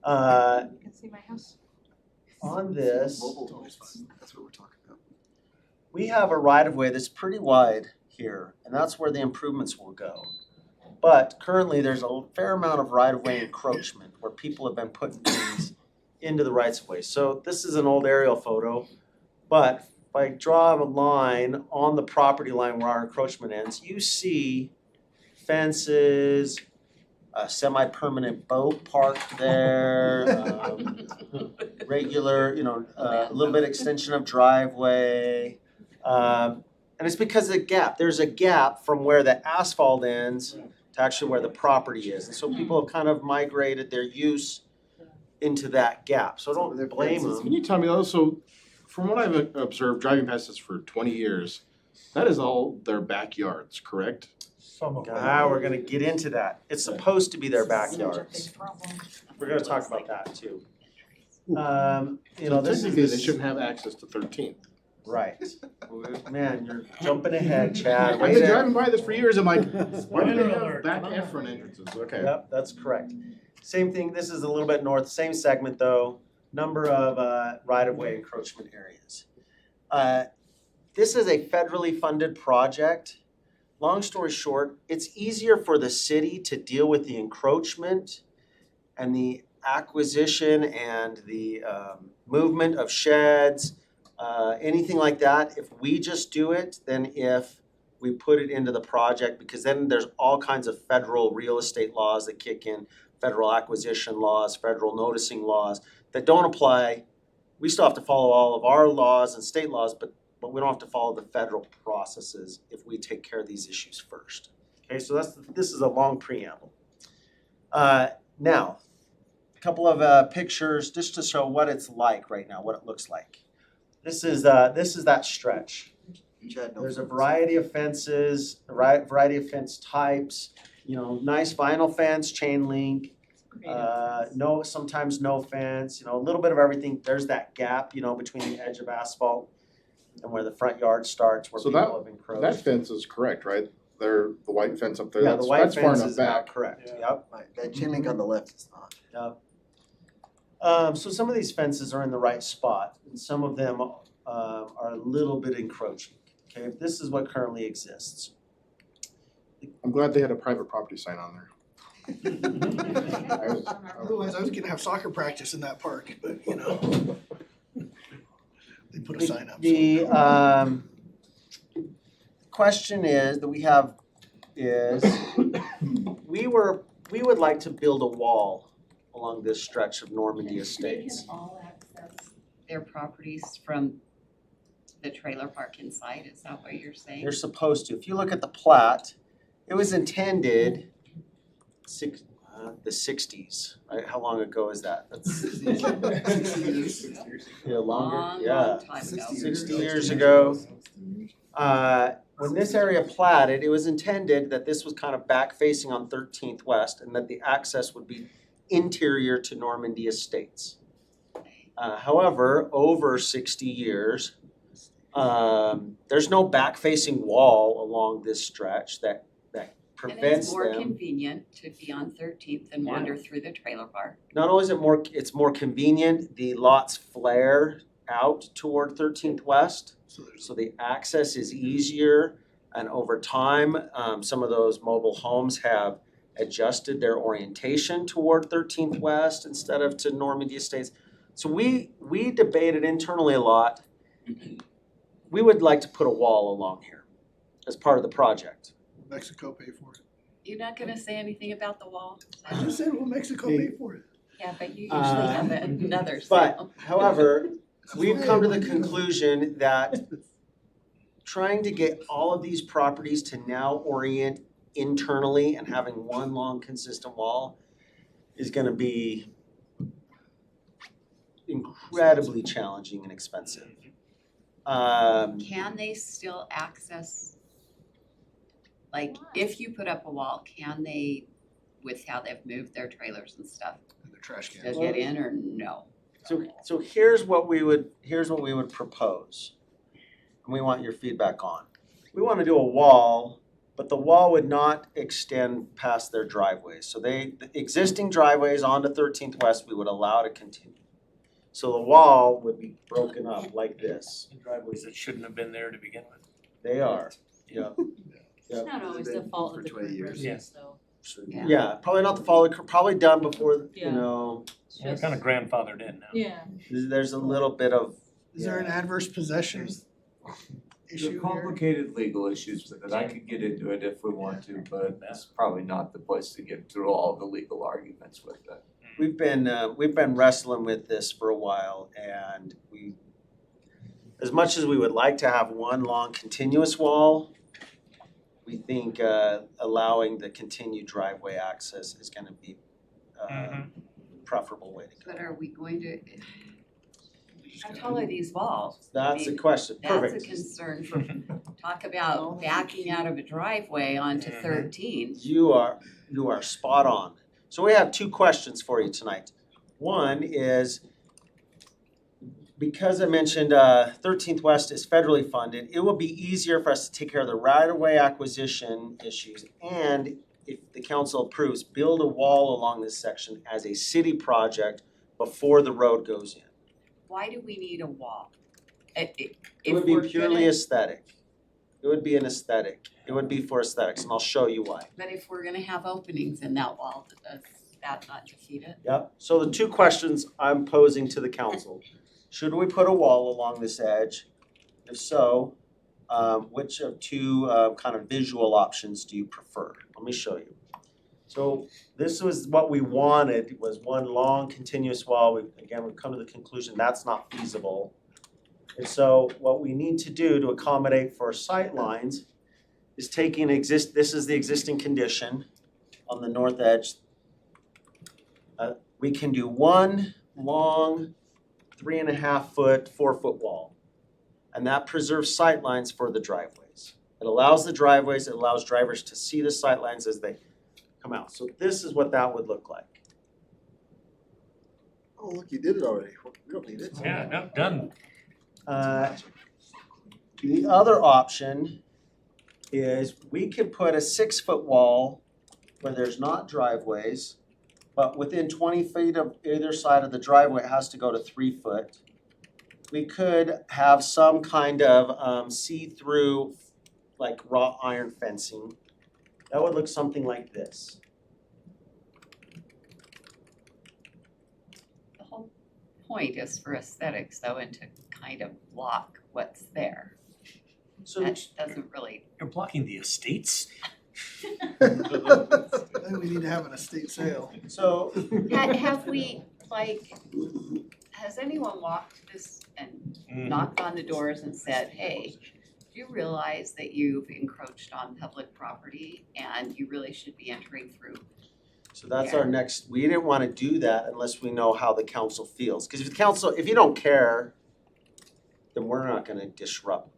You can see my house. On this, That's what we're talking about. we have a right-of-way that's pretty wide here, and that's where the improvements will go. But currently, there's a fair amount of right-of-way encroachment where people have been putting things into the rights-of-way. So this is an old aerial photo, but if I draw a line on the property line where our encroachment ends, you see fences, a semi-permanent boat parked there, regular, a little bit extension of driveway. And it's because of the gap. There's a gap from where the asphalt ends to actually where the property is. And so people have kind of migrated their use into that gap. So I don't blame Can them. you tell me also, from what I've observed driving past this for 20 years, that is all their backyards, correct? Some of We're gonna get into that. It's supposed to be their backyards. We're gonna talk about that too. So This technically, they is, shouldn't have access to 13th. right. Man, you're jumping ahead, Chad. I've Way been to- driving by this for years, I'm like, why do they Spoiler have alert, back come and on. front entrances? Okay. Yep, that's correct. Same thing, this is a little bit north, same segment though, number of right-of-way encroachment areas. This is a federally funded project. Long story short, it's easier for the city to deal with the encroachment and the acquisition and the movement of sheds, anything like that, if we just do it, than if we put it into the project, because then there's all kinds of federal real estate laws that kick in, federal acquisition laws, federal noticing laws that don't apply. We still have to follow all of our laws and state laws, but we don't have to follow the federal processes if we take care of these issues first. Okay, so this is a long preamble. Now, a couple of pictures just to show what it's like right now, what it looks like. This is that stretch. There's a variety of fences, variety of fence types, nice vinyl fence, chain link. Sometimes no fence, a little bit of everything. There's that gap, between the edge of asphalt and where the front yard starts, where So people have encroached. That fence is correct, right? There, the white fence up there, Yeah, that's, the white that's far fence enough is not back. correct, yep. That chain link on the left is not. Yep. So some of these fences are in the right spot, and some of them are a little bit encroaching. Okay, this is what currently exists. I'm glad they had a private property sign on there. Otherwise, I was gonna have soccer practice in that park, but they put a sign up. The question is that we have is we would like to build a wall along this stretch of Normandy Estates. They can all access their properties from the trailer park inside, is that what you're saying? They're supposed to. If you look at the plat, it was intended the 60s, right? How long ago is that? That's 60 years. Yeah, longer. Long time ago. 60 years ago. When this area platted, it was intended that this was kind of back facing on 13th West and that the access would be interior to Normandy Estates. However, over 60 years, there's no back facing wall along this stretch that And it's prevents more them. convenient to be on 13th than wander through the trailer park. Not only is it's more convenient, the lots flare out toward 13th West, so the access is easier. And over time, some of those mobile homes have adjusted their orientation toward 13th West instead of to Normandy Estates. So we debated internally a lot. We would like to put a wall along here as part of the project. Mexico pay for it. You're not gonna say anything about the wall? I just said, will Mexico pay for it? Yeah, but you usually have another But sale. however, we've come to the conclusion that trying to get all of these properties to now orient internally and having one long consistent wall is gonna be incredibly challenging and expensive. Can they still access, like, if you put up a wall, can they, with how they've moved their trailers and stuff, The trash still cans. get in or no? So here's what we would propose. And we want your feedback on. We want to do a wall, but the wall would not extend past their driveways. So the existing driveways onto 13th West, we would allow to continue. So the wall would be broken up like this. Driveways that shouldn't have been there to begin with. They are, yeah. It's not always the fault of the current residents though. Yeah, probably not the fault, probably done before, Yeah. They're kind of grandfathered in now. Yeah. There's a little bit of. Is there an adverse possession issue They're here? complicated legal issues with it, I could get into it if we want to, but that's probably not the place to get through all the legal arguments with it. We've been wrestling with this for a while, and as much as we would like to have one long continuous wall, we think allowing the continued driveway access is gonna be preferable way to go. But are we going to, how tall are these walls? That's a question, perfect. That's a concern for, talk about backing out of a driveway onto 13. You are spot on. So we have two questions for you tonight. One is, because I mentioned 13th West is federally funded, it will be easier for us to take care of the right-of-way acquisition issues, and if the council approves, build a wall along this section as a city project before the road goes in. Why do we need a wall? It would be purely aesthetic. It would be an aesthetic. It would be for aesthetics, and I'll show you why. But if we're gonna have openings in that wall, does that not defeat it? Yep, so the two questions I'm posing to the council. Should we put a wall along this edge? If so, which of two kind of visual options do you prefer? Let me show you. So this was what we wanted, was one long continuous wall. We've come to the conclusion that's not feasible. And so what we need to do to accommodate for sight lines is taking this is the existing condition on the north edge. We can do one long 3.5 foot, 4 foot wall. And that preserves sightlines for the driveways. It allows the driveways, it allows drivers to see the sightlines as they come out. So this is what that would look like. Oh, look, you did it already. We don't need it. Yeah, no, done. The other option is we could put a 6-foot wall where there's not driveways, but within 20 feet of either side of the driveway, it has to go to 3 foot. We could have some kind of see-through, like wrought iron fencing. That would look something like this. The whole point is for aesthetics though, and to kind of block what's there. So that doesn't really. You're blocking the estates? I think we need to have an estate sale. So Have we, like, has anyone walked this and knocked on the doors and said, hey, do you realize that you've encroached on public property and you really should be entering through? So that's our next, we didn't want to do that unless we know how the council feels. Because if you don't care, then we're not going to disrupt.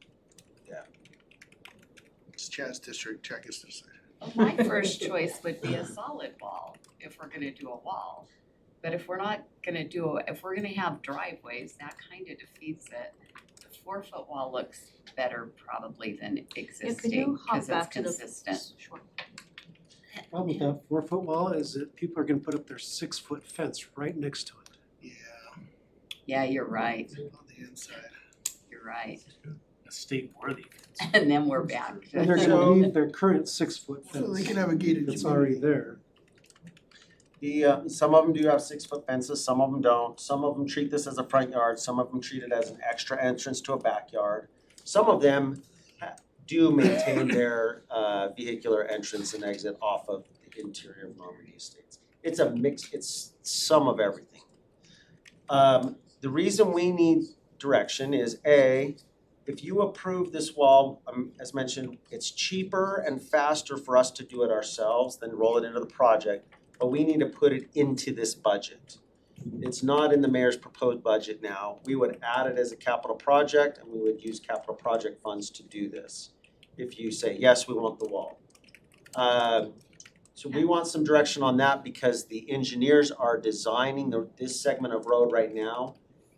It's Chad's district, check his district. Well, my first choice would be a solid wall, if we're gonna do a wall. But if we're not gonna if we're gonna have driveways, that kind of defeats it. The 4-foot wall looks better probably than existing, cause it's consistent. Problem with that 4-foot wall is that people are gonna put up their 6-foot fence right next to it. Yeah, you're right, On the inside. you're right. Estate worthy. And then we're back to. And they're gonna leave their current 6-foot fence. So they can have a gated That's community. already there. Some of them do have 6-foot fences, some of them don't. Some of them treat this as a front yard, some of them treat it as an extra entrance to a backyard. Some of them do maintain their vehicular entrance and exit off of the interior of Normandy Estates. It's a mix, it's some of everything. The reason we need direction is if you approve this wall, as mentioned, it's cheaper and faster for us to do it ourselves than roll it into the project, but we need to put it into this budget. It's not in the mayor's proposed budget now. We would add it as a capital project and we would use capital project funds to do this. If you say, yes, we want the wall. So we want some direction on that because the engineers are designing this segment of road right now.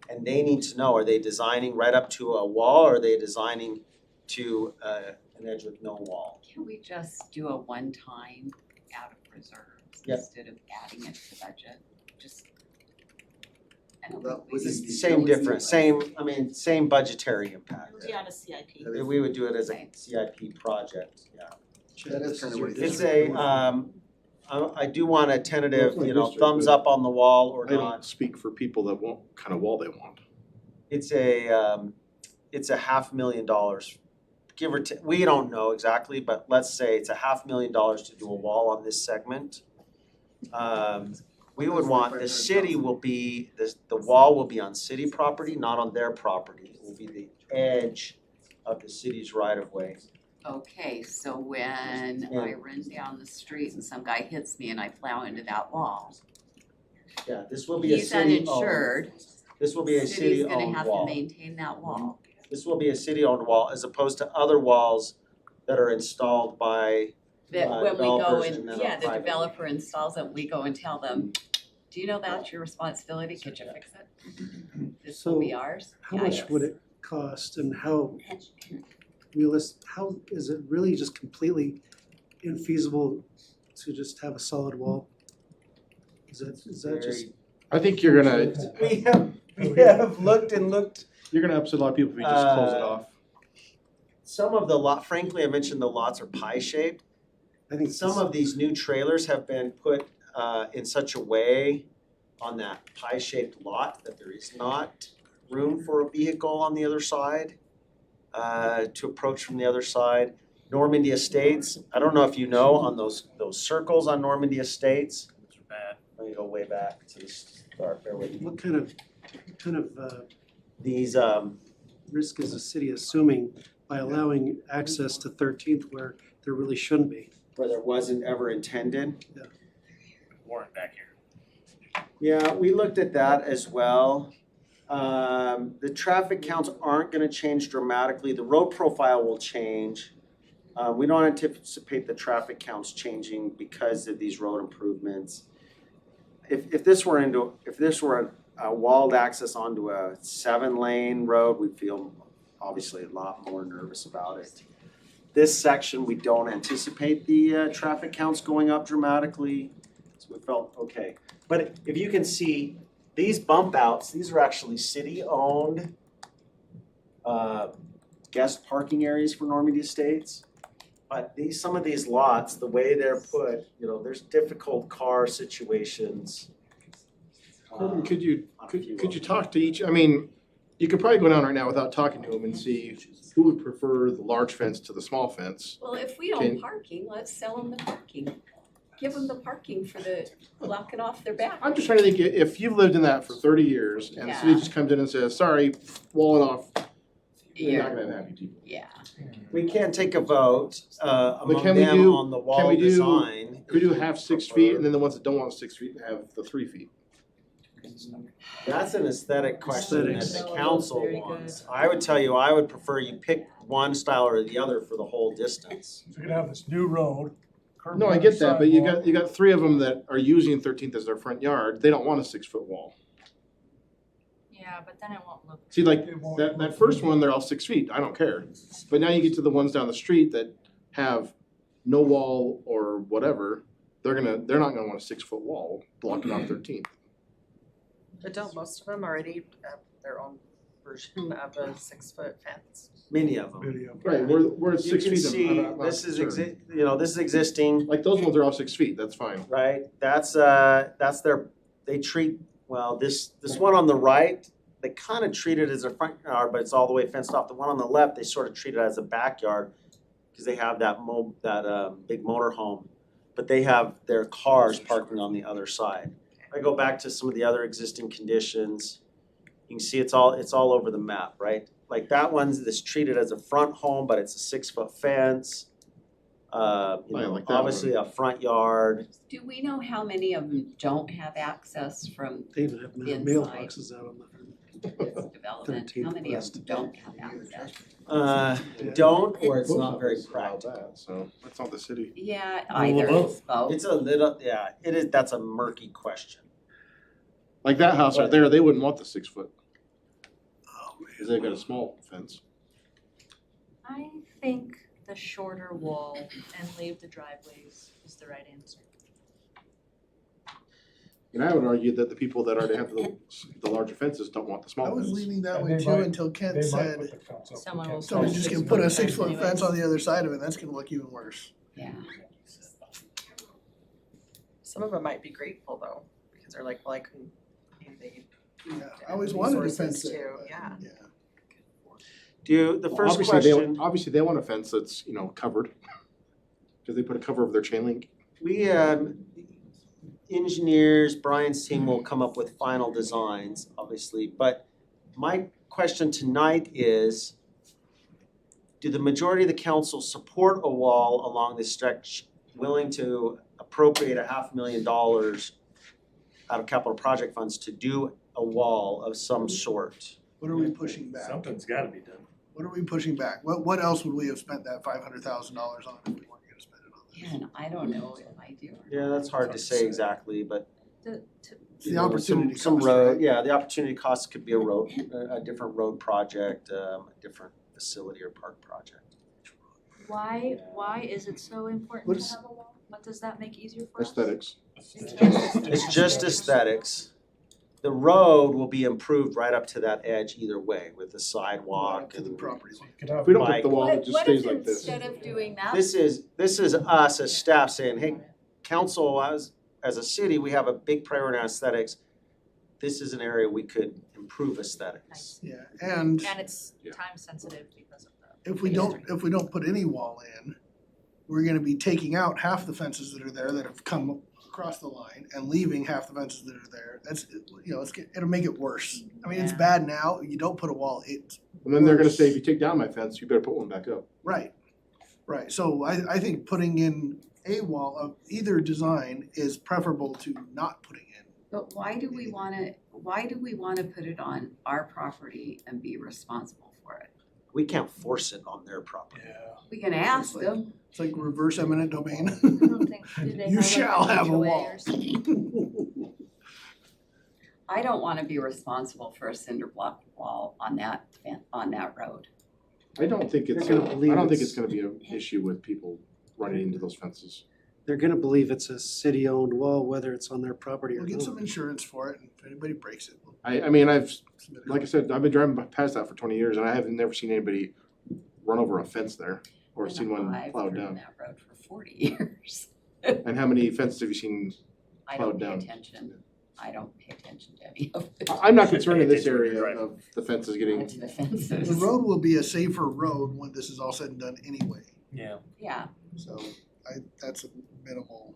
And they need to know, are they designing right up to a wall or are they designing to an edge with no wall? Can we just do a one-time out of reserves Yep. instead of adding it to the budget? Just. I don't That think was we- the- Same difference, same budgetary impact. Yeah, to CIP. We would do it as a CIP project, yeah. That is kind of what it is. It's I do want a tentative, Definitely district, thumbs but up on the wall or I don't not. speak for people that want, kind of wall they want. It's a $500,000, give or take, we don't know exactly, but let's say it's $500,000 to do a wall on this segment. We would want, the city will be, the wall will be on city property, not on their property. It will be the edge of the city's right of way. Okay, so when I run down the street and some guy hits me and I plow into that wall, Yeah, this will be a he's city owned. uninsured. This will be a city City's owned gonna have to wall. maintain that wall. This will be a city owned wall as opposed to other walls that are installed by That when we go developers and, and then yeah, are the private. developer installs it, we go and tell them, do you know that's your responsibility? Could you fix it? This will be ours? How Yeah, much yes. would it cost and how how is it really just completely infeasible to just have a solid wall? Is that just? I think you're gonna, We have looked and looked. you're gonna upset a lot of people if you just close it off. Some of the frankly, I mentioned the lots are pie shaped. I think Some of these new trailers have been put in such a way on that pie shaped lot that there is not room for a vehicle on the other side to approach from the other side. Normandy Estates, I don't know if you know, on those circles on Normandy Estates. Those are bad. Let me go way back to the start, bear with me. What kind of These, risk is the city assuming by allowing access to 13th where there really shouldn't be? where there wasn't ever intended. Warrant back here. Yeah, we looked at that as well. The traffic counts aren't gonna change dramatically, the road profile will change. We don't anticipate the traffic counts changing because of these road improvements. If this were a walled access onto a 7-lane road, we'd feel obviously a lot more nervous about it. This section, we don't anticipate the traffic counts going up dramatically, so we felt okay. But if you can see, these bump outs, these are actually city-owned guest parking areas for Normandy Estates. But some of these lots, the way they're put, there's difficult car situations. Corbin, could you talk to each, I mean, you could probably go down right now without talking to them and see who would prefer the large fence to the small fence. Well, if we own parking, let's sell them the parking. Give them the parking for blocking off their back. I'm just trying to think, if you've lived in that for 30 years and the city just comes in and says, sorry, wall it off, you're not gonna have happy people. Yeah. We can't take a vote among can we them do- on the can wall we do- design. Could you have 6 feet and then the ones that don't want 6 feet have the 3 feet? That's an aesthetic question that Aesthetics. the council wants. I would tell you, I would prefer you pick one style or the other for the whole distance. So you're gonna have this new road. curb No, I gutter, get that, but you sidewalk. got 3 of them that are using 13th as their front yard, they don't want a 6-foot wall. Yeah, but then it won't look. See, like, that first one, they're all 6 feet, I don't care. But now you get to the ones down the street that have no wall or whatever, they're not gonna want a 6-foot wall blocking off 13th. But don't most of them already have their own version of a 6-foot fence? Many of them. Right, we're at 6 You can feet. see, I'm not this is concerned. this is existing. Like, those ones are all 6 feet, that's fine. Right, that's they treat, well, this one on the right, they kind of treat it as a front yard, but it's all the way fenced off. The one on the left, they sort of treat it as a backyard, because they have that big motor home, but they have their cars parking on the other side. If I go back to some of the other existing conditions, you can see it's all over the map, right? Like that one's that's treated as a front home, but it's a 6-foot fence. like that Obviously a front yard. Do we know how many of them don't have access from They even have inside mailboxes out on this development? How many of them don't have access? Don't, or it's not very practical. So, that's not the city. Yeah, Well, either, both. both. It's a little, yeah, it is, that's a murky question. Like that house right there, they wouldn't want the 6 foot. Cause they've got a small fence. I think the shorter wall and leave the driveways is the right answer. And I would argue that the people that already have the larger fences don't want the small I fence. was leaning that And way they too might- until Kent they might said, put the fence up. Someone will somebody's just gonna put a 6-foot fence on the other side of it, that's gonna look even worse. Yeah. Some of them might be grateful though, because they're like, well, I couldn't, they Yeah, I always wanted a fence resources there, too, but, yeah. The first Obviously, question, obviously they want a fence that's, covered. Cause they put a cover over their chain link. we, engineers, Brian's team will come up with final designs, obviously, but my question tonight is, do the majority of the council support a wall along this stretch, willing to appropriate $500,000 out of capital project funds to do a wall of some sort? What are we pushing back? Something's gotta be done. What are we pushing back? What else would we have spent that $500,000 on if we weren't gonna spend it on this? Yeah, and I don't know if I do. Yeah, that's hard to say exactly, but It's the opportunity some cost, road, right? yeah, the opportunity cost could be a different road project, a different facility or park project. Why is it so important What to is- have a wall? What does that make easier for us? Aesthetics. It's just aesthetics. The road will be improved right up to that edge either way with the sidewalk To the and property line. If we don't put the wall, it What, just what stays if like this. instead of doing that? this is us as staff saying, hey, council, as a city, we have a big priority on aesthetics. This is an area we could improve aesthetics. Yeah, and And it's time sensitive because of the. if we don't put any wall in, we're gonna be taking out half the fences that are there that have come across the line and leaving half the fences that are there. That's, it'll make it worse. I mean, it's Yeah. bad now, you don't put a wall, it's And then they're gonna worse. say, if you take down my fence, you better put one back up. Right, right, so I think putting in a wall of either design is preferable to not putting in. But why do we wanna, why do we wanna put it on our property and be responsible for it? We can't force it on their property. Yeah. We can ask them. It's like reverse eminent domain. I don't think, do they You have shall like an have a HOA wall. or something? I don't wanna be responsible for a cinder block wall on that road. I don't think it's, They're gonna believe I don't think it's- it's gonna be an issue with people running into those fences. They're gonna believe it's a city-owned wall, whether it's on their property or We'll get some not. insurance for it, and if anybody breaks it, we'll I mean, submit it. like I said, I've been driving past that for 20 years and I haven't never seen anybody run over a fence there or And seen one I've plowed driven down. that road for 40 years. And how many fences have you seen? I don't Plowed pay down. attention. I don't pay attention to any of it. I'm not concerned in this Attention when you're area driving. of the fences getting, To the The fences. road will be a safer road when this is all said and done anyway, Yeah. Yeah, so that's a minimal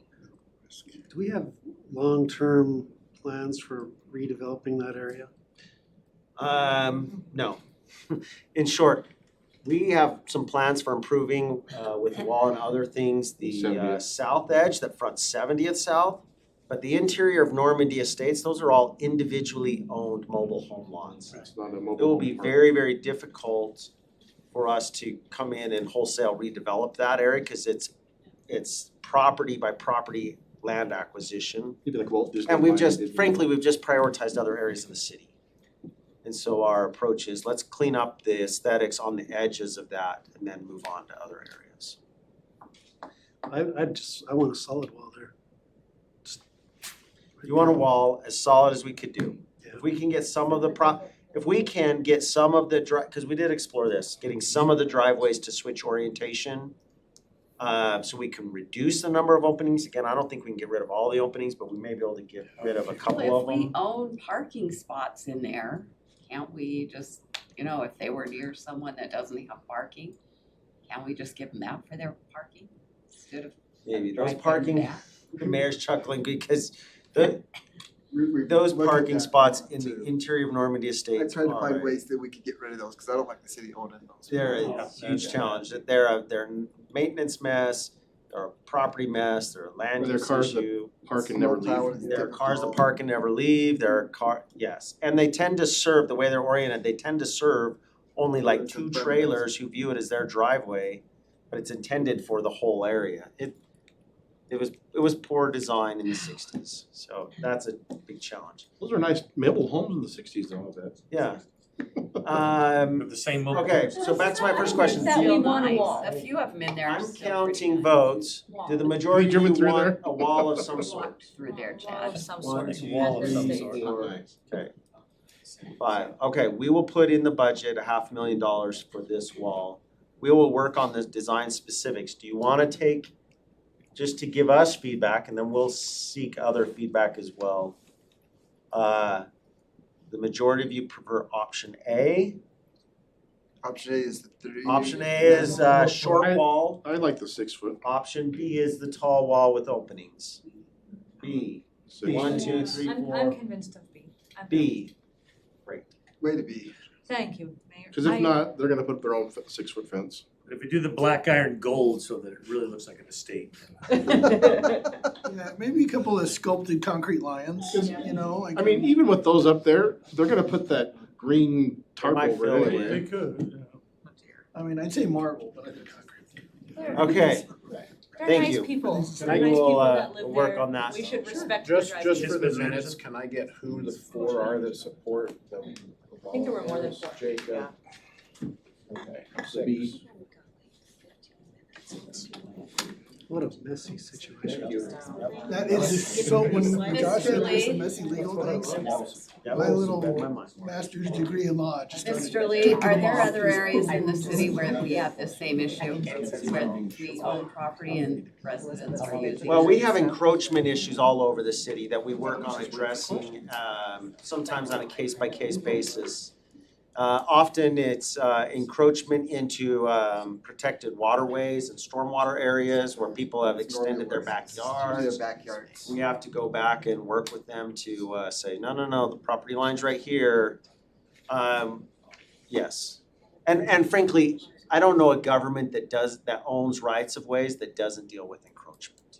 risk. Do we have long-term plans for redeveloping that area? No. In short, we have some plans for improving with the wall and other things, the 70th. south edge that fronts 70th South. But the interior of Normandy Estates, those are all individually owned mobile home lots. it's not a mobile. It will be home park. very, very difficult for us to come in and wholesale redevelop that area because it's property by property land acquisition. Maybe like Walt Disney. And we've Land just, did. frankly, we've just prioritized other areas of the city. And so our approach is let's clean up the aesthetics on the edges of that and then move on to other areas. I want a solid wall there. You want a wall as solid as we could do. If we can get some of the if we can get some of the because we did explore this, getting some of the driveways to switch orientation. So we can reduce the number of openings. Again, I don't think we can get rid of all the openings, but we may be able to get rid of a couple well, of if we them. own parking spots in there, can't we just, if they were near someone that doesn't have parking, can't we just give them that for their parking instead of Maybe right those there parking, and back? the mayor's chuckling because We've those looked at parking that spots in the too. interior of Normandy I Estates tried to find are, ways that we could get rid of those, cause I don't like the city owning those. they're a huge challenge. They're a maintenance mess, they're a property mess, they're a land Or they're use cars that issue. Park and never leave. There are cars that park and never leave, there are yes, and they tend to serve, the way they're oriented, they tend to serve only like two trailers who view it as their driveway, but it's intended for the whole area. It was poor design in the 60s, so that's a big challenge. Those are nice mobile homes in the 60s though, I bet. Yeah. With the same mobile. Okay, so back to my first question. That we Still want a nice. wall. A few of them in there are I'm still pretty counting nice. votes. Do the majority driven of you through want there? a wall of some sort? Through there, Of Chad. some One, sort. two, Wall of some three, sort. four. Okay. 5. Okay, we will put in the budget $500,000 for this wall. We will work on the design specifics. Do you wanna take, just to give us feedback, and then we'll seek other feedback as well. The majority of you prefer option A. Option A is the 30. Option A is short wall. I like the 6 foot. Option B is the tall wall with openings. B. 1, 2, 3, I'm 4. convinced of B. B. Great. Way to be. Thank you, Mayor. Cause if not, they're gonna put their own 6 foot fence. But if we do the black iron gold so that it really looks like an estate. Yeah, maybe a couple of sculpted concrete lions, like. I mean, even with those up there, they're gonna put that green tarp might over fill it it anyway. They could, I mean, I'd say marble, but I think concrete. Okay, They're Thank nice you. people. we They're nice will people that live we'll work there. on that. We should respect the Just drive. for the minutes, can I get who the 4 are that support the I think there were more than 4. Jacob. Okay, 6. What a messy situation. That is, so when Josh said there's some messy legal things, my little master's degree in law just started. Mr. Lee, are there other areas in the city where we have the same issue, where we own property and residents are using? Well, we have encroachment issues all over the city that we work on addressing, sometimes on a case-by-case basis. Often it's encroachment into protected waterways and stormwater areas where people have extended their backyards. Backyards. We have to go back and work with them to say, no, the property line's right here. Yes, and frankly, I don't know a government that owns rights of ways that doesn't deal with encroachment.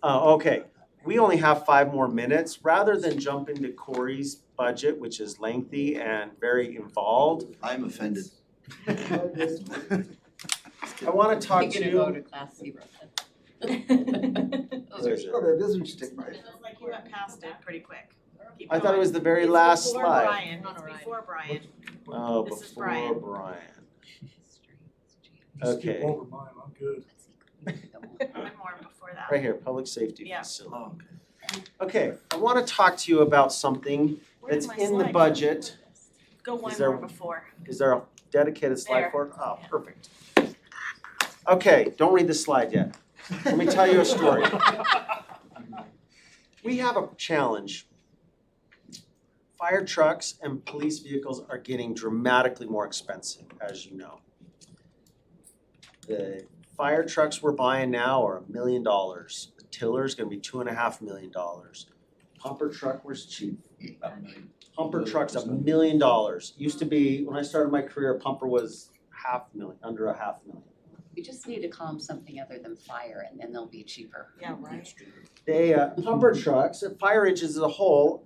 Okay, we only have 5 more minutes. Rather than jump into Corey's budget, which is lengthy and very involved. I'm offended. I wanna talk to You're gonna go you. to class zero. Where is it? Okay, this one should take mine. It feels like you went past it pretty quick. Keep I thought it going. was the very It's last before slide. Brian. It's before Brian. Oh, This is before Brian. Brian. Just skip Okay, over mine, I'm good. I'm more before that. right here, public safety Yeah. facility. Oh, okay. Okay, I wanna talk to you about something Where's that's my in the slide? budget. Go one Is there- more before. Is there a dedicated slide There. for it? Oh, perfect. Okay, don't read the slide yet. Let me tell you a story. We have a challenge. Fire trucks and police vehicles are getting dramatically more expensive, as you know. The fire trucks we're buying now are $1 million. The tiller's gonna be $2.5 million. Pumper truck was cheap. Pumper truck's $1 million. Used to be, when I started my career, a pumper was under $500,000. We just need to call them something other than fire and then they'll be cheaper. Yeah, right. They, pumper trucks, fire engines as a whole,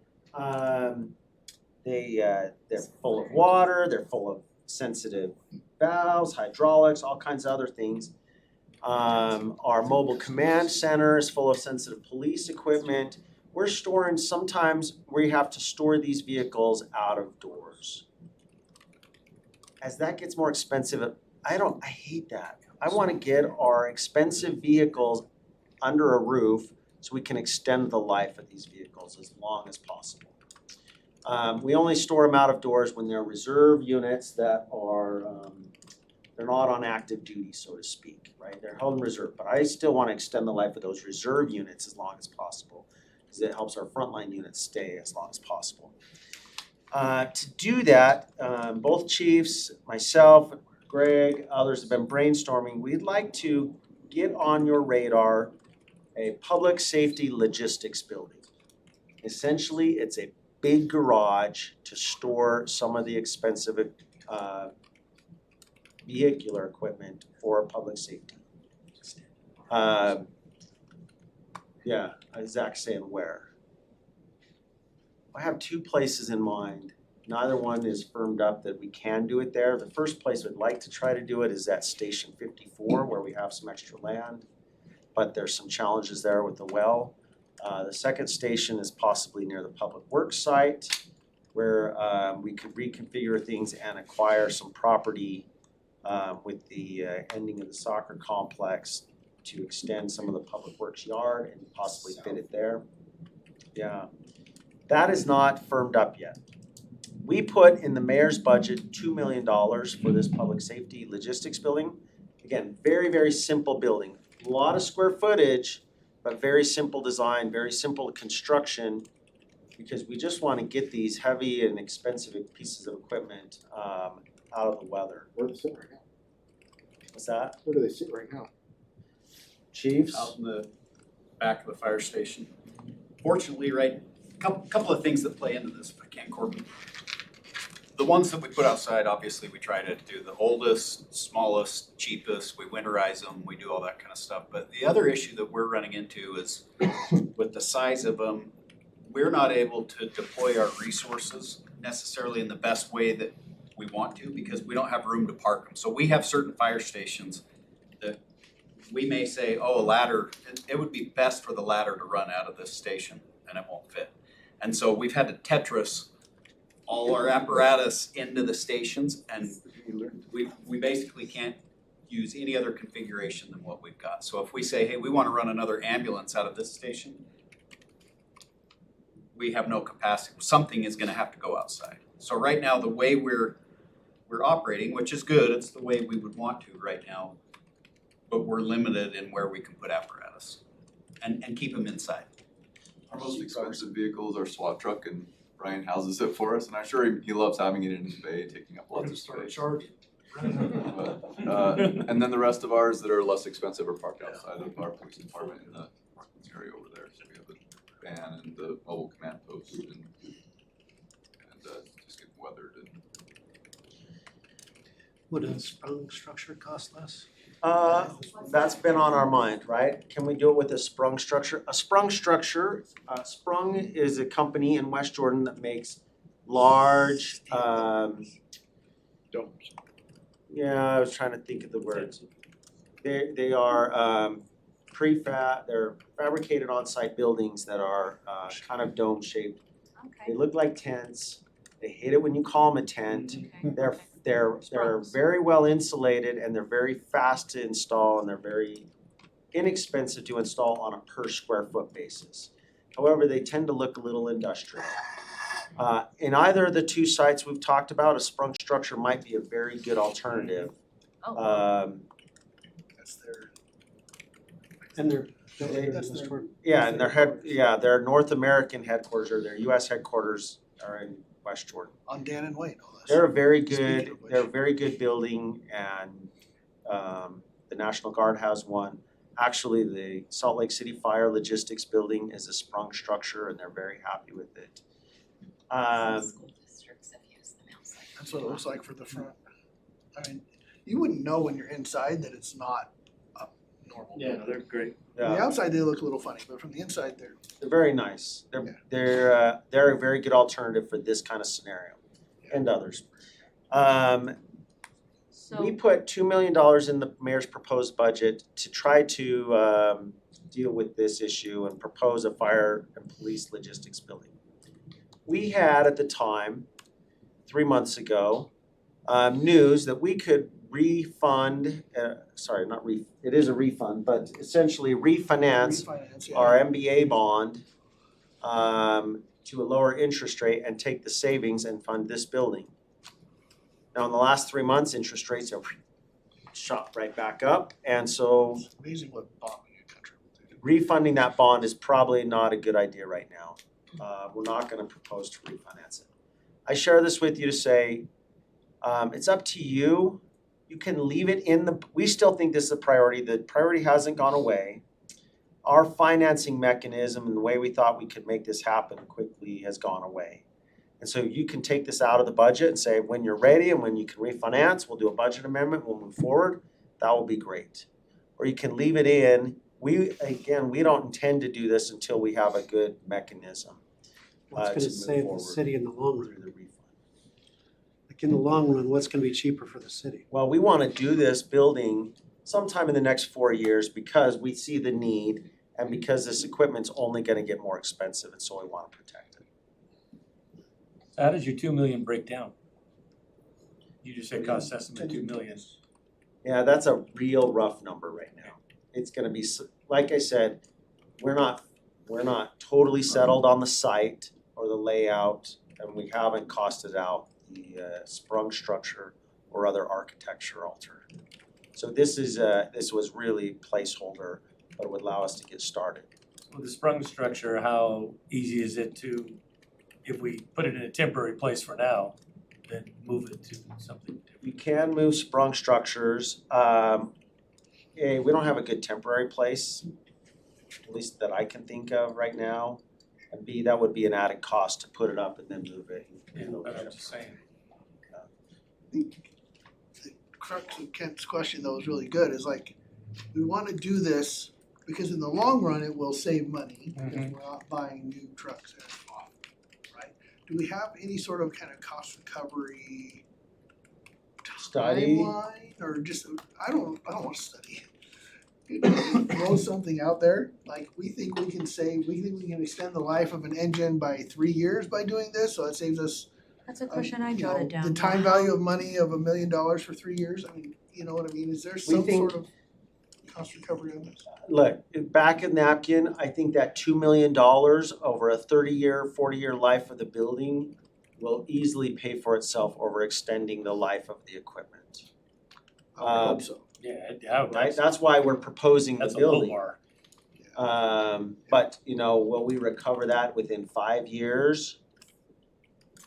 they're full of water, they're full of sensitive valves, hydraulics, all kinds of other things. Our mobile command center is full of sensitive police equipment. We're storing, sometimes we have to store these vehicles out of doors. As that gets more expensive, I hate that. I wanna get our expensive vehicles under a roof so we can extend the life of these vehicles as long as possible. We only store them out of doors when they're reserve units that are, they're not on active duty, so to speak, right? They're held in reserve, but I still wanna extend the life of those reserve units as long as possible, because it helps our frontline units stay as long as possible. To do that, both chiefs, myself, Greg, others have been brainstorming. We'd like to get on your radar a public safety logistics building. Essentially, it's a big garage to store some of the expensive vehicular equipment for public safety. Yeah, Zach's saying where. I have 2 places in mind. Neither one is firmed up that we can do it there. The first place we'd like to try to do it is at Station 54 where we have some extra land, but there's some challenges there with the well. The second station is possibly near the Public Works site where we could reconfigure things and acquire some property with the ending of the soccer complex to extend some of the Public Works yard and possibly fit it there. Yeah, that is not firmed up yet. We put in the mayor's budget $2 million for this public safety logistics building. Again, very, very simple building, a lot of square footage, but very simple design, very simple construction, because we just want to get these heavy and expensive pieces of equipment out of the weather. Where do they sit right now? What's that? Where do they sit right now? Chiefs? Out in the back of the fire station. Fortunately, right, couple of things that play into this, if I can, Corbin. The ones that we put outside, obviously, we try to do the oldest, smallest, cheapest, we winterize them, we do all that kind of stuff. But the other issue that we're running into is with the size of them, we're not able to deploy our resources necessarily in the best way that we want to because we don't have room to park them. So we have certain fire stations that we may say, oh, a ladder, it would be best for the ladder to run out of this station and it won't fit. And so we've had to Tetris all our apparatus into the stations and we basically can't use any other configuration than what we've got. So if we say, hey, we want to run another ambulance out of this station, we have no capacity. Something is going to have to go outside. So right now, the way we're operating, which is good, it's the way we would want to right now, but we're limited in where we can put apparatus and keep them inside. Our most expensive vehicles are SWAT truck and Brian houses it for us and I'm sure he loves having it in his bay, taking up lots of space. And then the rest of ours that are less expensive are parked outside of our police department in the area over there. So we have the van and the mobile command post and just getting weathered and Would a sprung structure cost less? That's been on our mind, right? Can we do it with a sprung structure? Sprung is a company in West Jordan that makes large, Domes. yeah, I was trying to think of the words. They are they're fabricated on-site buildings that are kind of dome shaped. They look like tents. They hate it when you call them a tent. They're very well insulated and they're very fast to install and they're very inexpensive to install on a per square foot basis. However, they tend to look a little industrial. In either of the two sites we've talked about, a sprung structure might be a very good alternative. That's their, And they're, Yeah, and their North American headquarters or their US headquarters are in West Jordan. on Dan and Wayne, no less. They're a very Speaking good, of which. they're a very good building and the National Guard has one. Actually, the Salt Lake City Fire Logistics Building is a sprung structure and they're very happy with it. School districts have used them outside. That's what it looks like for the front. I mean, you wouldn't know when you're inside that it's not a normal. Yeah, no, they're great. From the outside, they look a little funny, but from the inside, they're. They're very nice. They're a very good alternative for this kind of scenario and others. We put $2 million in the mayor's proposed budget to try to deal with this issue and propose a fire and police logistics building. We had at the time, 3 months ago, news that we could refund, it is a refund, but essentially refinance our MBA bond to a lower interest rate and take the savings and fund this building. Now, in the last 3 months, interest rates have shot right back up, and so Amazing what bonding a country will do. refunding that bond is probably not a good idea right now. We're not gonna propose to refinance it. I share this with you to say, it's up to you. You can leave it we still think this is a priority. The priority hasn't gone away. Our financing mechanism and the way we thought we could make this happen quickly has gone away. And so you can take this out of the budget and say, when you're ready and when you can refinance, we'll do a budget amendment, we'll move forward. That will be great. Or you can leave it in. We don't intend to do this until we have a good mechanism. what's to gonna move save the forward city in the long run? through the refund. Like in the long run, what's gonna be cheaper for the city? Well, we wanna do this building sometime in the next 4 years because we see the need and because this equipment's only gonna get more expensive and so we wanna protect it. How does your 2 million break down? You just said cost estimate 2 million. Yeah, that's a real rough number right now. It's gonna be, like I said, we're not totally settled on the site or the layout, and we haven't costed out the sprung structure or other architecture alternative. So this was really placeholder, but it would allow us to get started. With the sprung structure, how easy is it to, if we put it in a temporary place for now, then move it to something different? You can move sprung structures. A, we don't have a good temporary place, at least that I can think of right now. And B, that would be an added cost to put it up and then move it. Yeah, I'm just saying. The crux of Kent's question though is really good, is like, we wanna do this because in the long run, it will save money if we're not buying new trucks as often, right? Do we have any sort of kind of cost recovery Study? timeline, or just, I don't want to study. Throw something out there, like, we think we can extend the life of an engine by 3 years by doing this, so that saves us That's a question I you know, jotted down. the time value of money of $1 million for 3 years. I mean, you know what I mean? Is there some think- sort of cost recovery on this? Look, back in napkin, I think that $2 million over a 30-year, 40-year life of the building will easily pay for itself over extending the life of the equipment. I would hope so. Yeah, Right, that's why we're proposing the That's a low building. bar. But, you know, will we recover that within 5 years?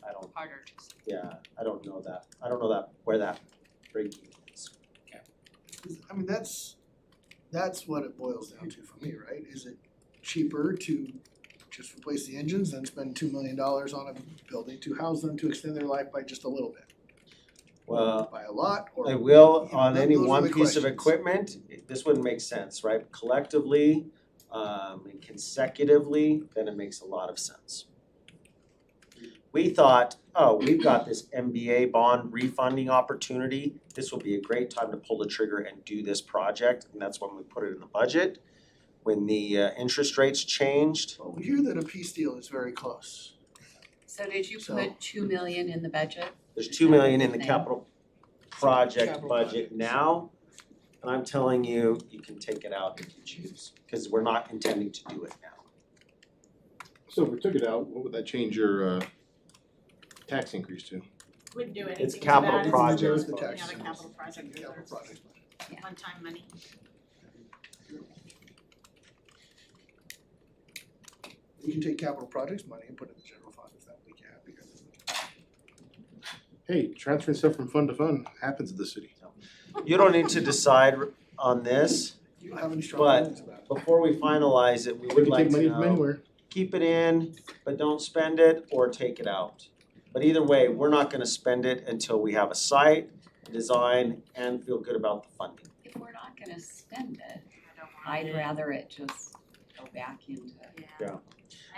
I don't, Harder to say. yeah, I don't know that, where that break even is. I mean, that's what it boils down to for me, right? Is it cheaper to just replace the engines than spend $2 million on a building to house them to extend their life by just a little bit? Well, by a lot, or? I will, you know, on any those are one the piece of questions. equipment, this wouldn't make sense, right? Collectively, and consecutively, then it makes a lot of sense. We thought, oh, we've got this MBA bond refunding opportunity. This will be a great time to pull the trigger and do this project, and that's when we put it in the budget. When the interest rates changed, Well, we hear that a peace deal is very close. So did you So- put 2 million in the budget? there's 2 million in the Thing. capital project Capital budget now. And I'm telling you, you can take it out if you choose, because we're not intending to do it now. So if we took it out, what would that change your tax increase to? Wouldn't do anything to capital that. project. It's The just tax putting out a increase. capital project Capital reserve, project. one-time money. You can take capital projects money and put it in the general fund if that make you happy. Hey, transferring stuff from fund to fund happens in the city. You don't need to decide on this, You don't have any strong But- feelings about it. before we finalize it, we We would can like take to money from know, anywhere. keep it in, but don't spend it, or take it out. But either way, we're not gonna spend it until we have a site, design, and feel good about the funding. If we're not gonna spend it, I'd rather it just go back into. Yeah.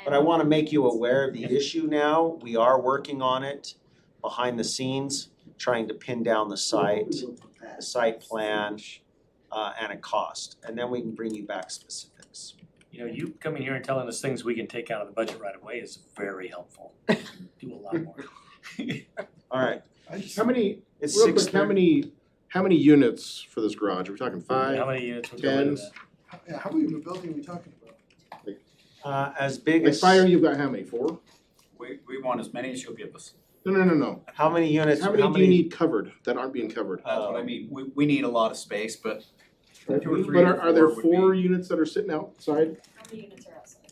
But I wanna make you aware of the issue now, we are working on it behind the scenes, trying to pin down the site plan, and a cost, and then we can bring you back specifics. You know, you coming here and telling us things we can take out of the budget right away is very helpful. Do a lot more. Alright, How many, it's real quick, 6:30. how many units for this garage? Are we talking How 5, many units would go into 10s? that? Yeah, how big of a building are we talking about? As big Like as, fire, you've got how many, 4? We want as many as you'll give us. No. how many units, How many do you need covered that aren't being covered? That's what I mean. We need a lot of space, but Right, 2 or 3 but or are there 4 would 4 be- units that are sitting outside? How many units are outside?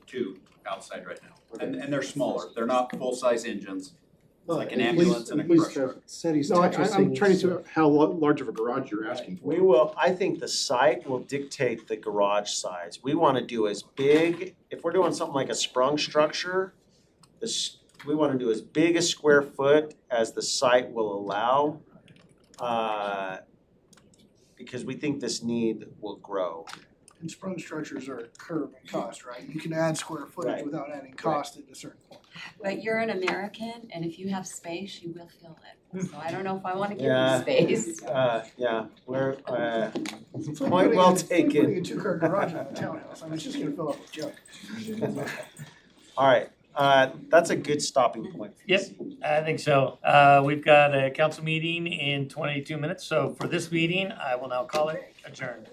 2 outside right now. And they're smaller. They're not full-size engines. It's like an Please- ambulance and a please, crusher. said he's No, I'm Tetrising trying this, to, how large of a garage you're asking for. We will, I think the site will dictate the garage size. We wanna do as big, if we're doing something like a sprung structure, we wanna do as big a square foot as the site will allow. Because we think this need will grow. And sprung structures are a curve in cost, right? You can add square footage Right. without adding cost at a certain point. But you're an American, and if you have space, you will fill it. So I don't know if I wanna give Yeah. you space. Yeah, we're, It's like point putting well a- it's like putting taken. a 2-car garage in a townhouse. I mean, it's just gonna fill up with junk. Alright, that's a good stopping point. Yep, I think so. We've got a council meeting in 22 minutes, so for this meeting, I will now call it adjourned.